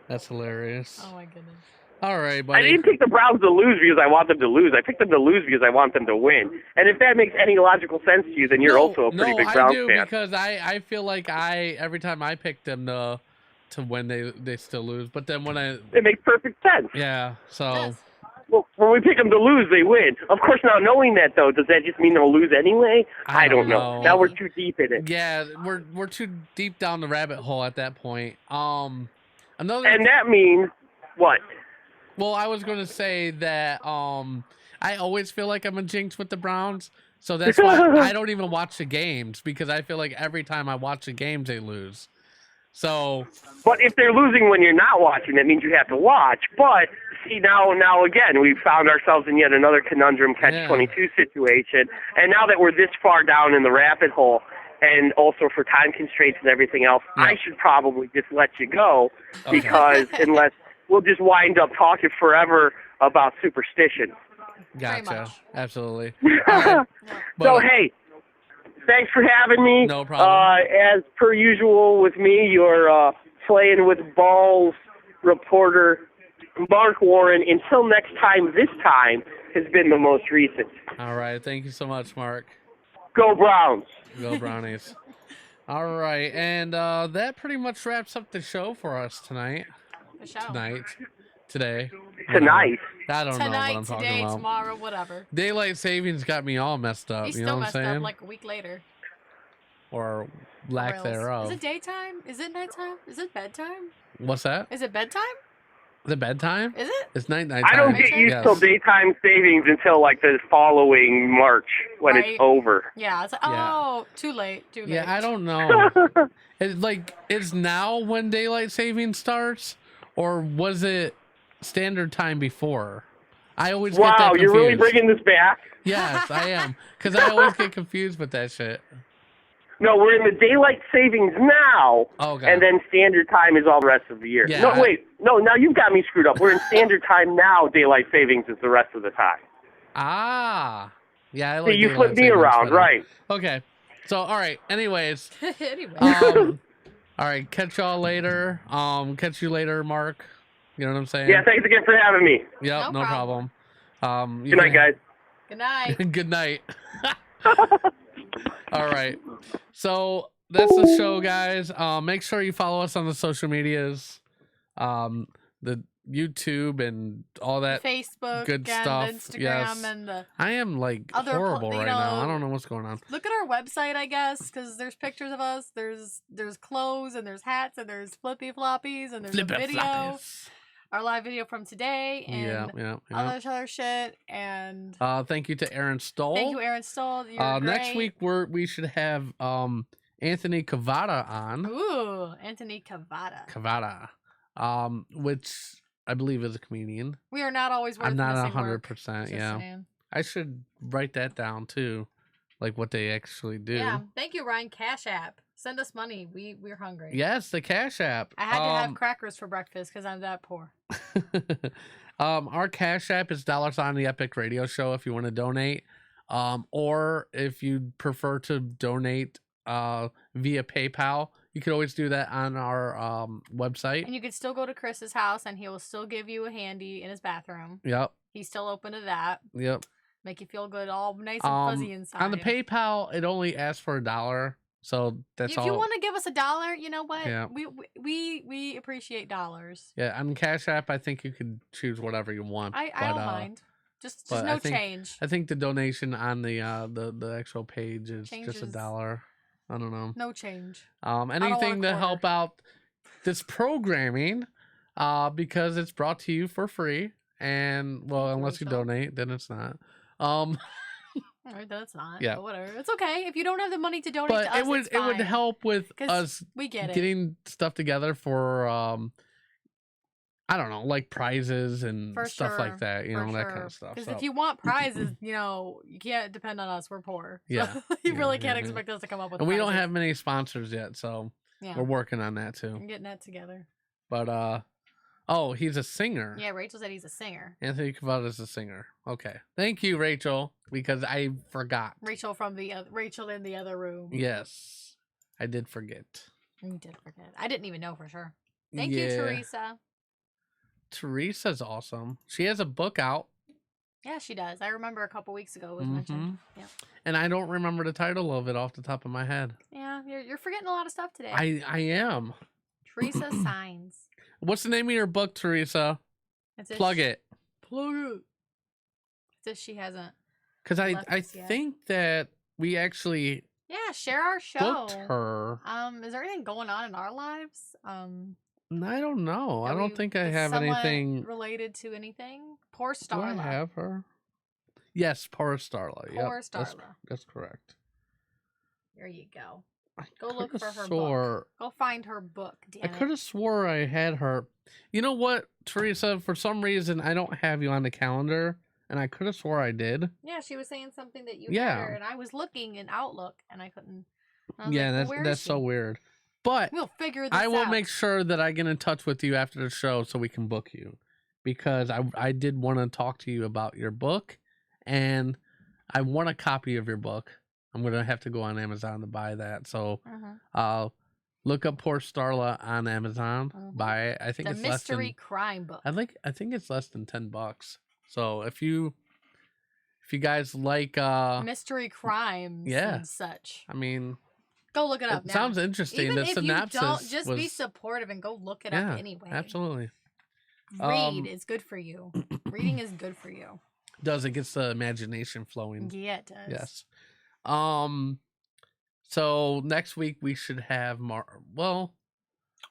A: That's hilarious.
B: Oh, my goodness.
A: All right, buddy.
F: I didn't pick the Browns to lose because I want them to lose. I picked them to lose because I want them to win. And if that makes any logical sense to you, then you're also a pretty big Browns fan.
A: No, I do, because I feel like every time I pick them to win, they still lose. But then when
F: it makes perfect sense.
A: Yeah, so...
B: Yes.
F: Well, when we pick them to lose, they win. Of course, now knowing that, though, does that just mean they'll lose anyway? I don't know. Now we're too deep in it.
A: Yeah, we're too deep down the rabbit hole at that point.
F: And that means what?
A: Well, I was going to say that I always feel like I'm a jinx with the Browns, so that's why I don't even watch the games, because I feel like every time I watch the games, they lose. So,
F: but if they're losing when you're not watching, that means you have to watch. But see, now again, we've found ourselves in yet another conundrum catch-22 situation. And now that we're this far down in the rabbit hole, and also for time constraints and everything else, I should probably just let you go, because unless we'll just wind up talking forever about superstition.
A: Gotcha. Absolutely.
F: So, hey, thanks for having me.
A: No problem.
F: As per usual with me, your Playing with Balls reporter, Mark Warren. Until next time, this time has been the most recent.
A: All right. Thank you so much, Mark.
F: Go Browns.
A: Go Brownies. All right. And that pretty much wraps up the show for us tonight. Today.
F: Tonight.
A: I don't know what I'm talking
B: today,
A: about.
B: Tomorrow, whatever.
A: Daylight savings got me all messed up.
B: He's
A: you know
B: still
A: what I'm
B: messed
A: saying?
B: up like a week later.
A: Or lack thereof.
B: Is it daytime? Is it nighttime? Is it bedtime?
A: What's that?
B: Is it bedtime?
A: The bedtime?
B: Is it?
A: It's nighttime.
F: I don't get used to daytime savings until like the following March when it's over.
B: Yeah, it's like, too late.
A: Yeah, I don't know. Is now when daylight savings starts, or was it standard time before? I always get that confused.
F: You're really bringing this back?
A: Yes, I am, because I always get confused with that shit.
F: No, we're in the daylight savings now, and then standard time is all the rest of the year.
A: Yeah,
F: No, now you've got me screwed up. We're in standard time now, daylight savings is the rest of the time.
A: Ah. Yeah, I like
F: so you flip me around, right.
A: Okay. So, all right, anyways.
B: Anyway.
A: All right, catch y'all later. Catch you later, Mark. You know what I'm saying?
F: Yeah, thanks again for having me.
A: Yep, no problem.
F: Good night, guys.
B: Good night.
A: Good night. All right. So that's the show, guys. Make sure you follow us on the social medias, the YouTube and all that
B: Facebook,
A: good
B: and
A: stuff.
B: Instagram,
A: yes.
B: and the
A: I am like horrible right now. I don't know what's going on.
B: Look at our website, I guess, because there's pictures of us. There's clothes and there's hats and there's flippy floppies and there's a video. Our live video from today and other shit. And
A: thank you to Erin Stoll.
B: Thank you, Erin Stoll. You're
A: next week we should have Anthony Cavada on.
B: Ooh, Anthony Cavada.
A: Which I believe is a comedian.
B: We are not always worth
A: I'm not
B: 100%.
A: Yeah,
B: saying.
A: I should write that down too, like what they actually do.
B: Yeah, thank you, Ryan. Cash App. Send us money. We're hungry.
A: Yes, the Cash App.
B: I had to have crackers for breakfast because I'm that poor.
A: Our Cash App is $sign the Epic Radio Show if you want to donate. Or if you prefer to donate via PayPal, you could always do that on our website.
B: And you could still go to Chris's house and he will still give you a handy in his bathroom.
A: Yep.
B: He's still open to that.
A: Yep.
B: Make you feel good, all nice and fuzzy inside.
A: On the PayPal, it only asks for $1. So that's all.
B: If you want to give us $1, you know what?
A: Yeah.
B: We appreciate dollars.
A: Yeah, on Cash App, I think you could choose whatever you want.
B: I don't mind. Just no change.
A: I think the donation on the actual page is just $1. I don't know.
B: No change.
A: Anything to help out this programming, because it's brought to you for free, and unless you donate, then it's not.
B: All right, that's not.
A: Yeah.
B: But whatever. It's okay. If you don't have the money to donate to us,
A: it would help with us getting stuff together for I don't know, like prizes and stuff like that, that kind of stuff.
B: Because if you want prizes, you can't depend on us. We're poor.
A: Yeah.
B: So you really can't expect us to come up with
A: and
B: prizes.
A: we don't have many sponsors yet, so
B: Yeah.
A: We're working on that too.
B: I'm getting that together.
A: But oh, he's a singer.
B: Yeah, Rachel said he's a singer.
A: Anthony Cavada's a singer. Okay. Thank you, Rachel, because I forgot.
B: Rachel in the other room.
A: Yes. I did forget.
B: You did forget. I didn't even know for sure. Thank you,
A: Yeah.
B: Teresa.
A: Teresa's awesome. She has a book out.
B: Yeah, she does. I remember a couple weeks ago it was mentioned. Yeah.
A: And I don't remember the title of it off the top of my head.
B: Yeah, you're forgetting a lot of stuff today.
A: I am.
B: Teresa Signs.
A: What's the name of your book, Teresa? Plug it.
B: Plug it. It's if she hasn't.
A: Because I
B: left us yet.
A: think that we actually
B: Yeah, share our show.
A: booked her.
B: Is there anything going on in our lives?
A: I don't know. I don't think I
B: is
A: have
B: someone
A: anything.
B: related to anything. Poor
A: Do I
B: Starla.
A: have her? Yes, poor Starla.
B: Poor
A: Yep,
B: Starla.
A: That's correct.
B: There you go.
A: I
B: Go look
A: coulda
B: for her
A: swore-
B: book. Go find her book, damn
A: I could have swore I had her. You know what, Teresa? For some reason, I don't have you on the calendar, and I could have swore I did.
B: Yeah, she was saying something that you
A: Yeah.
B: had her, and I was looking in Outlook, and I couldn't. I was
A: Yeah,
B: like, well, where is
A: that's so
B: she?
A: weird. But
B: We'll figure this
A: I will
B: out.
A: make sure that I get in touch with you after the show so we can book you, because I did want to talk to you about your book, and I want a copy of your book. I'm gonna have to go on Amazon to buy that. So look up Poor Starla on Amazon. Buy it. I think
B: The
A: it's less than.
B: mystery crime book.
A: I think it's less than $10. So if you guys like
B: Mystery crimes
A: yeah.
B: and such.
A: I mean,
B: Go look it up
A: it
B: now.
A: sounds interesting.
B: Even
A: The
B: if
A: synopsis
B: you don't, just be
A: was-
B: supportive and go look it
A: yeah,
B: up anyway.
A: absolutely.
B: Read is good for you. Reading is good for you.
A: It gets the imagination flowing.
B: Yeah, it does.
A: Yes. So next week we should have well,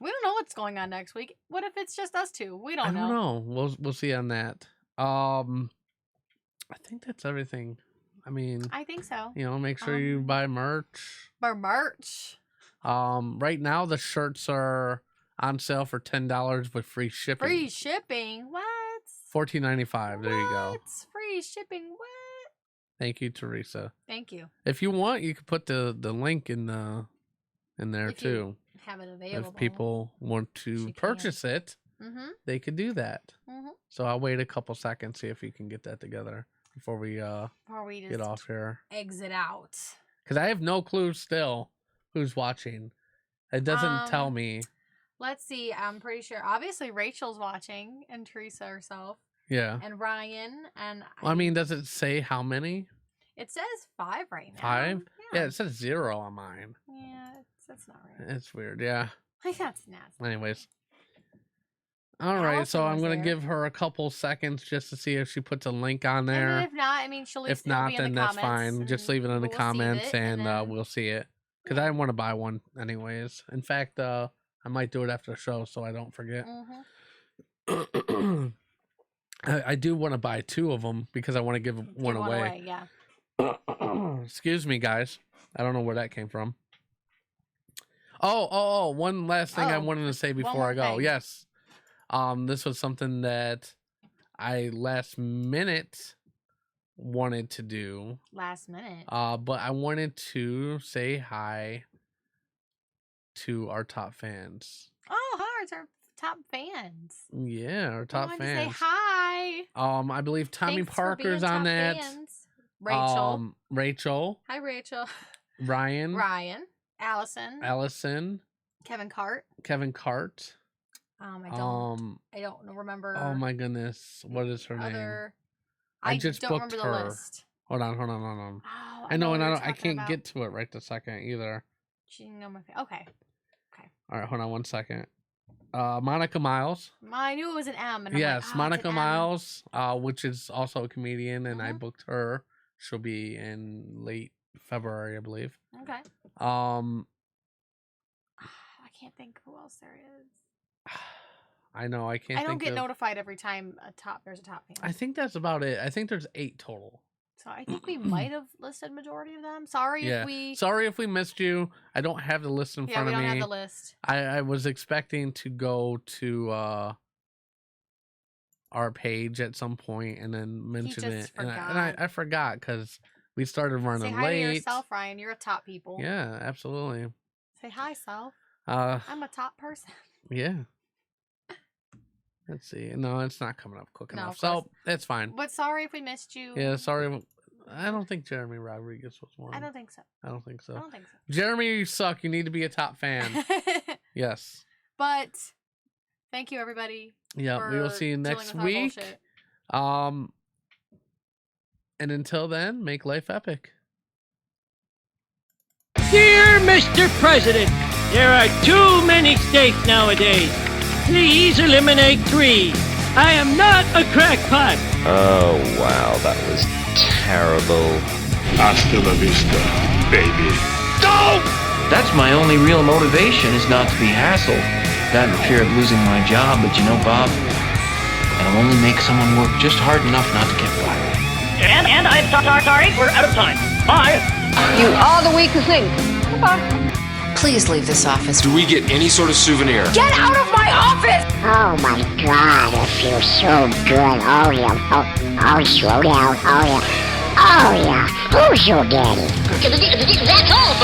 B: We don't know what's going on next week. What if it's just us two? We don't
A: I
B: know.
A: don't know. We'll see on that. I think that's everything. I mean,
B: I think so.
A: make sure you buy merch.
B: For merch.
A: Right now the shirts are on sale for $10 with free shipping.
B: Free shipping. What?
A: $14.95. There you go.
B: What's free shipping? What?
A: Thank you, Teresa.
B: Thank you.
A: If you want, you could put the link in there
B: If you
A: too.
B: have it available.
A: If people want to purchase it, they could do that. So I'll wait a couple seconds, see if you can get that together before we
B: just
A: get off here.
B: exit out.
A: Because I have no clue still who's watching. It doesn't tell me.
B: Let's see. I'm pretty sure. Obviously, Rachel's watching, and Teresa herself,
A: Yeah.
B: and Ryan, and
A: I mean, does it say how many?
B: it says 5 right now.
A: 5? Yeah, it says 0 on mine.
B: Yeah, that's not right.
A: It's weird. Yeah.
B: That's not.
A: Anyways. All right, so
B: Allison
A: I'm
B: was
A: gonna
B: there.
A: give her a couple seconds just to see if she puts a link on
B: And
A: there.
B: then if not, I mean, she'll
A: If
B: it'll
A: not,
B: be in
A: then
B: the
A: that's
B: comments,
A: fine. Just
B: and
A: leave it in the
B: we'll see
A: comments,
B: it,
A: and
B: then-
A: we'll see it. Because I want to buy one anyways. In fact, I might do it after the show so I don't forget. I do want to buy 2 of them because I want to give one away.
B: Yeah.
A: Excuse me, guys. I don't know where that came from. Oh, one last thing I wanted to say before
B: more
A: I go.
B: thing.
A: Yes. This was something that I last minute wanted to do.
B: Last minute.
A: But I wanted to say hi to our top fans.
B: Oh, hi, it's our top fans.
A: Yeah, our top
B: I wanted
A: fans.
B: to say hi.
A: I believe Tommy
B: Thanks for being
A: Parker's on
B: top
A: that.
B: fans. Rachel.
A: Rachel.
B: Hi, Rachel.
A: Ryan.
B: Ryan. Allison.
A: Allison.
B: Kevin Cart.
A: Kevin Cart.
B: I don't remember.
A: Oh my goodness. What is her name?
B: other.
A: I just
B: don't
A: booked
B: remember the
A: her.
B: list.
A: Hold on.
B: Oh,
A: I know,
B: what
A: and
B: you're
A: I
B: talking
A: can't
B: about.
A: get to it right this second either.
B: She didn't know my face. Okay.
A: All right, hold on 1 second. Monica Miles.
B: I knew it was an M. And I'm
A: Yes,
B: like, oh,
A: Monica
B: it's an M.
A: Miles, which is also a comedian, and I
B: Mhm.
A: booked her. She'll be in late February, I believe.
B: Okay.
A: I
B: I can't think who else there is.
A: know I can't.
B: I don't
A: think
B: get
A: of,
B: notified every time there's a top fan.
A: I think that's about it. I think there's 8 total.
B: So I think we might have listed majority of them. Sorry
A: Yeah.
B: if we.
A: Sorry if we missed you. I don't have the list in
B: Yeah,
A: front
B: we
A: of
B: don't
A: me.
B: have the list.
A: I was expecting to go to our page at some point and then mention
B: just
A: it, and
B: forgot.
A: I forgot because we started running
B: Say hi
A: late.
B: to yourself, Ryan. You're a top people.
A: Yeah, absolutely.
B: Say hi, self. I'm a top person.
A: Yeah. Let's see. No, it's not coming up quick
B: No,
A: enough.
B: of course.
A: So that's fine.
B: But sorry if we missed you.
A: Yeah, sorry. I don't think Jeremy Rodriguez was one.
B: I don't think so.
A: I don't think so.
B: I don't think so.
A: Jeremy, you suck. You need to be a top fan. Yes.
B: But thank you, everybody.
A: Yeah, we will see you next week. And until then, make life epic.
G: Dear Mr. President, there are too many states nowadays. Please eliminate 3. I am not a crackpot.
H: Oh, wow, that was terrible.
I: Hasta la vista, baby.
H: Go!
J: That's my only real motivation, is not to be hassled. Not in fear of losing my job, but you know, Bob, that'll only make someone work just hard enough not to get fired.
G: And I'm sorry, we're out of time. Bye.
K: You are the weakest link. Goodbye.
L: Please leave this office.
M: Do we get any sort of souvenir?
K: Get out of my office!
N: Oh my God, it feels so good. Oh yeah. Oh, slow down. Oh yeah. Oh yeah. Who's your daddy?
K: That's all.